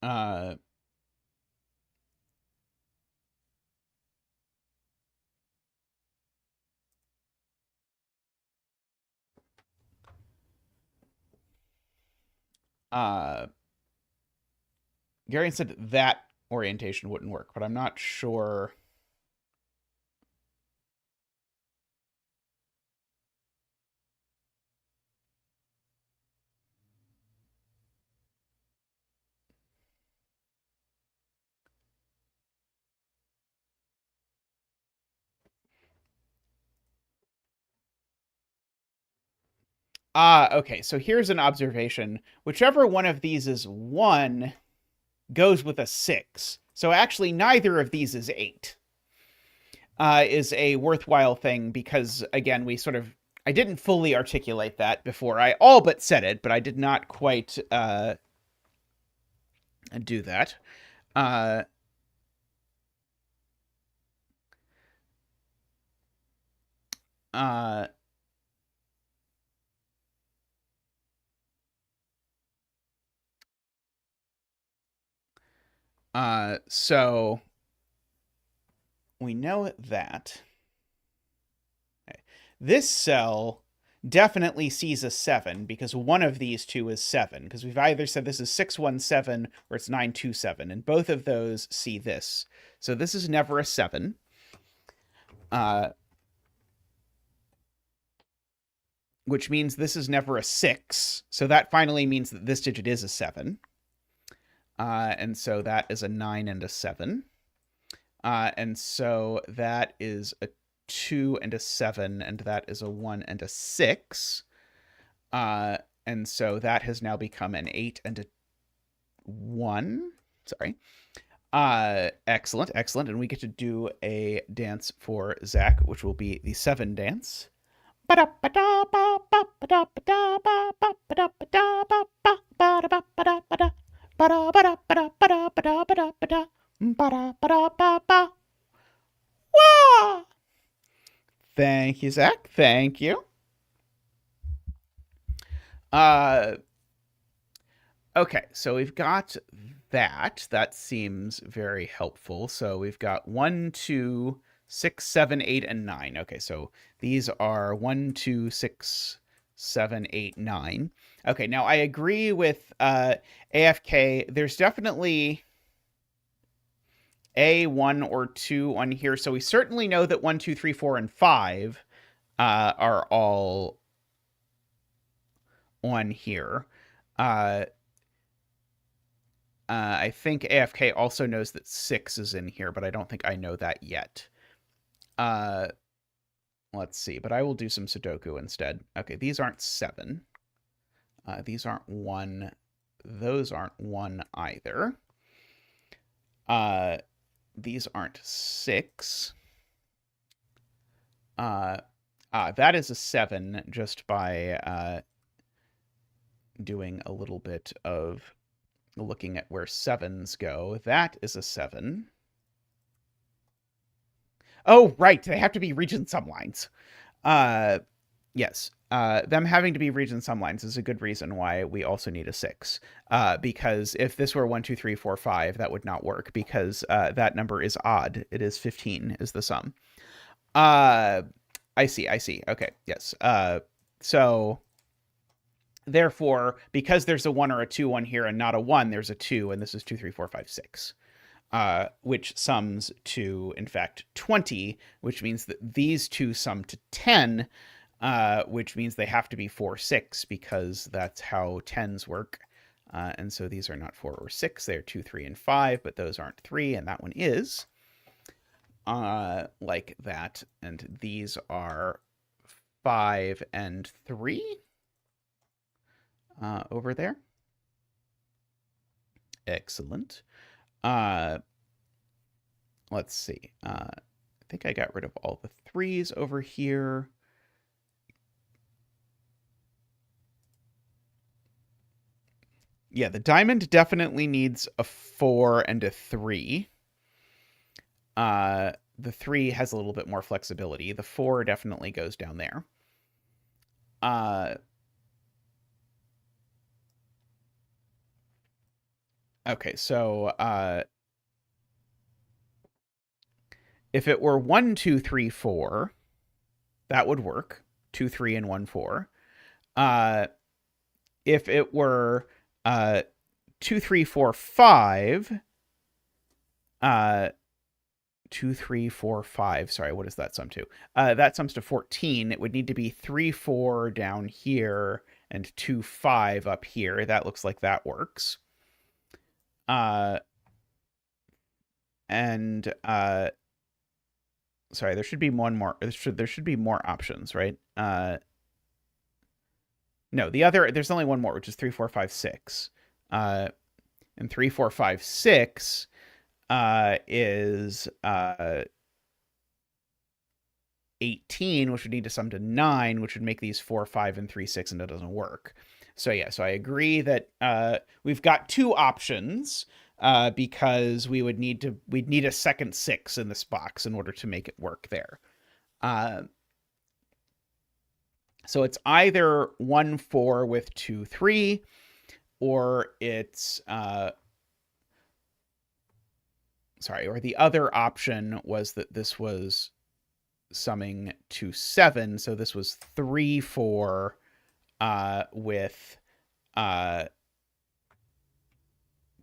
[SPEAKER 1] Uh, uh, Gary said that orientation wouldn't work, but I'm not sure. Okay, so here's an observation. Whichever one of these is 1 goes with a 6. So actually, neither of these is 8. Is a worthwhile thing because, again, I didn't fully articulate that before. I all but said it, but I did not quite do that. Uh, uh, so we know that. Okay. This cell definitely sees a 7 because one of these two is 7, because we've either said this is 617 or it's 927, and both of those see this. So this is never a 7. Which means this is never a 6. So that finally means that this digit is a 7. And so that is a 9 and a 7. And so that is a 2 and a 7, and that is a 1 and a 6. And so that has now become an 8 and a 1. Sorry. Excellent, excellent. And we get to do a dance for Zach, which will be the 7 dance. Thank you, Zach. Thank you. Okay, so we've got that. That seems very helpful. So we've got 1, 2, 6, 7, 8, and 9. Okay, so these are 1, 2, 6, 7, 8, 9. Okay, now I agree with AFK. There's definitely a 1 or 2 on here. So we certainly know that 1, 2, 3, 4, and 5 are all on here. I think AFK also knows that 6 is in here, but I don't think I know that yet. Let's see, but I will do some Sudoku instead. Okay, these aren't 7. These aren't 1. Those aren't 1 either. These aren't 6. That is a 7 just by doing a little bit of looking at where 7s go. That is a 7. Oh, right. They have to be region sumlines. Yes. Them having to be region sumlines is a good reason why we also need a 6. Because if this were 1, 2, 3, 4, 5, that would not work because that number is odd. It is 15 is the sum. I see. Okay. Yes. So therefore, because there's a 1 or a 2 on here and not a 1, there's a 2, and this is 2, 3, 4, 5, 6. Which sums to, in fact, 20, which means that these two sum to 10, which means they have to be 4, 6, because that's how 10s work. And so these are not 4 or 6, they're 2, 3, and 5, but those aren't 3, and that one is. Like that, and these are 5 and 3 over there. Excellent. Let's see. I think I got rid of all the 3s over here. Yeah, the diamond definitely needs a 4 and a 3. The 3 has a little bit more flexibility. The 4 definitely goes down there. Okay, so if it were 1, 2, 3, 4, that would work. 2, 3, and 1, 4. Uh, if it were 2, 3, 4, 5, 2, 3, 4, 5. Sorry, what does that sum to? That sums to 14. It would need to be 3, 4 down here and 2, 5 up here. That looks like that works. And sorry, there should be one more. There should be more options, right? No, there's only one more, which is 3, 4, 5, 6. And 3, 4, 5, 6 is 18, which would need to sum to 9, which would make these 4, 5, and 3, 6, and that doesn't work. So yeah, so I agree that we've got two options because we'd need a second 6 in this box in order to make it work there. So it's either 1, 4 with 2, 3, or it's sorry, or the other option was that this was summing to 7, so this was 3, 4 with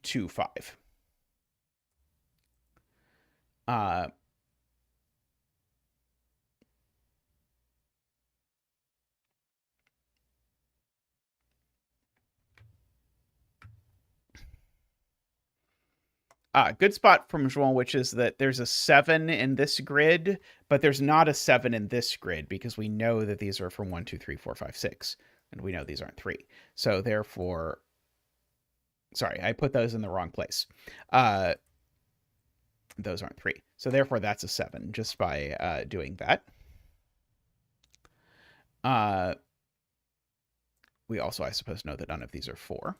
[SPEAKER 1] 2, 5. Good spot from João, which is that there's a 7 in this grid, but there's not a 7 in this grid because we know that these are from 1, 2, 3, 4, 5, 6. And we know these aren't 3. So therefore, sorry, I put those in the wrong place. Those aren't 3. So therefore, that's a 7 just by doing that. We also, I suppose, know that none of these are 4.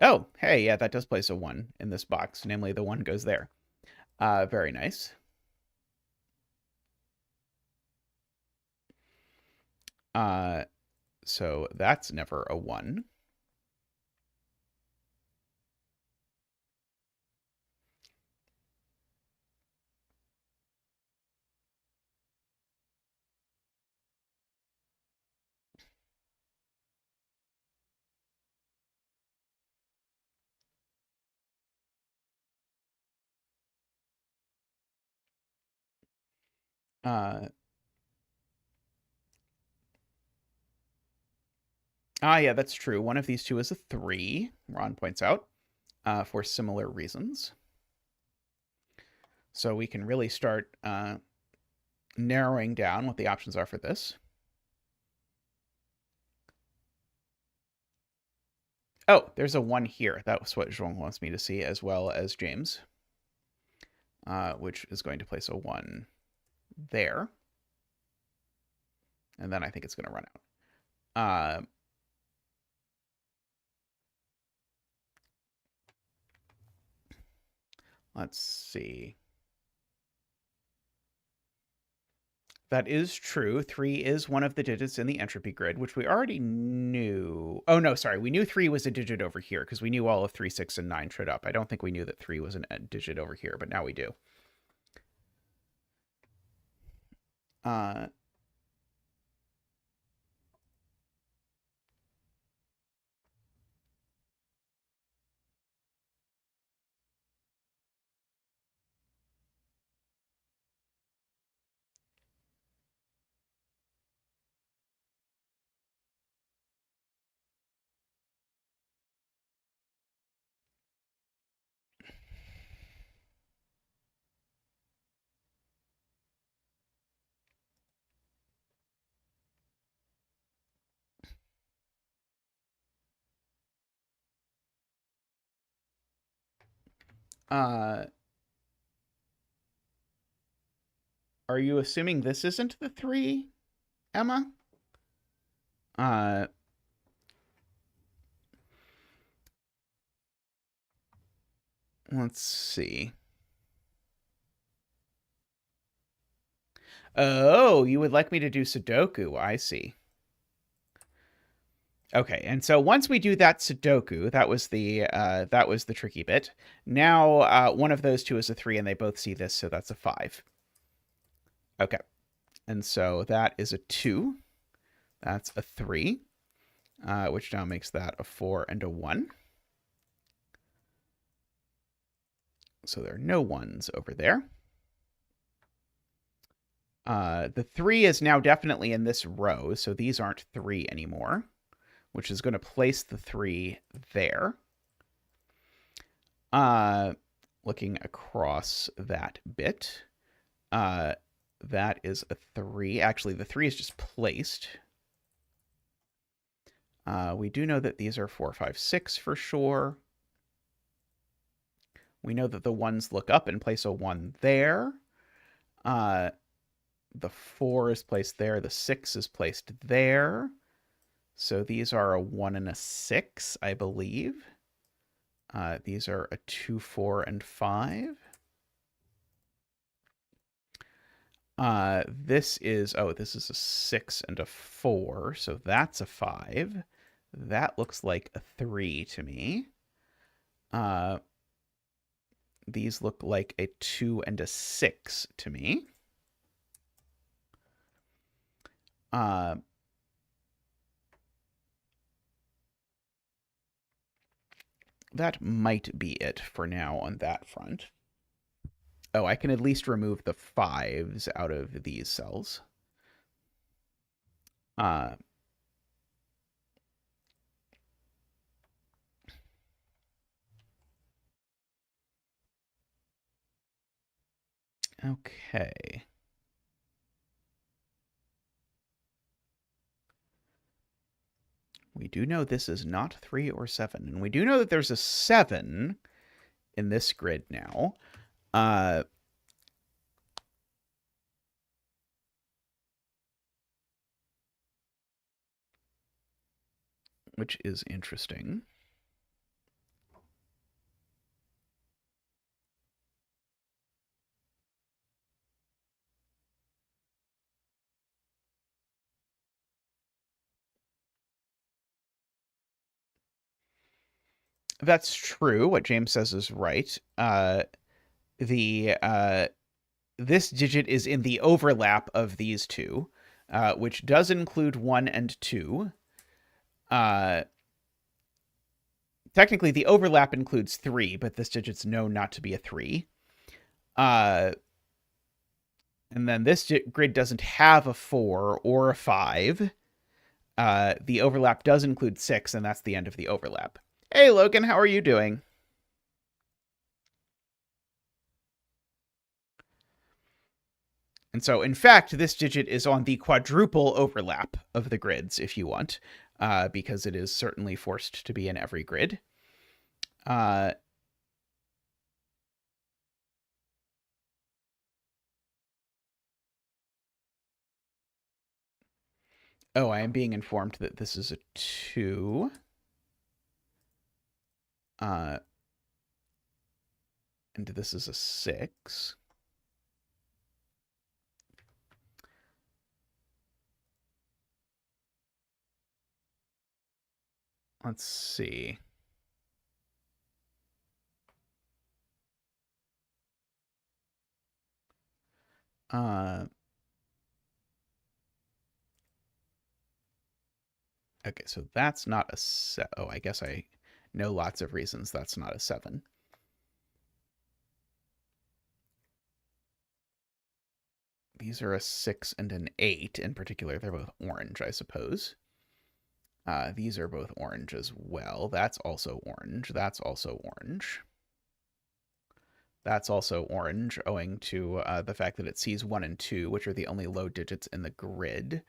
[SPEAKER 1] Oh, hey, yeah, that does place a 1 in this box. Namely, the 1 goes there. Very nice. So that's never a 1. Yeah, that's true. One of these two is a 3, Ron points out, for similar reasons. So we can really start narrowing down what the options are for this. Oh, there's a 1 here. That was what João wants me to see, as well as James, which is going to place a 1 there. And then I think it's going to run out. Let's see. That is true. 3 is one of the digits in the entropy grid, which we already knew. Oh, no, sorry. We knew 3 was a digit over here because we knew all of 3, 6, and 9 showed up. I don't think we knew that 3 was a digit over here, but now we do. Are you assuming this isn't the 3, Emma? Let's see. Oh, you would like me to do Sudoku. I see. Okay, and so once we do that Sudoku, that was the tricky bit. Now one of those two is a 3, and they both see this, so that's a 5. Okay, and so that is a 2. That's a 3, which now makes that a 4 and a 1. So there are no 1s over there. The 3 is now definitely in this row, so these aren't 3 anymore, which is going to place the 3 there. Looking across that bit, that is a 3. Actually, the 3 is just placed. We do know that these are 4, 5, 6 for sure. We know that the 1s look up and place a 1 there. The 4 is placed there. The 6 is placed there. So these are a 1 and a 6, I believe. These are a 2, 4, and 5. This is a 6 and a 4, so that's a 5. That looks like a 3 to me. These look like a 2 and a 6 to me. That might be it for now on that front. Oh, I can at least remove the 5s out of these cells. Okay. We do know this is not 3 or 7, and we do know that there's a 7 in this grid now. Which is interesting. That's true. What James says is right. This digit is in the overlap of these two, which does include 1 and 2. Technically, the overlap includes 3, but this digit's known not to be a 3. And then this grid doesn't have a 4 or a 5. The overlap does include 6, and that's the end of the overlap. Hey, Logan, how are you doing? And so, in fact, this digit is on the quadruple overlap of the grids, if you want, because it is certainly forced to be in every grid. Oh, I am being informed that this is a 2. And this is a 6. Let's see. Okay, so that's not a oh, I guess I know lots of reasons that's not a 7. These are a 6 and an 8. In particular, they're both orange, I suppose. These are both orange as well. That's also orange. That's also orange. That's also orange, owing to the fact that it sees 1 and 2, which are the only low digits in the grid.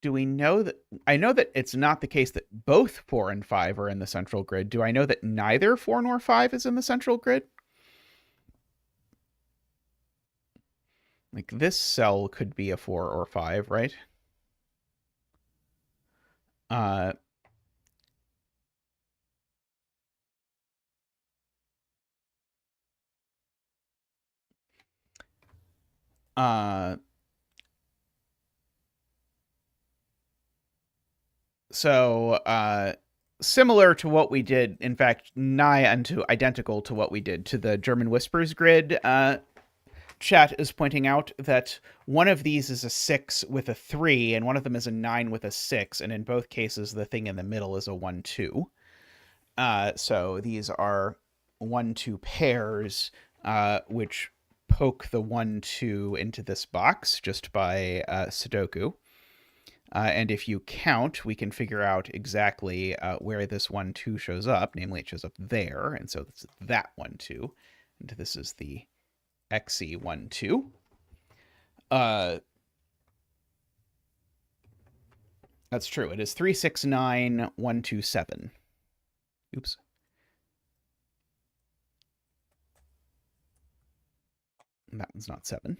[SPEAKER 1] do we know that... I know that it's not the case that both 4 and 5 are in the central grid. Do I know that neither 4 nor 5 is in the central grid? Like, this cell could be a 4 or 5, right? So, similar to what we did, in fact, nigh unto identical to what we did to the German Whispers grid, chat is pointing out that one of these is a 6 with a 3, and one of them is a 9 with a 6, and in both cases, the thing in the middle is a 1-2. So these are 1-2 pairs, which poke the 1-2 into this box just by Sudoku. And if you count, we can figure out exactly where this 1-2 shows up. Namely, it shows up there, and so it's that 1-2. And this is the XE 1-2. That's true. It is 3, 6, 9, 1, 2, 7. Oops. That one's not 7.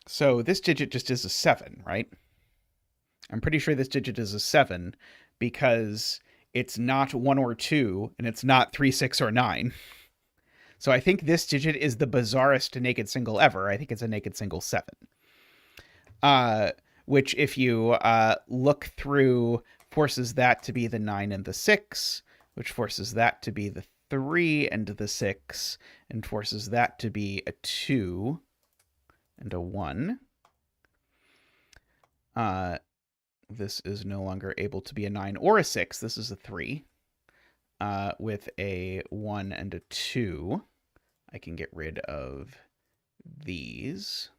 [SPEAKER 1] So this digit just is a 7, right? I'm pretty sure this digit is a 7 because it's not 1 or 2, and it's not 3, 6, or 9. So I think this digit is the bizarrest naked single ever. I think it's a naked single 7. Which, if you look through, forces that to be the 9 and the 6, which forces that to be the 3 and the 6, and forces that to be a 2 and a 1. This is no longer able to be a 9 or a 6. This is a 3. With a 1 and a 2, I can get rid of these.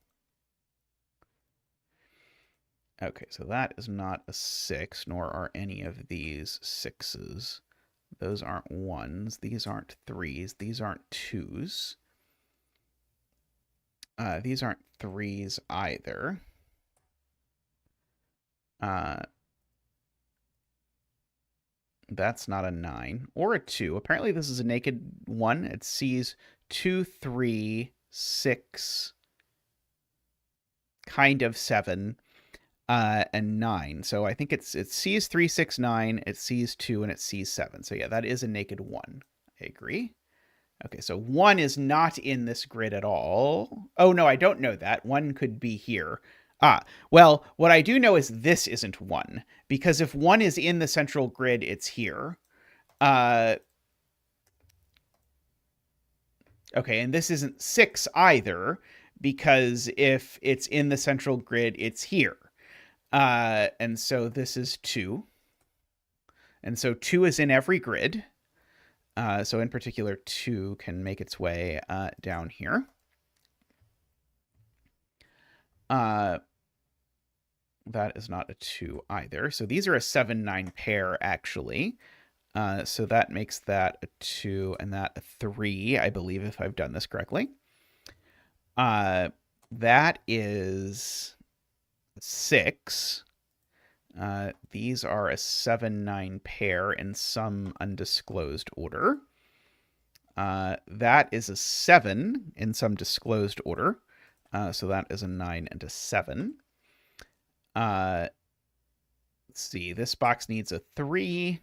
[SPEAKER 1] Okay, so that is not a 6, nor are any of these 6s. Those aren't 1s. These aren't 3s. These aren't 2s. These aren't 3s either. That's not a 9 or a 2. Apparently this is a naked 1. It sees 2, 3, 6, kind of 7, and 9. So I think it sees 3, 6, 9, it sees 2, and it sees 7. So yeah, that is a naked 1. I agree. Okay, so 1 is not in this grid at all. Oh, no, I don't know that. 1 could be here. Well, what I do know is this isn't 1, because if 1 is in the central grid, it's here. Okay, and this isn't 6 either, because if it's in the central grid, it's here. And so this is 2. And so 2 is in every grid. So in particular, 2 can make its way down here. That is not a 2 either. So these are a 7-9 pair, actually. So that makes that a 2 and that a 3, I believe, if I've done this correctly. That is 6. These are a 7-9 pair in some undisclosed order. That is a 7 in some disclosed order. So that is a 9 and a 7. Let's see. This box needs a 3.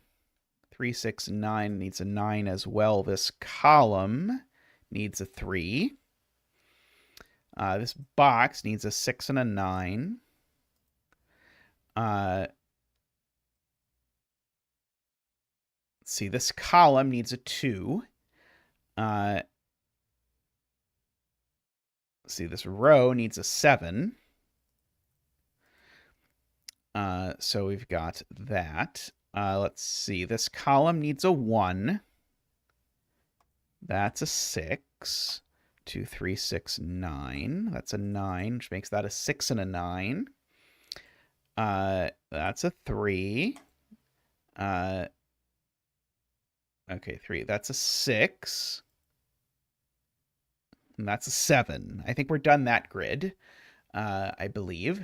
[SPEAKER 1] 3, 6, 9 needs a 9 as well. This column needs a 3. This box needs a 6 and a 9. Let's see. This column needs a 2. Let's see. This row needs a 7. So we've got that. Let's see. This column needs a 1. That's a 6. 2, 3, 6, 9. That's a 9, which makes that a 6 and a 9. That's a 3. Okay, 3. That's a 6. And that's a 7. I think we're done that grid, I believe.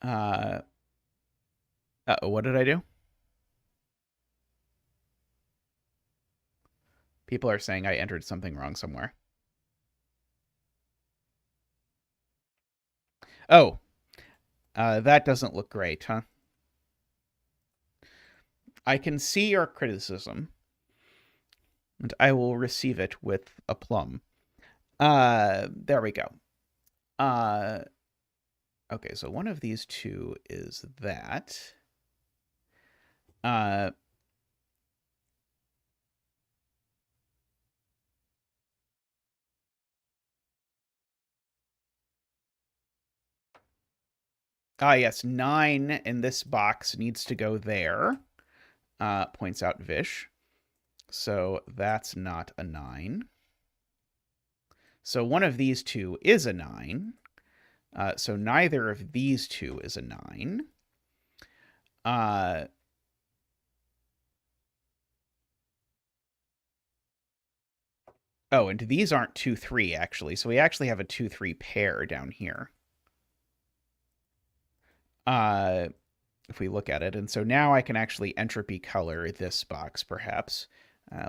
[SPEAKER 1] What did I do? People are saying I entered something wrong somewhere. Oh, that doesn't look great, huh? I can see your criticism, and I will receive it with aplomb. There we go. Okay, so one of these two is that. Yes, 9 in this box needs to go there, points out Vish. So that's not a 9. So one of these two is a 9. So neither of these two is a 9. Oh, and these aren't 2, 3, actually. So we actually have a 2, 3 pair down here. If we look at it. And so now I can actually entropy color this box, perhaps.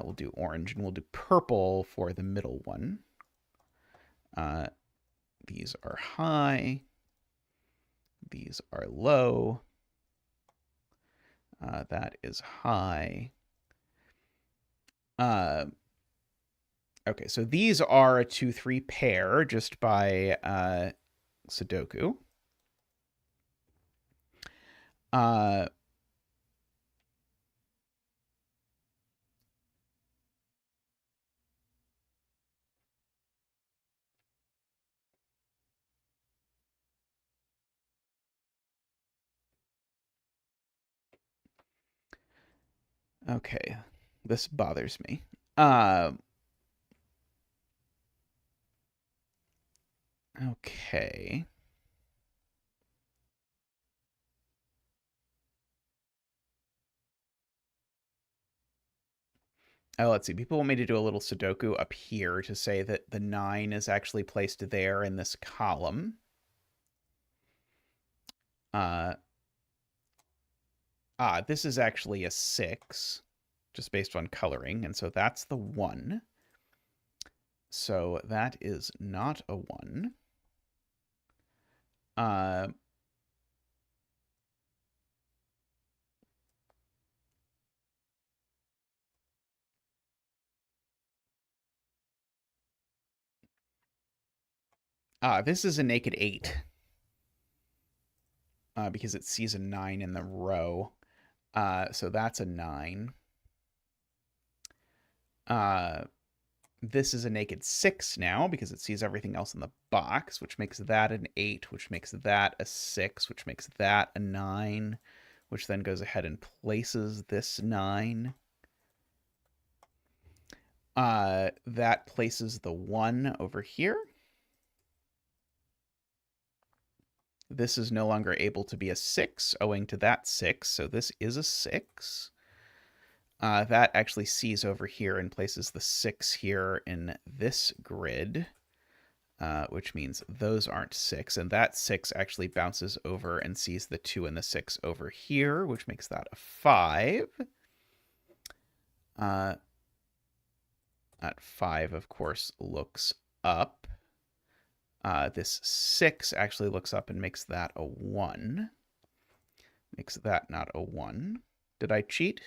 [SPEAKER 1] We'll do orange, and we'll do purple for the middle one. These are high. These are low. That is high. Okay, so these are a 2, 3 pair just by Sudoku. Okay, this bothers me. Okay. Oh, let's see. People want me to do a little Sudoku up here to say that the 9 is actually placed there in this column. This is actually a 6, just based on coloring, and so that's the 1. So that is not a 1. This is a naked 8. Because it sees a 9 in the row. So that's a 9. This is a naked 6 now, because it sees everything else in the box, which makes that an 8, which makes that a 6, which makes that a 9, which then goes ahead and places this 9. That places the 1 over here. This is no longer able to be a 6, owing to that 6, so this is a 6. That actually sees over here and places the 6 here in this grid, which means those aren't 6. And that 6 actually bounces over and sees the 2 and the 6 over here, which makes that a 5. That 5, of course, looks up. This 6 actually looks up and makes that a 1. Makes that not a 1. Did I cheat?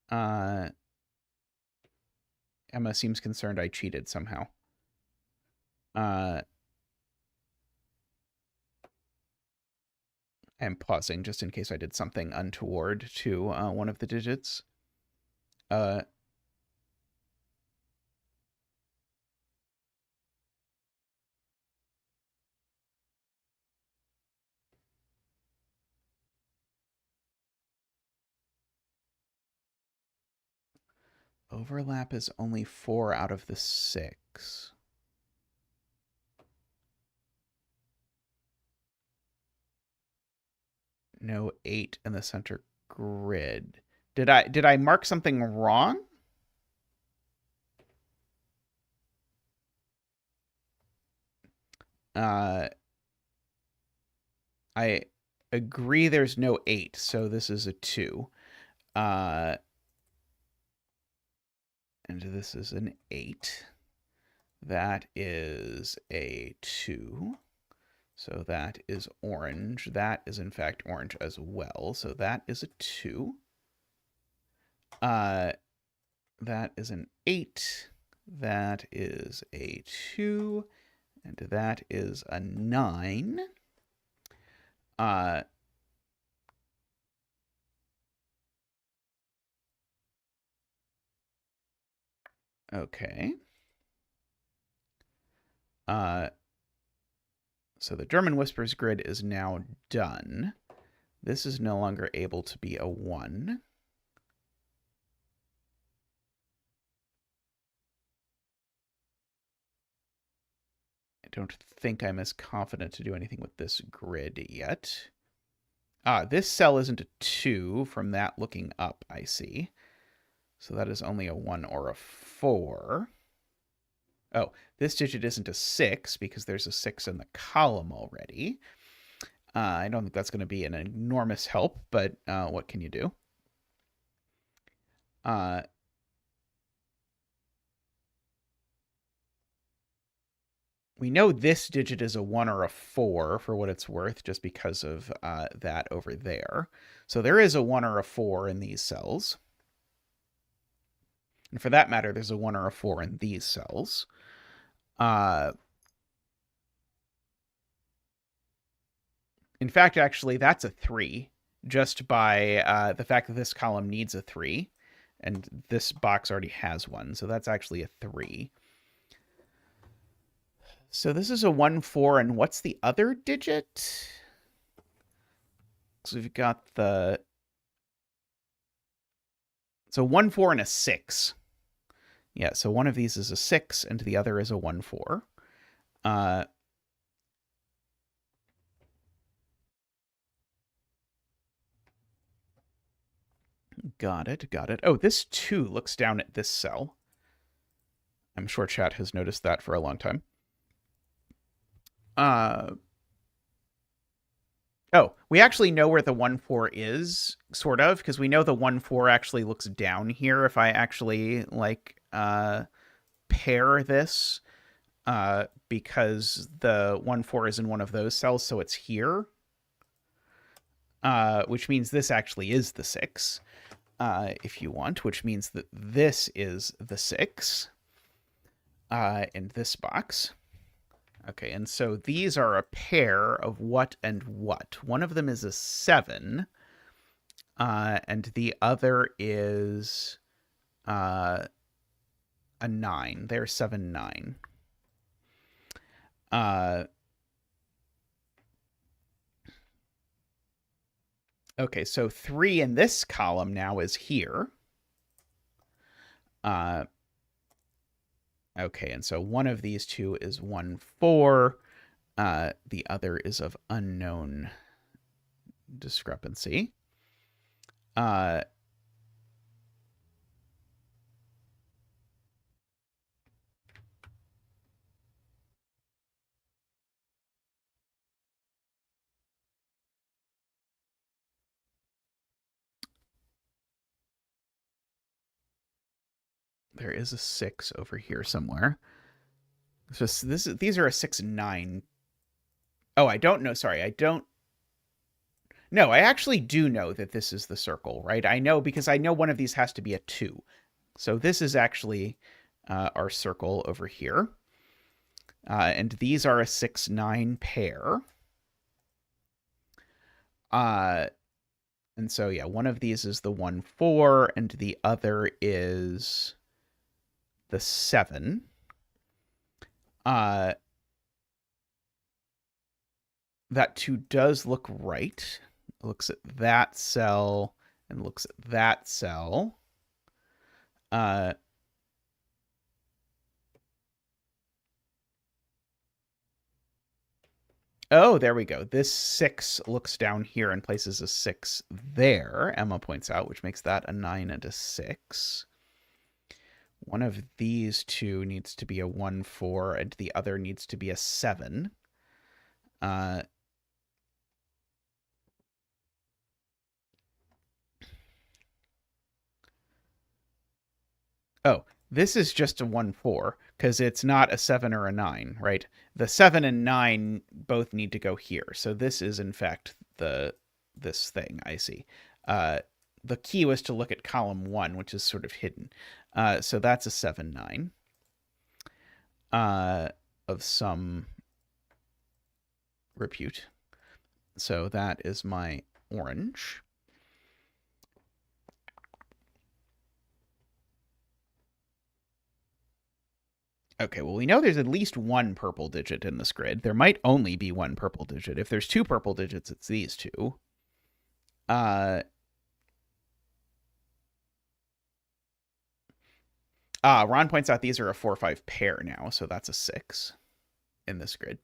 [SPEAKER 1] Emma seems concerned I cheated somehow. I'm pausing just in case I did something untoward to one of the digits. Overlap is only 4 out of the 6. No 8 in the center grid. Did I mark something wrong? I agree there's no 8, so this is a 2. And this is an 8. That is a 2. So that is orange. That is, in fact, orange as well. So that is a 2. That is an 8. That is a 2. And that is a 9. Okay. So the German Whispers grid is now done. This is no longer able to be a 1. I don't think I'm as confident to do anything with this grid yet. This cell isn't a 2 from that looking up, I see. So that is only a 1 or a 4. Oh, this digit isn't a 6 because there's a 6 in the column already. I don't think that's going to be an enormous help, but what can you do? We know this digit is a 1 or a 4 for what it's worth, just because of that over there. So there is a 1 or a 4 in these cells. And for that matter, there's a 1 or a 4 in these cells. In fact, actually, that's a 3, just by the fact that this column needs a 3, and this box already has one, so that's actually a 3. So this is a 1, 4, and what's the other digit? So we've got the... So 1, 4, and a 6. Yeah, so one of these is a 6, and the other is a 1, 4. Got it, got it. Oh, this 2 looks down at this cell. I'm sure chat has noticed that for a long time. Oh, we actually know where the 1, 4 is, sort of, because we know the 1, 4 actually looks down here if I actually, like, pair this, because the 1, 4 is in one of those cells, so it's here, which means this actually is the 6, if you want, which means that this is the 6 in this box. Okay, and so these are a pair of what and what. One of them is a 7, and the other is a 9. They're 7, 9. Okay, so 3 in this column now is here. Okay, and so one of these two is 1, 4. The other is of unknown discrepancy. There is a 6 over here somewhere. So these are a 6, 9. Oh, I don't know. Sorry, I don't. No, I actually do know that this is the circle, right? I know because I know one of these has to be a 2. So this is actually our circle over here. And these are a 6, 9 pair. And so, yeah, one of these is the 1, 4, and the other is the 7. That 2 does look right. It looks at that cell and looks at that cell. Uh, oh, there we go. This 6 looks down here and places a 6 there, Emma points out, which makes that a 9 and a 6. One of these two needs to be a 1, 4, and the other needs to be a 7. Oh, this is just a 1, 4, because it's not a 7 or a 9, right? The 7 and 9 both need to go here. So this is, in fact, this thing, I see. The key was to look at column 1, which is sort of hidden. So that's a 7, 9 of some repute. So that is my orange. Okay, well, we know there's at least one purple digit in this grid. There might only be one purple digit. If there's two purple digits, it's these two. Ron points out these are a 4-5 pair now, so that's a 6 in this grid.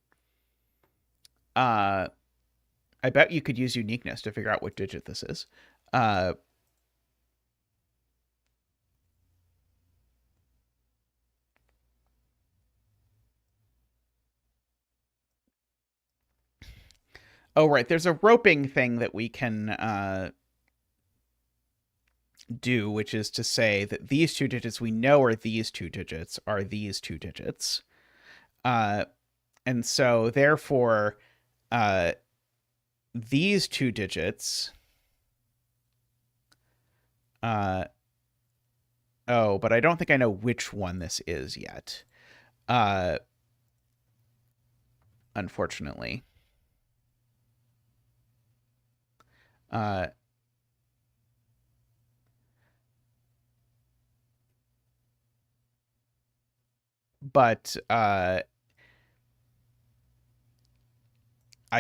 [SPEAKER 1] I bet you could use uniqueness to figure out what digit this is. Oh, right. There's a roping thing that we can do, which is to say that these two digits we know are these two digits are these two digits. And so, therefore, these two digits... oh, but I don't think I know which one this is yet. Unfortunately. But I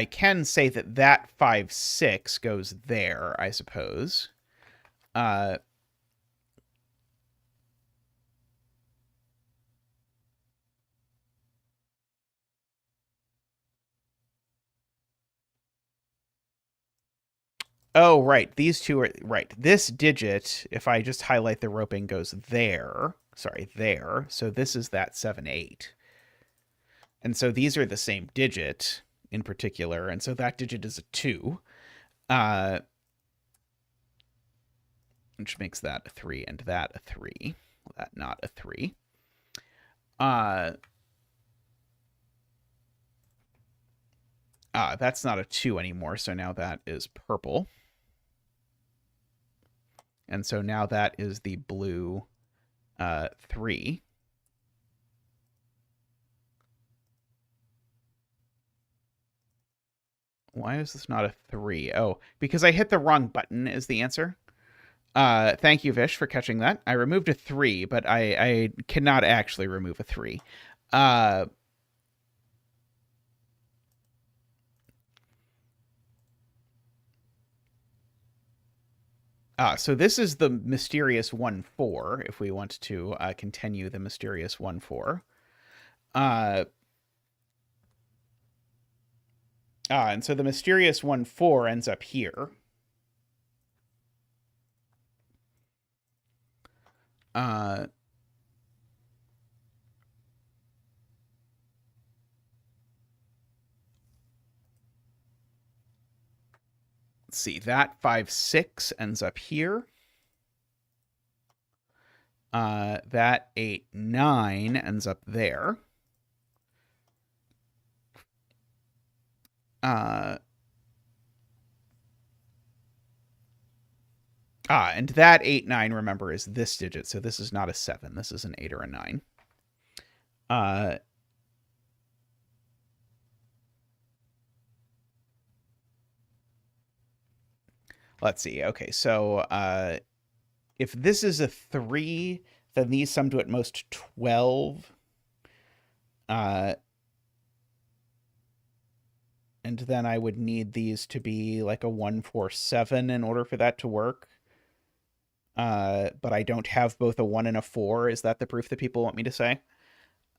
[SPEAKER 1] can say that 5, 6 goes there, I suppose. Oh, right. These two are right. This digit, if I just highlight the roping, goes there. Sorry, there. So this is that 7, 8. And so these are the same digit in particular. And so that digit is a 2. Which makes that a 3 and that a 3. That not a 3. That's not a 2 anymore, so now that is purple. And so now that is the blue 3. Why is this not a 3? Oh, because I hit the wrong button is the answer. Thank you, Vish, for catching that. I removed a 3, but I cannot actually remove a 3. So this is the mysterious 1, 4, if we want to continue the mysterious 1, 4. And so the mysterious 1, 4 ends up here. Let's see, that 5, 6 ends up here. That 8, 9 ends up there. And that 8, 9, remember, is this digit. So this is not a 7. This is an 8 or a 9. Let's see. Okay, so if this is a 3, then these sum to at most 12. And then I would need these to be like a 1, 4, 7 in order for that to work. but I don't have both a 1 and a 4. Is that the proof that people want me to say?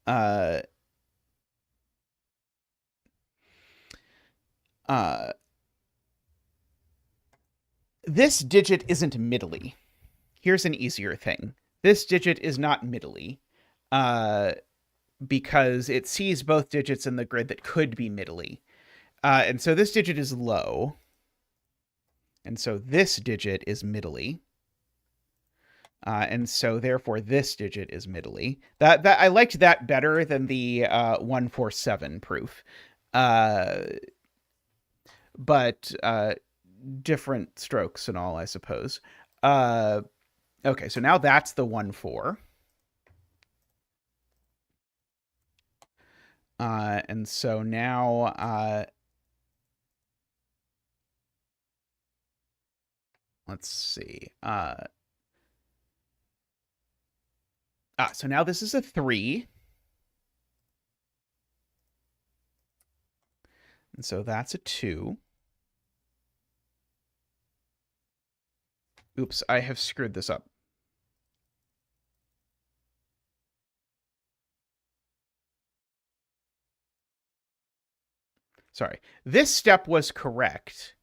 [SPEAKER 1] Uh, uh, this digit isn't middly. Here's an easier thing. This digit is not middly, because it sees both digits in the grid that could be middly. And so this digit is low. And so this digit is middly. And so therefore this digit is middly. That I liked that better than the 147 proof. But different strokes and all, I suppose. Okay, so now that's the 1-4. And so now let's see. So now this is a 3. And so that's a 2. Oops, I have screwed this up. Sorry. This step was correct,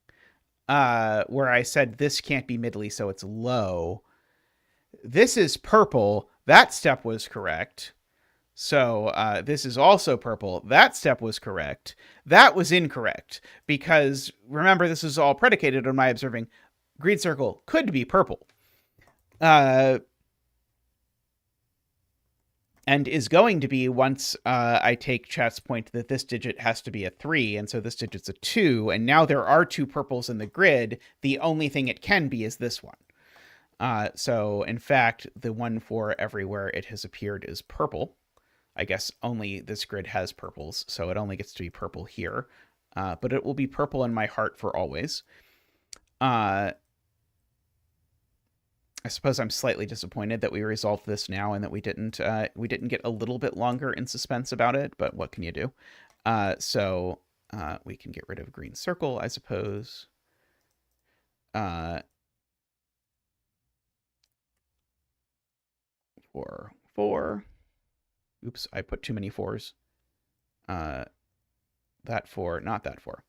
[SPEAKER 1] where I said this can't be middly, so it's low. This is purple. That step was correct. So this is also purple. That step was correct. That was incorrect, because remember, this is all predicated on my observing green circle could be purple. And is going to be once I take chat's point that this digit has to be a 3, and so this digit's a 2, and now there are 2 purples in the grid. The only thing it can be is this one. So, in fact, the 1-4 everywhere it has appeared is purple. I guess only this grid has purples, so it only gets to be purple here. But it will be purple in my heart for always. I suppose I'm slightly disappointed that we resolved this now and that we didn't get a little bit longer in suspense about it, but what can you do? So we can get rid of green circle, I suppose. 4, 4. Oops, I put too many 4s. That 4, not that 4.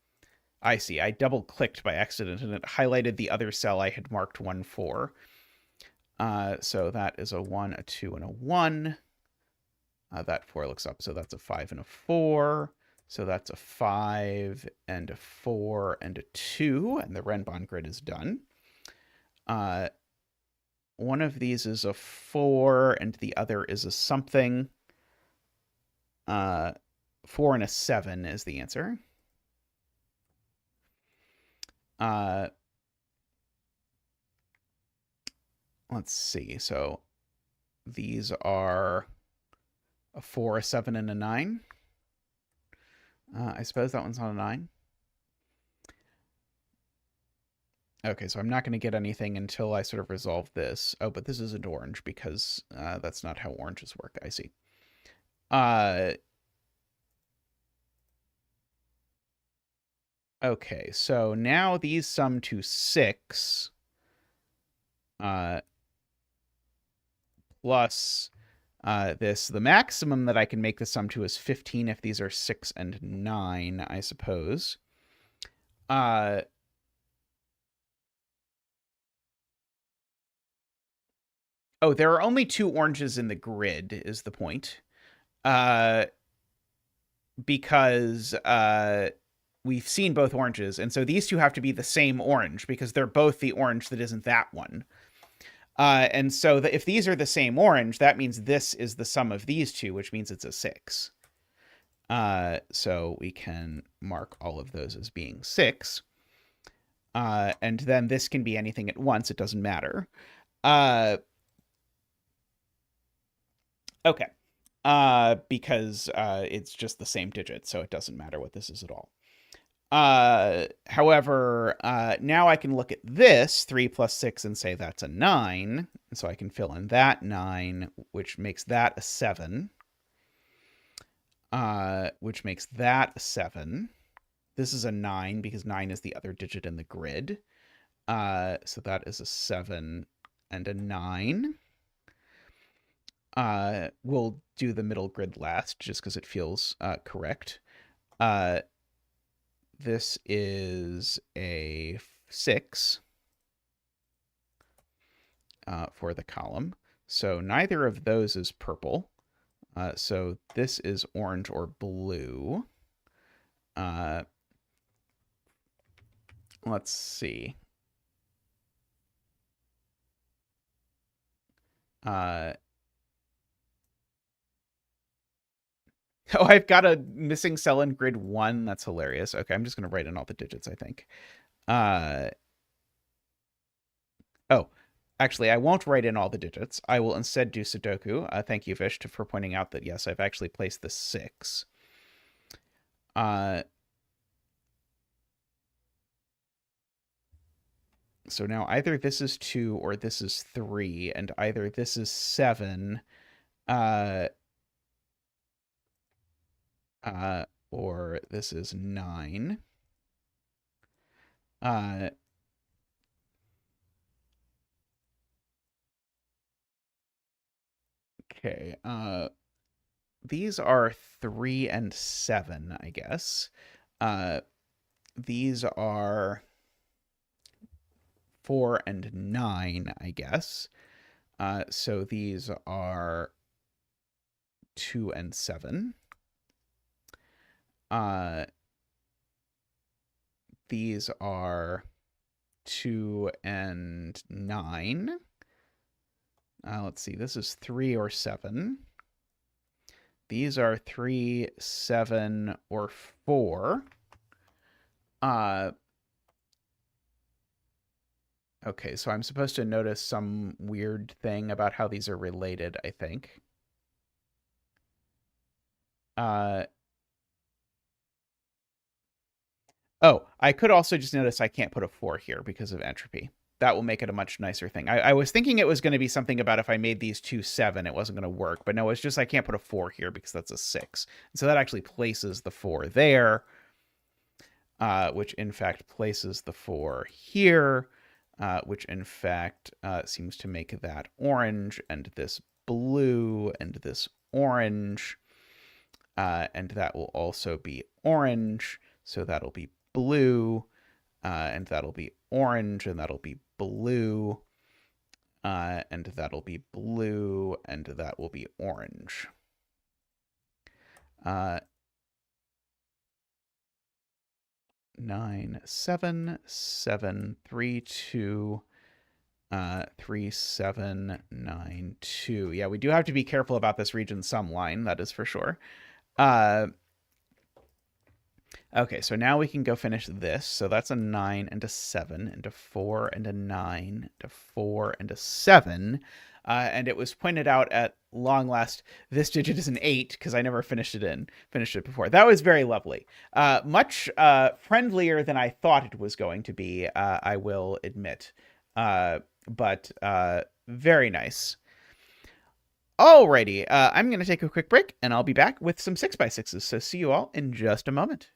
[SPEAKER 1] I see. I double-clicked by accident, and it highlighted the other cell I had marked 1-4. So that is a 1, a 2, and a 1. That 4 looks up, so that's a 5 and a 4. So that's a 5 and a 4 and a 2, and the Renbon grid is done. One of these is a 4, and the other is a something. 4 and a 7 is the answer. Let's see. So these are a 4, a 7, and a 9. I suppose that one's not a 9. Okay, so I'm not going to get anything until I sort of resolve this. Oh, but this is an orange because that's not how oranges work. I see. Okay, so now these sum to 6. Plus this. The maximum that I can make the sum to is 15 if these are 6 and 9, I suppose. Oh, there are only 2 oranges in the grid, is the point. Because we've seen both oranges, and so these two have to be the same orange, because they're both the orange that isn't that one. And so if these are the same orange, that means this is the sum of these two, which means it's a 6. So we can mark all of those as being 6. And then this can be anything at once. It doesn't matter. Okay. Because it's just the same digit, so it doesn't matter what this is at all. However, now I can look at this 3 plus 6 and say that's a 9. And so I can fill in that 9, which makes that a 7. Which makes that a 7. This is a 9 because 9 is the other digit in the grid. So that is a 7. and a 9. We'll do the middle grid last, just because it feels correct. This is a 6 for the column. So neither of those is purple. So this is orange or blue. Let's see. Oh, I've got a missing cell in grid 1. That's hilarious. Okay, I'm just going to write in all the digits, I think. Oh, actually, I won't write in all the digits. I will instead do Sudoku. Thank you, Fish, for pointing out that, yes, I've actually placed the 6. So now either this is 2 or this is 3, and either this is 7, or this is 9. Okay. These are 3 and 7, I guess. These are 4 and 9, I guess. So these are 2 and 7. These are 2 and 9. Let's see, this is 3 or 7. These are 3, 7, or 4. Okay, so I'm supposed to notice some weird thing about how these are related, I think. Oh, I could also just notice I can't put a 4 here because of entropy. That will make it a much nicer thing. I was thinking it was going to be something about if I made these two 7, it wasn't going to work. But no, it's just I can't put a 4 here because that's a 6. And so that actually places the 4 there, which in fact places the 4 here, which in fact seems to make that orange and this blue and this orange. And that will also be orange. So that'll be blue, and that'll be orange, and that'll be blue, and that'll be blue, and that will be orange. 9, 7, 7, 3, 2, 3, 7, 9, 2. Yeah, we do have to be careful about this region sum line, that is for sure. Okay, so now we can go finish this. So that's a 9 and a 7 and a 4 and a 9 and a 4 and a 7. And it was pointed out at long last, this digit is an 8 because I never finished it before. That was very lovely. Much friendlier than I thought it was going to be, I will admit. But very nice. Alrighty, I'm going to take a quick break and I'll be back with some 6x6s. So see you all in just a moment.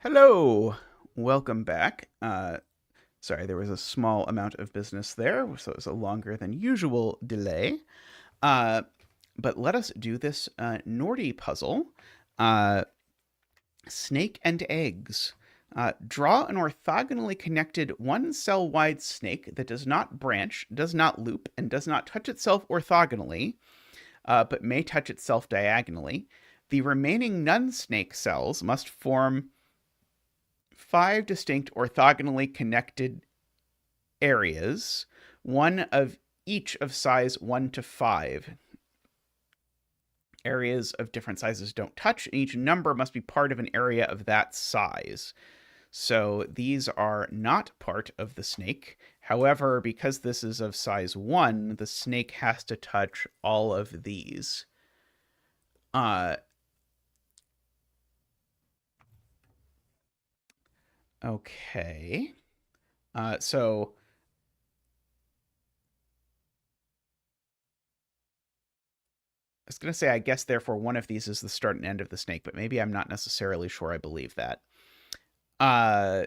[SPEAKER 1] Hello, welcome back. Sorry, there was a small amount of business there, so it was a longer than usual delay. Uh, but let us do this Nordy puzzle. Uh, Snake and eggs. Draw an orthogonally connected one cell wide snake that does not branch, does not loop, and does not touch itself orthogonally, but may touch itself diagonally. The remaining non-snake cells must form 5 distinct orthogonally connected areas, one of each of size 1 to 5. Areas of different sizes don't touch, and each number must be part of an area of that size. So these are not part of the snake. However, because this is of size 1, the snake has to touch all of these. Okay. So I was going to say, I guess, therefore, one of these is the start and end of the snake, but maybe I'm not necessarily sure I believe that. Uh,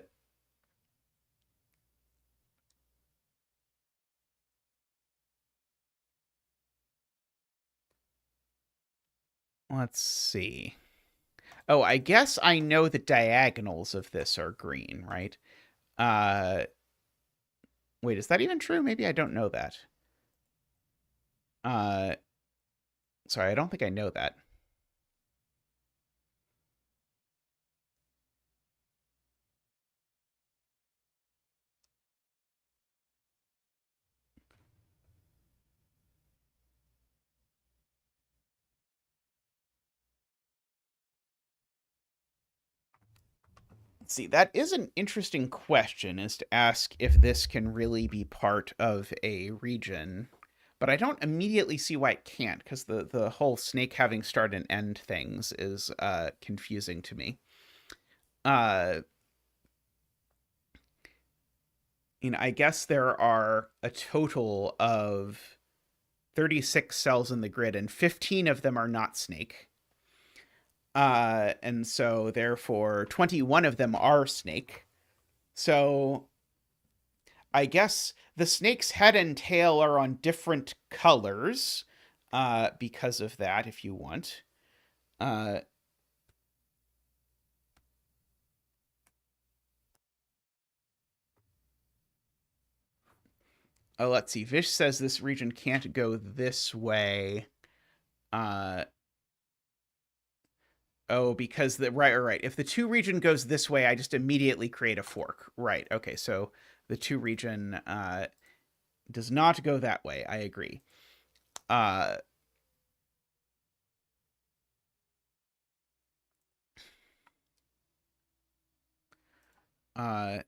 [SPEAKER 1] let's see. Oh, I guess I know the diagonals of this are green, right? Uh, Wait, is that even true? Maybe I don't know that. Uh, Sorry, I don't think I know that. Let's see, that is an interesting question, is to ask if this can really be part of a region. But I don't immediately see why it can't, because the whole snake having start and end things is confusing to me. Uh, I guess there are a total of 36 cells in the grid, and 15 of them are not snake. And so therefore 21 of them are snake. So I guess the snake's head and tail are on different colors because of that, if you want. Uh, let's see. Vish says this region can't go this way. Uh, oh, because right. If the two region goes this way, I just immediately create a fork. Right. Okay. So the two region does not go that way. I agree. Uh, uh,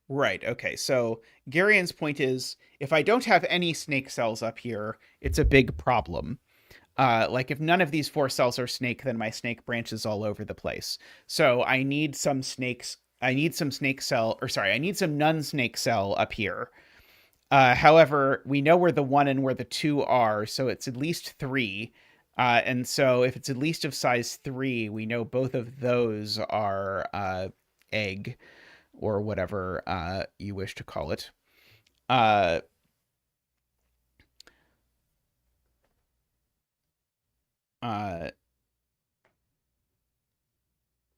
[SPEAKER 1] right. Okay. So Garian's point is, if I don't have any snake cells up here, it's a big problem. Like if none of these 4 cells are snake, then my snake branches all over the place. So I need some snakes. I need some snake cell, or sorry, I need some non-snake cell up here. However, we know where the 1 and where the 2 are, so it's at least 3. And so if it's at least of size 3, we know both of those are egg, or whatever you wish to call it. Uh, uh,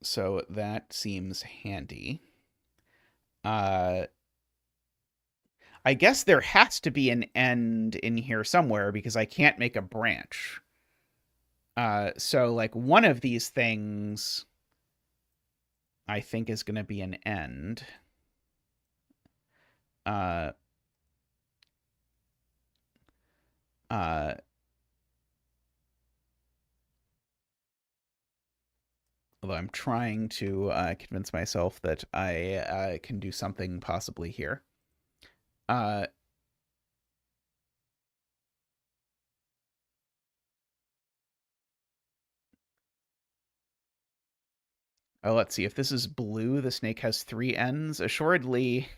[SPEAKER 1] so that seems handy. Uh, I guess there has to be an end in here somewhere because I can't make a branch. So like one of these things I think is going to be an end. Uh, uh, Although I'm trying to convince myself that I can do something possibly here. Uh, let's see. If this is blue, the snake has 3 ends. Assuredly,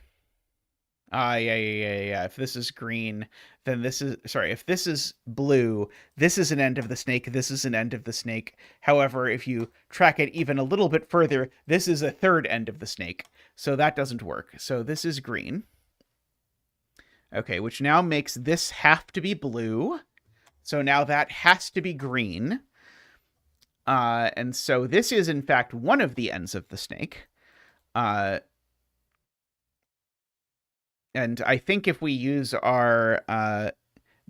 [SPEAKER 1] Yeah. If this is green, then this is, sorry, if this is blue, this is an end of the snake, this is an end of the snake. However, if you track it even a little bit further, this is a third end of the snake. So that doesn't work. So this is green. Okay, which now makes this have to be blue. So now that has to be green. And so this is, in fact, one of the ends of the snake. And I think if we use our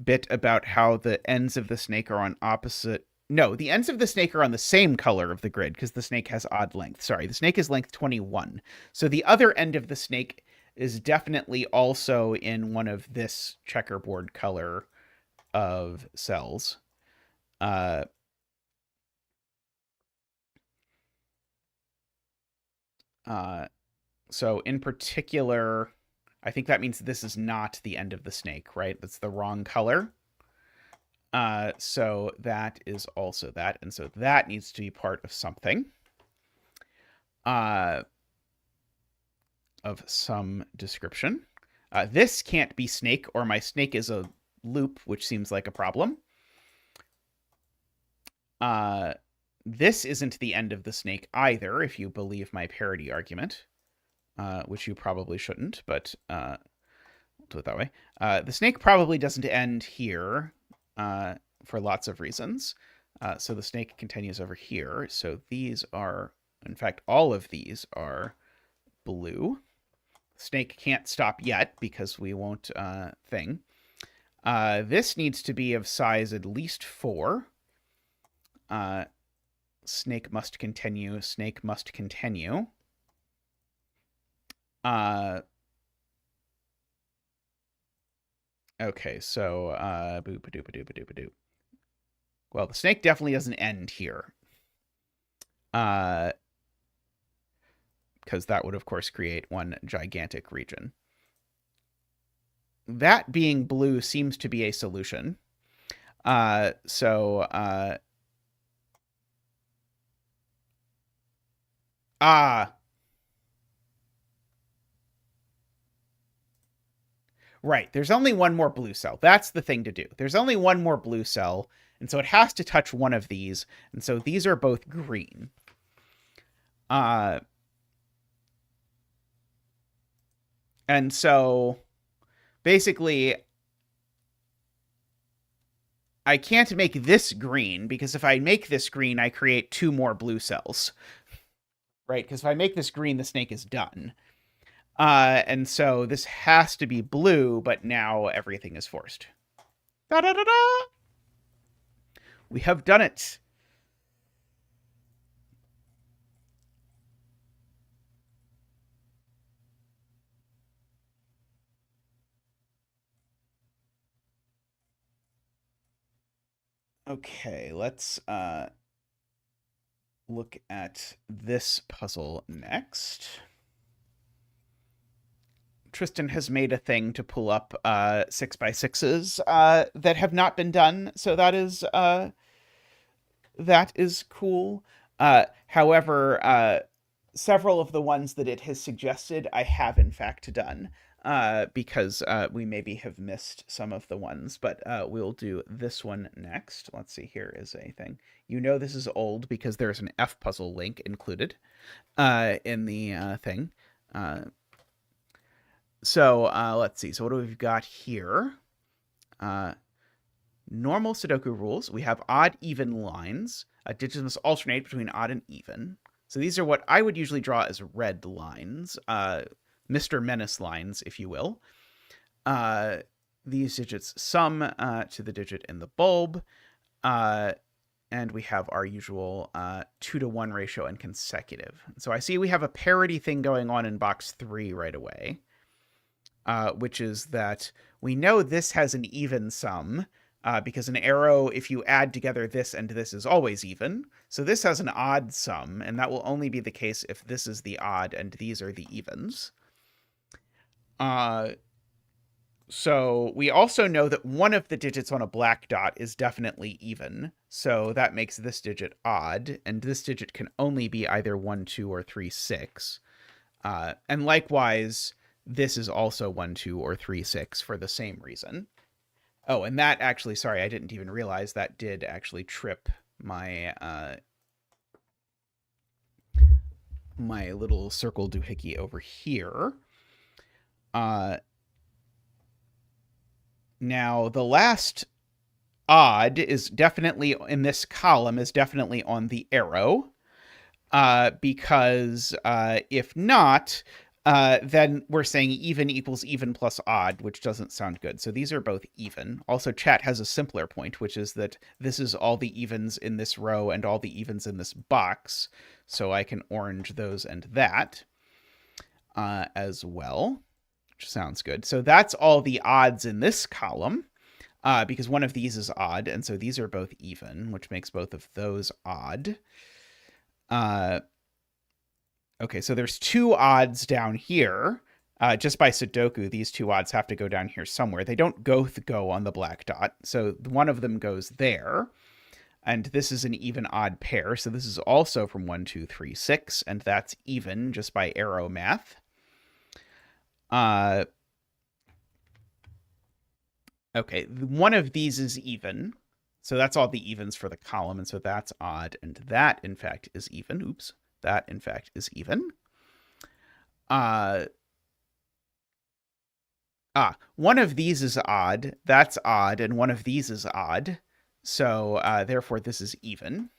[SPEAKER 1] bit about how the ends of the snake are on opposite... No, the ends of the snake are on the same color of the grid because the snake has odd length. Sorry, the snake is length 21. So the other end of the snake is definitely also in one of this checkerboard color of cells. So in particular, I think that means this is not the end of the snake, right? That's the wrong color. So that is also that. And so that needs to be part of something. Of some description. This can't be snake, or my snake is a loop, which seems like a problem. This isn't the end of the snake either, if you believe my parity argument, which you probably shouldn't, but we'll do it that way. The snake probably doesn't end here for lots of reasons. So the snake continues over here. So these are, in fact, all of these are blue. Snake can't stop yet because we won't thing. This needs to be of size at least 4. Snake must continue. Snake must continue. Okay, so boop-a-doop-a-doop-a-doop-a-doop. Well, the snake definitely doesn't end here. Because that would, of course, create one gigantic region. That being blue seems to be a solution. Right. There's only one more blue cell. That's the thing to do. There's only one more blue cell, and so it has to touch one of these. And so these are both green. And so basically, I can't make this green, because if I make this green, I create 2 more blue cells. Right? Because if I make this green, the snake is done. And so this has to be blue, but now everything is forced. Da-da-da-da! We have done it. Okay, let's look at this puzzle next. Tristan has made a thing to pull up 6x6s that have not been done, so that is cool. However, several of the ones that it has suggested I have in fact done, because we maybe have missed some of the ones, but we'll do this one next. Let's see, here is a thing. You know this is old because there's an F puzzle link included in the thing. So let's see. So what do we've got here? Normal Sudoku rules. We have odd, even lines. Digits must alternate between odd and even. So these are what I would usually draw as red lines. Mr. Menace lines, if you will. These digits sum to the digit in the bulb. And we have our usual 2-to-1 ratio and consecutive. So I see we have a parity thing going on in box 3 right away. Which is that we know this has an even sum, because an arrow, if you add together this and this, is always even. So this has an odd sum, and that will only be the case if this is the odd and these are the evens. So we also know that one of the digits on a black dot is definitely even. So that makes this digit odd, and this digit can only be either 1, 2, or 3, 6. And likewise, this is also 1, 2, or 3, 6 for the same reason. Oh, and that actually, sorry, I didn't even realize that did actually trip my my little circle doohickey over here. Now, the last odd is definitely in this column, is definitely on the arrow, because if not, then we're saying even equals even plus odd, which doesn't sound good. So these are both even. Also, chat has a simpler point, which is that this is all the evens in this row and all the evens in this box. So I can orange those and that as well, which sounds good. So that's all the odds in this column. Because one of these is odd, and so these are both even, which makes both of those odd. Okay, so there's 2 odds down here. Just by Sudoku, these 2 odds have to go down here somewhere. They don't go on the black dot, so one of them goes there. And this is an even odd pair, so this is also from 1, 2, 3, 6, and that's even just by arrow math. Okay, one of these is even. So that's all the evens for the column, and so that's odd, and that, in fact, is even. Oops. That, in fact, is even. One of these is odd. That's odd, and one of these is odd. So, therefore, this is even.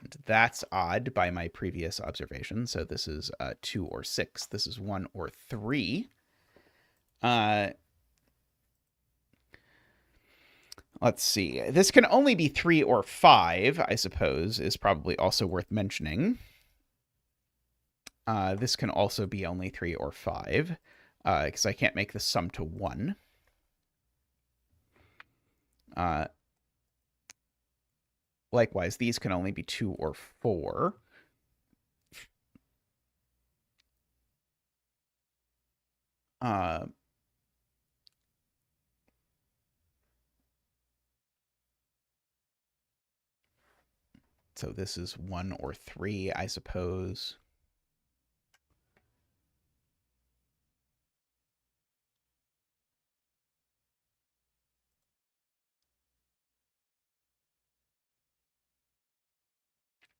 [SPEAKER 1] And that's odd by my previous observation. So this is 2 or 6. This is 1 or 3. Let's see. This can only be 3 or 5, I suppose, is probably also worth mentioning. This can also be only 3 or 5, because I can't make the sum to 1. Likewise, these can only be 2 or 4. So this is 1 or 3, I suppose.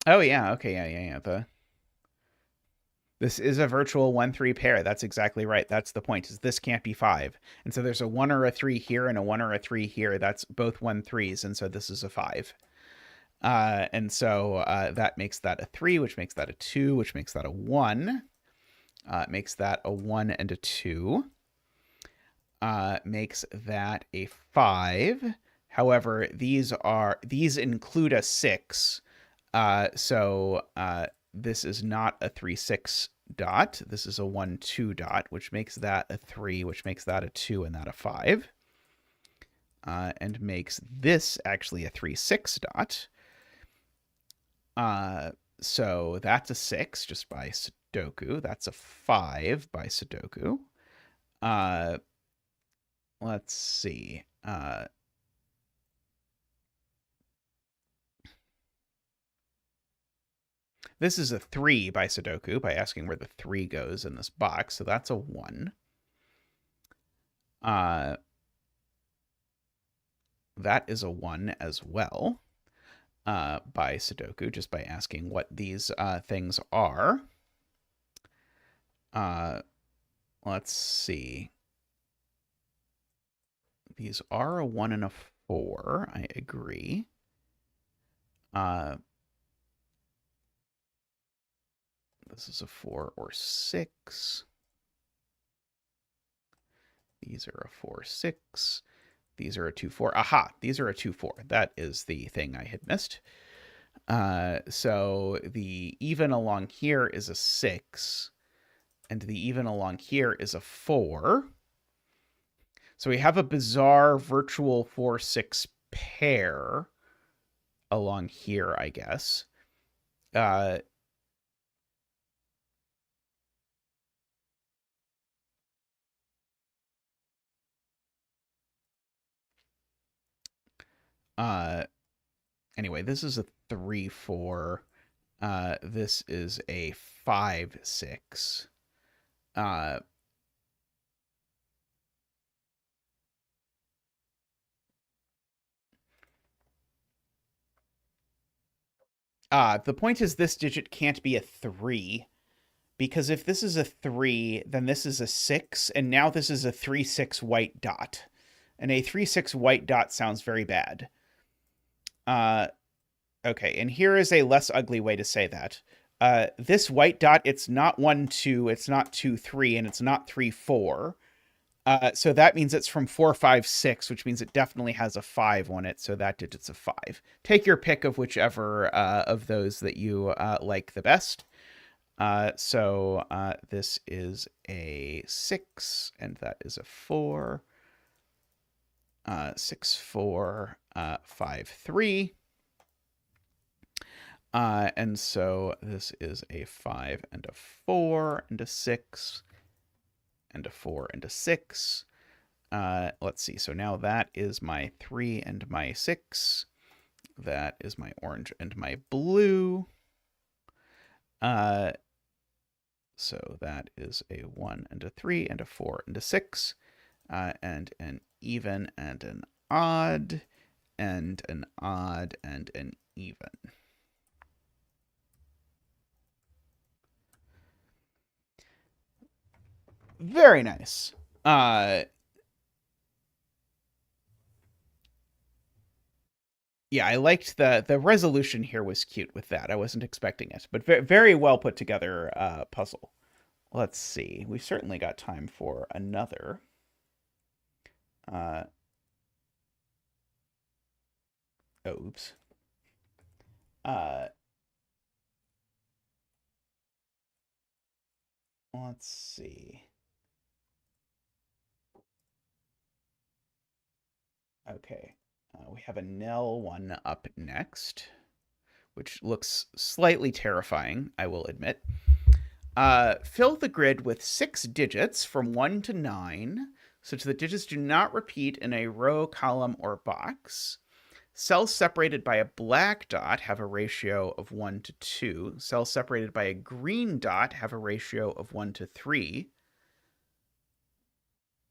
[SPEAKER 1] Oh, yeah. Okay, yeah. This is a virtual 1-3 pair. That's exactly right. That's the point, is this can't be 5. And so there's a 1 or a 3 here and a 1 or a 3 here. That's both 1-3s, and so this is a 5. And so that makes that a 3, which makes that a 2, which makes that a 1. Makes that a 1 and a 2. Makes that a 5. However, these include a 6. So this is not a 3, 6 dot. This is a 1, 2 dot, which makes that a 3, which makes that a 2, and that a 5. And makes this actually a 3, 6 dot. So that's a 6 just by Sudoku. That's a 5 by Sudoku. Let's see. This is a 3 by Sudoku, by asking where the 3 goes in this box. So that's a 1. That is a 1 as well, by Sudoku, just by asking what these things are. Let's see. These are a 1 and a 4. I agree. This is a 4 or 6. These are a 4, 6. These are a 2, 4. Aha, these are a 2, 4. That is the thing I had missed. So the even along here is a 6, and the even along here is a 4. So we have a bizarre virtual 4, 6 pair along here, I guess. Anyway, this is a 3, 4. This is a 5, 6. The point is this digit can't be a 3, because if this is a 3, then this is a 6, and now this is a 3-6 white dot. And a 3-6 white dot sounds very bad. Okay, and here is a less ugly way to say that. This white dot, it's not 1, 2, it's not 2, 3, and it's not 3, 4. So that means it's from 4, 5, 6, which means it definitely has a 5 on it, so that digit's a 5. Take your pick of whichever of those that you like the best. So this is a 6, and that is a 4. 6, 4, 5, 3. And so this is a 5 and a 4 and a 6 and a 4 and a 6. Let's see. So now that is my 3 and my 6. That is my orange and my blue. So that is a 1 and a 3 and a 4 and a 6. And an even and an odd and an odd and an even. Very nice. Yeah, I liked the resolution here was cute with that. I wasn't expecting it, but very well put together puzzle. Let's see. We've certainly got time for another. Oops. Let's see. Okay. We have a Nell one up next, which looks slightly terrifying, I will admit. Fill the grid with 6 digits from 1 to 9, such that the digits do not repeat in a row, column, or box. Cells separated by a black dot have a ratio of 1 to 2. Cells separated by a green dot have a ratio of 1 to 3.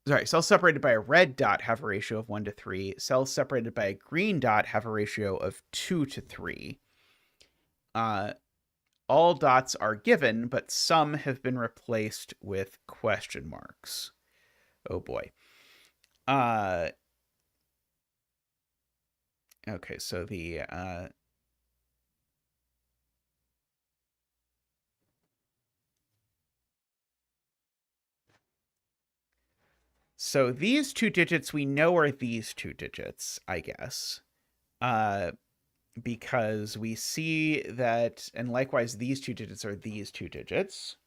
[SPEAKER 1] Sorry, cells separated by a red dot have a ratio of 1 to 3. Cells separated by a green dot have a ratio of 2 to 3. All dots are given, but some have been replaced with question marks. Oh boy. Okay, so so these 2 digits we know are these 2 digits, I guess. Because we see that, and likewise these 2 digits are these 2 digits.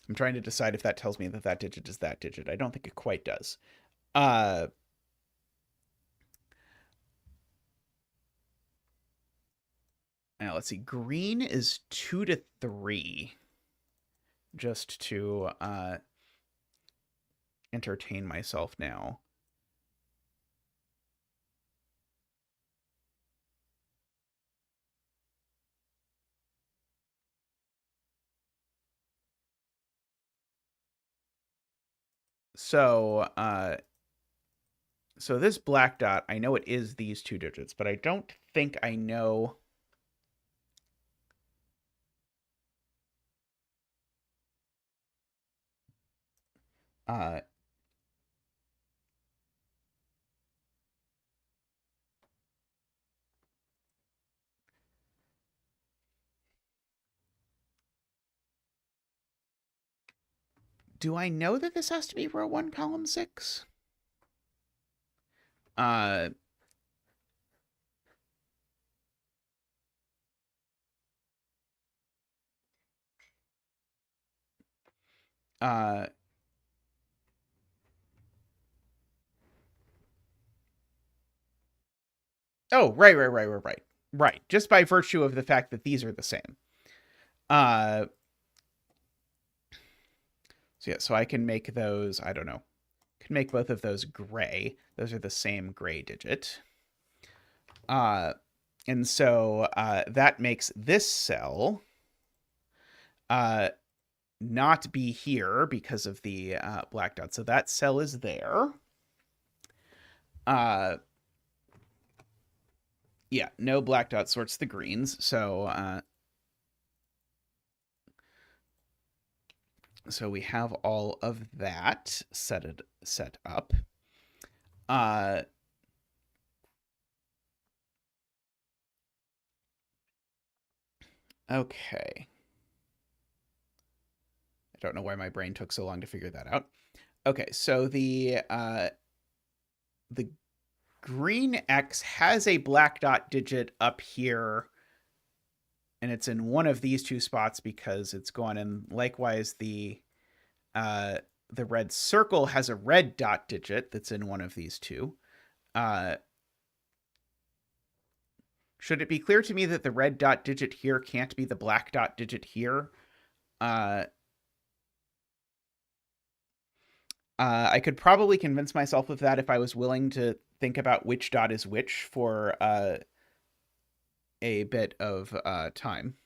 [SPEAKER 1] I'm trying to decide if that tells me that that digit is that digit. I don't think it quite does. Now let's see. Green is 2 to 3. Just to entertain myself now. So, so this black dot, I know it is these 2 digits, but I don't think I know. Do I know that this has to be row 1, column 6? Oh, right. Right. Just by virtue of the fact that these are the same. So yeah, so I can make those, I don't know. Can make both of those gray. Those are the same gray digit. And so that makes this cell not be here because of the black dot. So that cell is there. Yeah, no black dot sorts the greens. So so we have all of that set up. Okay. I don't know why my brain took so long to figure that out. Okay, so the green X has a black dot digit up here, and it's in one of these two spots because it's gone. And likewise, the red circle has a red dot digit that's in one of these two. Should it be clear to me that the red dot digit here can't be the black dot digit here? I could probably convince myself of that if I was willing to think about which dot is which for a bit of time.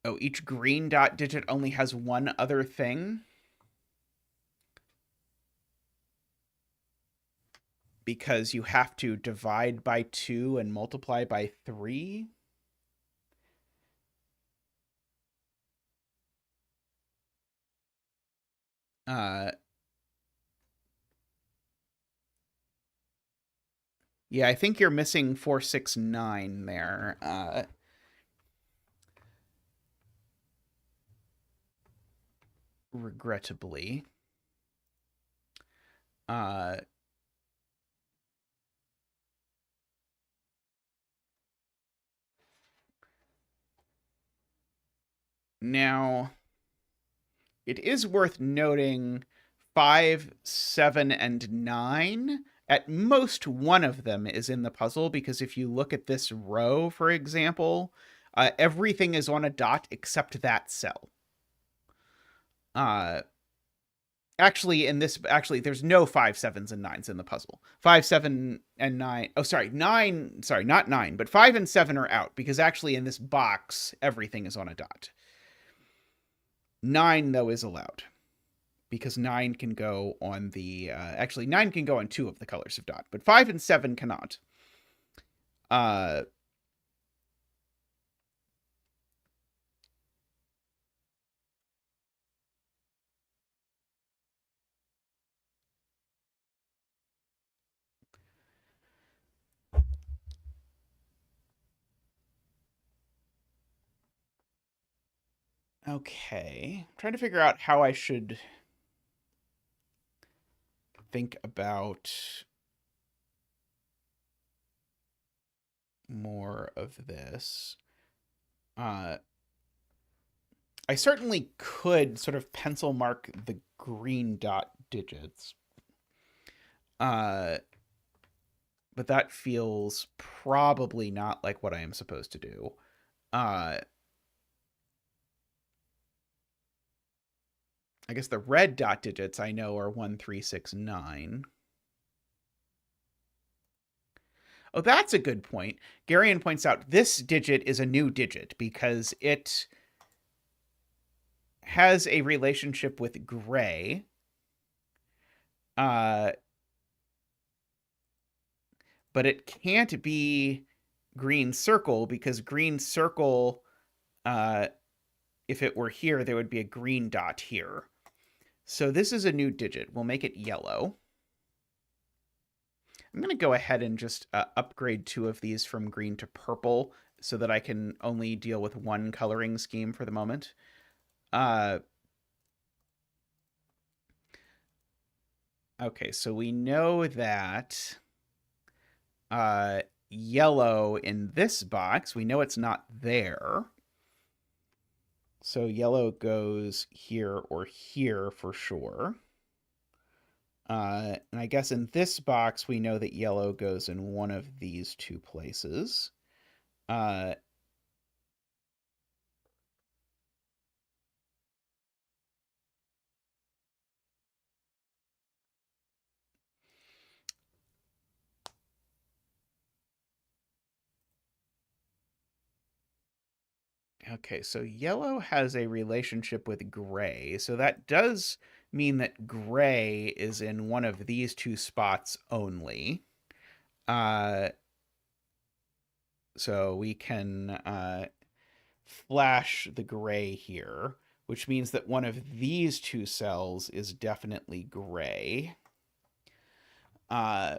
[SPEAKER 1] Oh, each green dot digit only has one other thing. Because you have to divide by 2 and multiply by 3. Yeah, I think you're missing 469 there. Regrettably. Now, it is worth noting 5, 7, and 9. At most, one of them is in the puzzle, because if you look at this row, for example, everything is on a dot except that cell. Actually, there's no 5, 7s, and 9s in the puzzle. 5, 7, and 9. Oh, sorry, 9. Sorry, not 9, but 5 and 7 are out, because actually in this box, everything is on a dot. 9, though, is allowed, because 9 can go on the... actually, 9 can go on 2 of the colors of dot, but 5 and 7 cannot. Okay. I'm trying to figure out how I should think about more of this. I certainly could sort of pencil mark the green dot digits. But that feels probably not like what I am supposed to do. I guess the red dot digits I know are 1, 3, 6, 9. Oh, that's a good point. Garion points out this digit is a new digit because it has a relationship with gray. But it can't be green circle, because green circle, if it were here, there would be a green dot here. So this is a new digit. We'll make it yellow. I'm going to go ahead and just upgrade 2 of these from green to purple so that I can only deal with one coloring scheme for the moment. Okay, so we know that yellow in this box, we know it's not there. So yellow goes here or here for sure. And I guess in this box, we know that yellow goes in one of these 2 places. Okay, so yellow has a relationship with gray. So that does mean that gray is in one of these two spots only. Uh, so we can flash the gray here, which means that one of these two cells is definitely gray. Uh,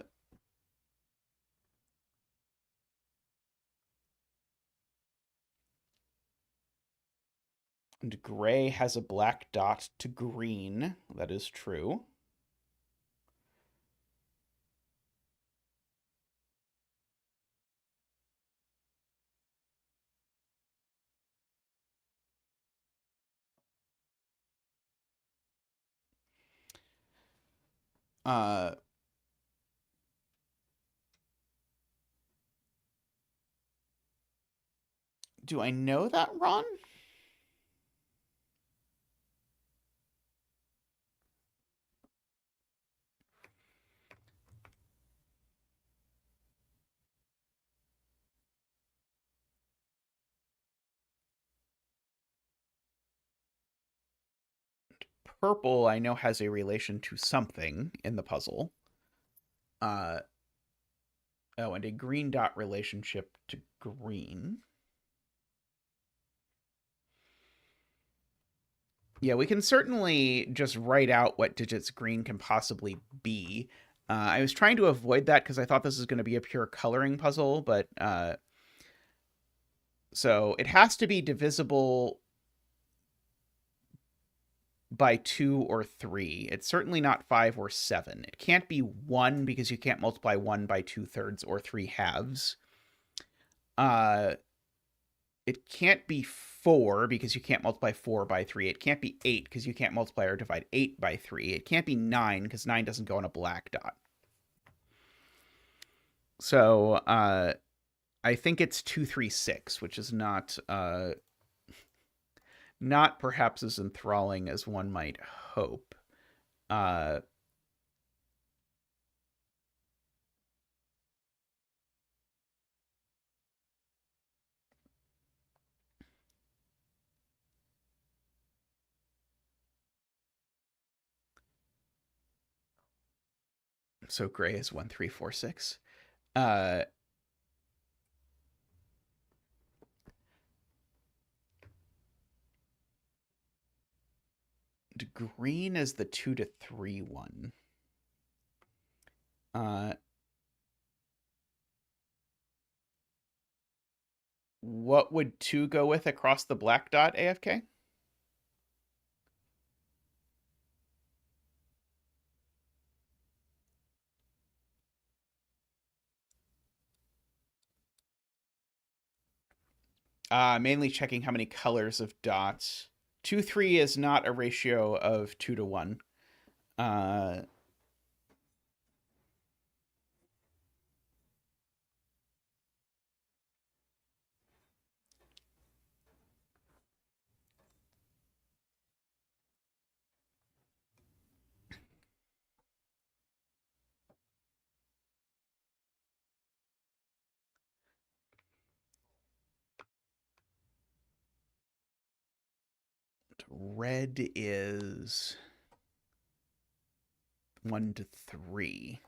[SPEAKER 1] and gray has a black dot to green. That is true. Uh, do I know that, Ron? Purple, I know, has a relation to something in the puzzle. Uh, oh, and a green dot relationship to green. Yeah, we can certainly just write out what digits green can possibly be. I was trying to avoid that because I thought this was going to be a pure coloring puzzle, but so it has to be divisible by 2 or 3. It's certainly not 5 or 7. It can't be 1 because you can't multiply 1 by 2/3 or 3 halves. It can't be 4 because you can't multiply 4 by 3. It can't be 8 because you can't multiply or divide 8 by 3. It can't be 9 because 9 doesn't go on a black dot. So I think it's 236, which is not perhaps as enthralling as one might hope. Uh, so gray is 1346. Uh, green is the 2 to 3 one. What would 2 go with across the black dot, AFK? Mainly checking how many colors of dots. 2, 3 is not a ratio of 2 to 1. Red is 1 to 3.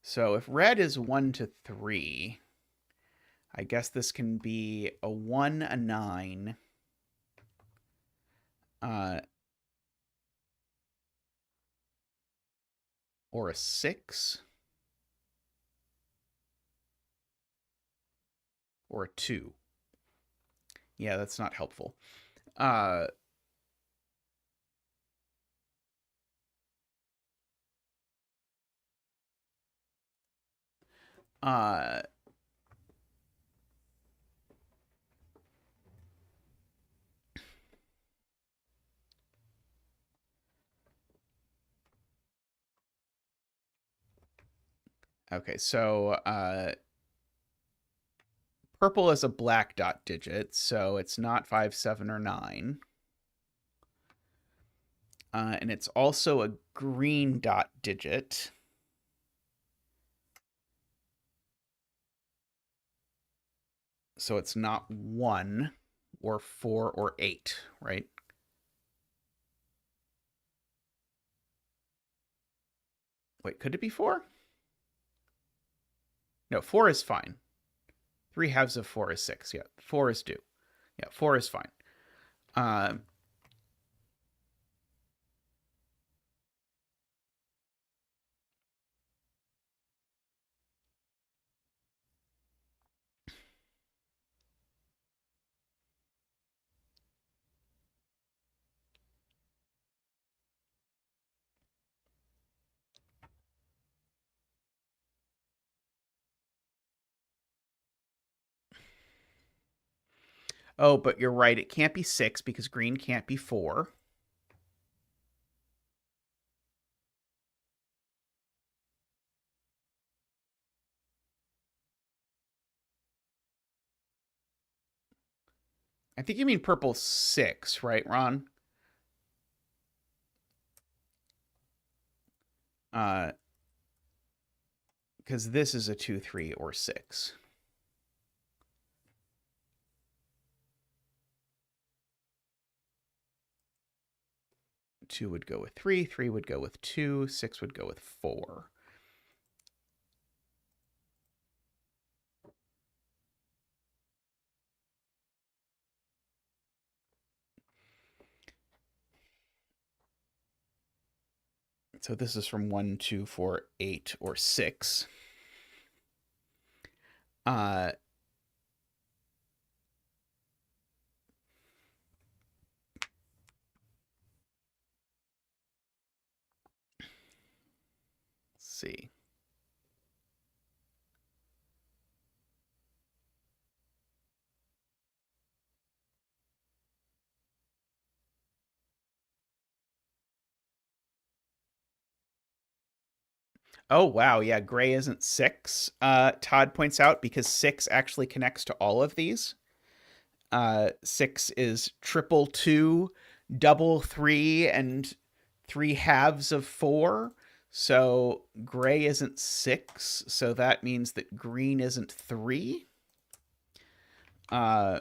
[SPEAKER 1] So if red is 1 to 3, I guess this can be a 1, a 9, or a 6, or a 2. Yeah, that's not helpful. Uh, uh, okay, so purple is a black dot digit, so it's not 5, 7, or 9. And it's also a green dot digit. So it's not 1 or 4 or 8, right? Wait, could it be 4? No, 4 is fine. 3/2 of 4 is 6. Yeah, 4 is due. Yeah, 4 is fine. Um, oh, but you're right. It can't be 6 because green can't be 4. I think you mean purple 6, right, Ron? Because this is a 2, 3, or 6. 2 would go with 3, 3 would go with 2, 6 would go with 4. So this is from 1, 2, 4, 8, or 6. Let's see. Oh, wow. Yeah, gray isn't 6, Todd points out, because 6 actually connects to all of these. 6 is triple 2, double 3, and 3/2 of 4. So gray isn't 6. So that means that green isn't 3. Uh,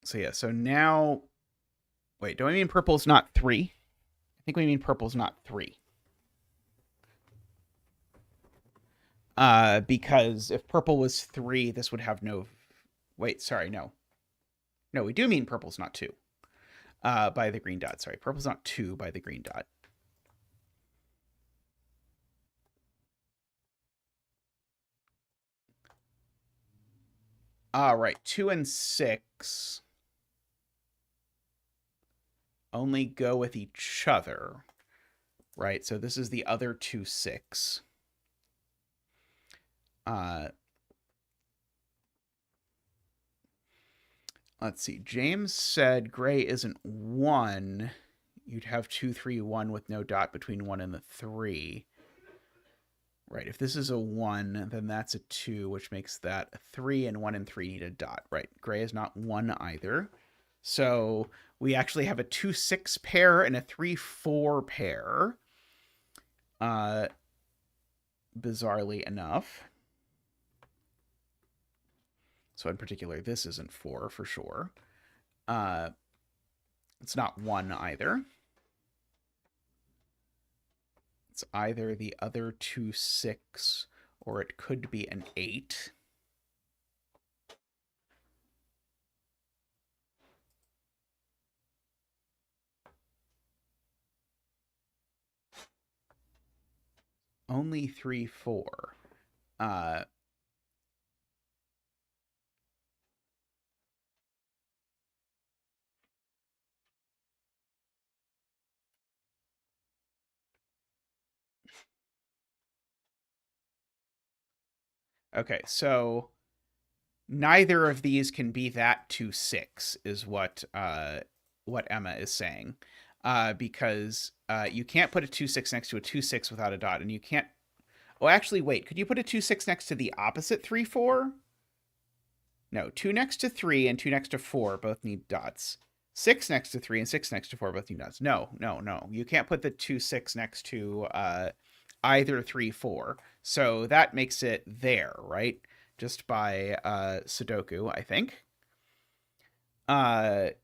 [SPEAKER 1] so yeah, so now, wait, do I mean purple's not 3? I think we mean purple's not 3. Because if purple was 3, this would have no. Wait, sorry, no. No, we do mean purple's not 2 by the green dot. Sorry, purple's not 2 by the green dot. All right, 2 and 6 only go with each other, right? So this is the other 2, 6. Uh, let's see. James said gray isn't 1. You'd have 2, 3, 1 with no dot between 1 and the 3. Right, if this is a 1, then that's a 2, which makes that a 3, and 1 and 3 need a dot. Right, gray is not 1 either. So we actually have a 2, 6 pair and a 3, 4 pair. Bizarrely enough. So in particular, this isn't 4 for sure. It's not 1 either. It's either the other 2, 6, or it could be an 8. Only 3, 4. Okay, so neither of these can be that 2, 6 is what Emma is saying. because you can't put a 2-6 next to a 2-6 without a dot, and you can't. Oh, actually, wait. Could you put a 2-6 next to the opposite 3-4? No, 2 next to 3 and 2 next to 4 both need dots. 6 next to 3 and 6 next to 4 both need dots. No, no, no. You can't put the 2-6 next to either 3-4. So that makes it there, right? Just by Sudoku, I think. By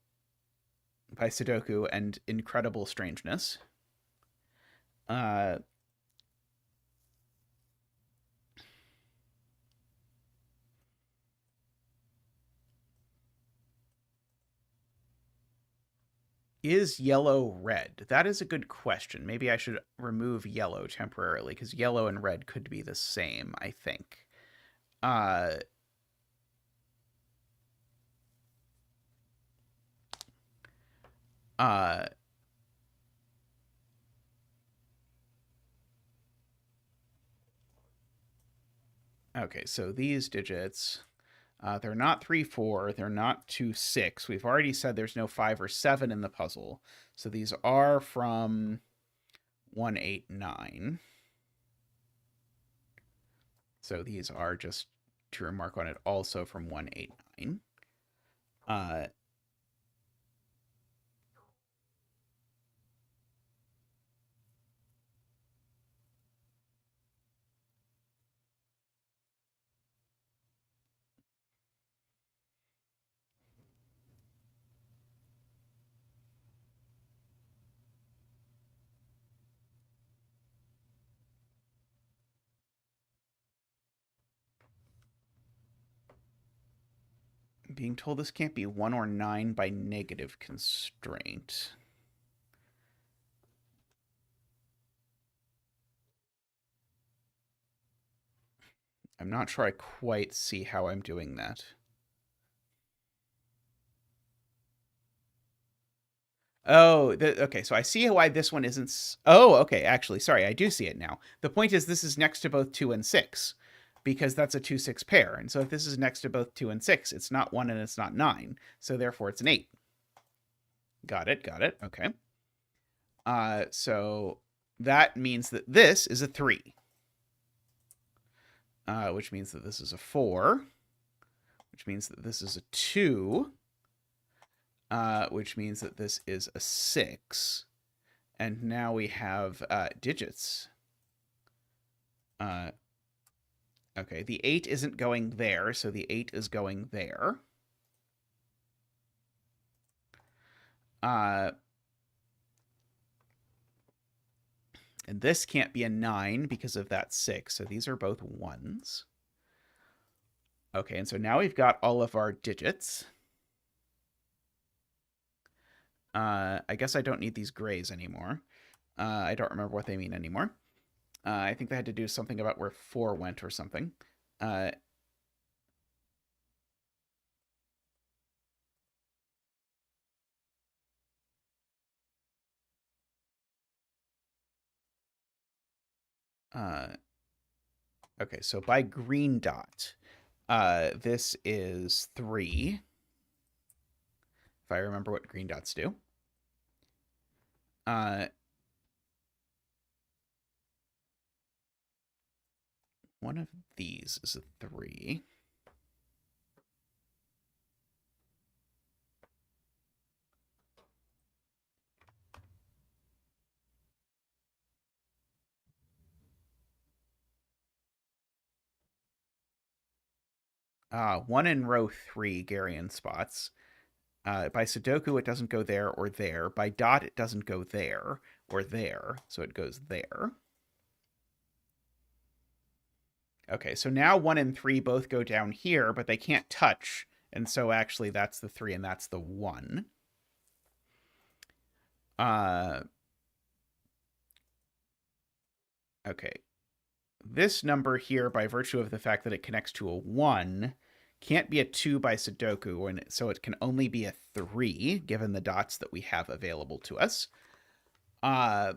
[SPEAKER 1] Sudoku and incredible strangeness. Is yellow red? That is a good question. Maybe I should remove yellow temporarily because yellow and red could be the same, I think. Uh, uh, okay, so these digits, they're not 3-4, they're not 2-6. We've already said there's no 5 or 7 in the puzzle. So these are from 189. So these are, just to remark on it, also from 189. Being told this can't be 1 or 9 by negative constraint. I'm not sure I quite see how I'm doing that. Oh, okay. So I see why this one isn't. Oh, okay. Actually, sorry, I do see it now. The point is, this is next to both 2 and 6, because that's a 2-6 pair. And so if this is next to both 2 and 6, it's not 1 and it's not 9. So therefore, it's an 8. Got it. Got it. Okay. So that means that this is a 3, which means that this is a 4, which means that this is a 2, which means that this is a 6. And now we have digits. Okay, the 8 isn't going there, so the 8 is going there. And this can't be a 9 because of that 6, so these are both 1s. Okay, and so now we've got all of our digits. I guess I don't need these grays anymore. I don't remember what they mean anymore. I think they had to do something about where 4 went or something. Okay, so by green dot, this is 3. If I remember what green dots do. One of these is a 3. One in row 3 Garian spots. By Sudoku, it doesn't go there or there. By dot, it doesn't go there or there, so it goes there. Okay, so now 1 and 3 both go down here, but they can't touch, and so actually that's the 3 and that's the 1. Okay. This number here, by virtue of the fact that it connects to a 1, can't be a 2 by Sudoku, and so it can only be a 3, given the dots that we have available to us. I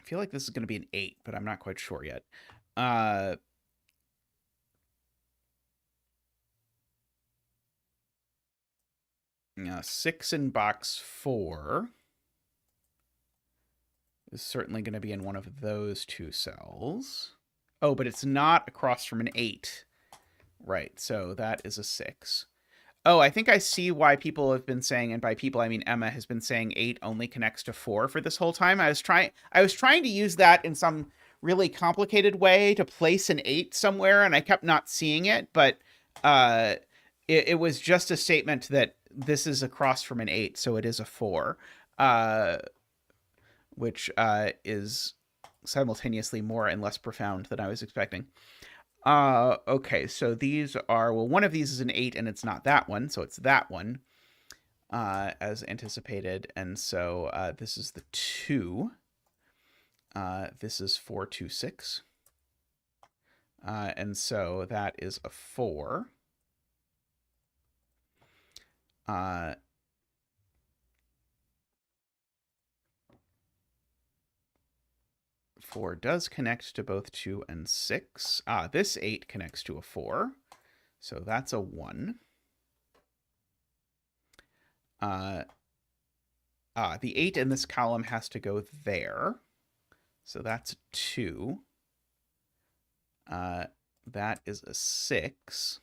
[SPEAKER 1] feel like this is going to be an 8, but I'm not quite sure yet. 6 in box 4 is certainly going to be in one of those two cells. Oh, but it's not across from an 8. Right, so that is a 6. Oh, I think I see why people have been saying, and by people I mean Emma has been saying 8 only connects to 4 for this whole time. I was trying to use that in some really complicated way to place an 8 somewhere, and I kept not seeing it, but it was just a statement that this is across from an 8, so it is a 4, which is simultaneously more and less profound than I was expecting. Okay, so these are, well, one of these is an 8 and it's not that one, so it's that one, as anticipated. And so this is the 2. This is 4, 2, 6. And so that is a 4. 4 does connect to both 2 and 6. This 8 connects to a 4, so that's a 1. The 8 in this column has to go there, so that's a 2. That is a 6.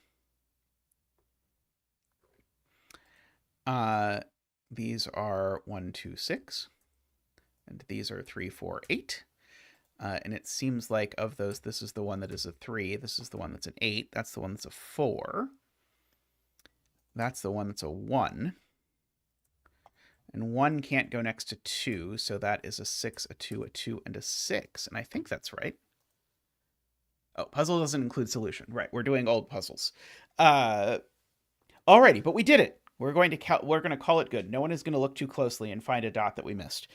[SPEAKER 1] These are 1, 2, 6, and these are 3, 4, 8. And it seems like of those, this is the one that is a 3. This is the one that's an 8. That's the one that's a 4. That's the one that's a 1. And 1 can't go next to 2, so that is a 6, a 2, a 2, and a 6. And I think that's right. Oh, puzzle doesn't include solution. Right, we're doing old puzzles. Alrighty, but we did it. We're going to call it good. No one is going to look too closely and find a dot that we missed.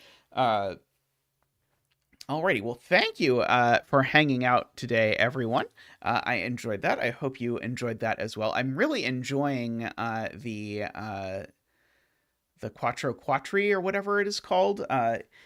[SPEAKER 1] Alrighty, well, thank you for hanging out today, everyone. I enjoyed that. I hope you enjoyed that as well. I'm really enjoying the Octoquadri or whatever it is called.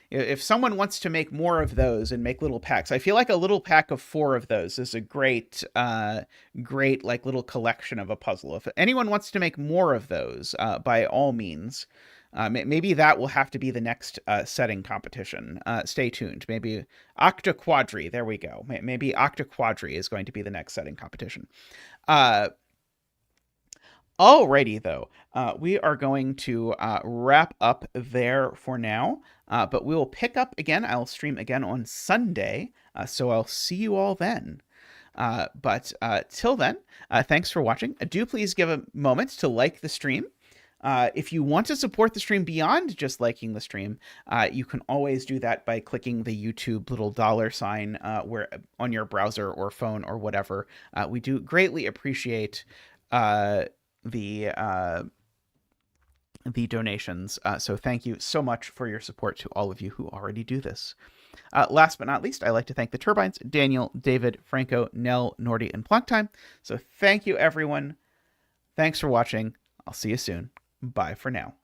[SPEAKER 1] If someone wants to make more of those and make little packs, I feel like a little pack of 4 of those is a great like little collection of a puzzle. If anyone wants to make more of those, by all means. Maybe that will have to be the next setting competition. Stay tuned. Maybe Octoquadri. There we go. Maybe Octoquadri is going to be the next setting competition. Alrighty, though. We are going to wrap up there for now. But we will pick up again. I'll stream again on Sunday. So I'll see you all then. But till then, thanks for watching. Do please give a moment to like the stream. If you want to support the stream beyond just liking the stream, you can always do that by clicking the YouTube little $sign where on your browser or phone or whatever. We do greatly appreciate the donations. So thank you so much for your support to all of you who already do this. Last but not least, I'd like to thank the Turbines, Daniel, David, Franco, Nell, Nordy, and Plunktime. So thank you, everyone. Thanks for watching. I'll see you soon. Bye for now.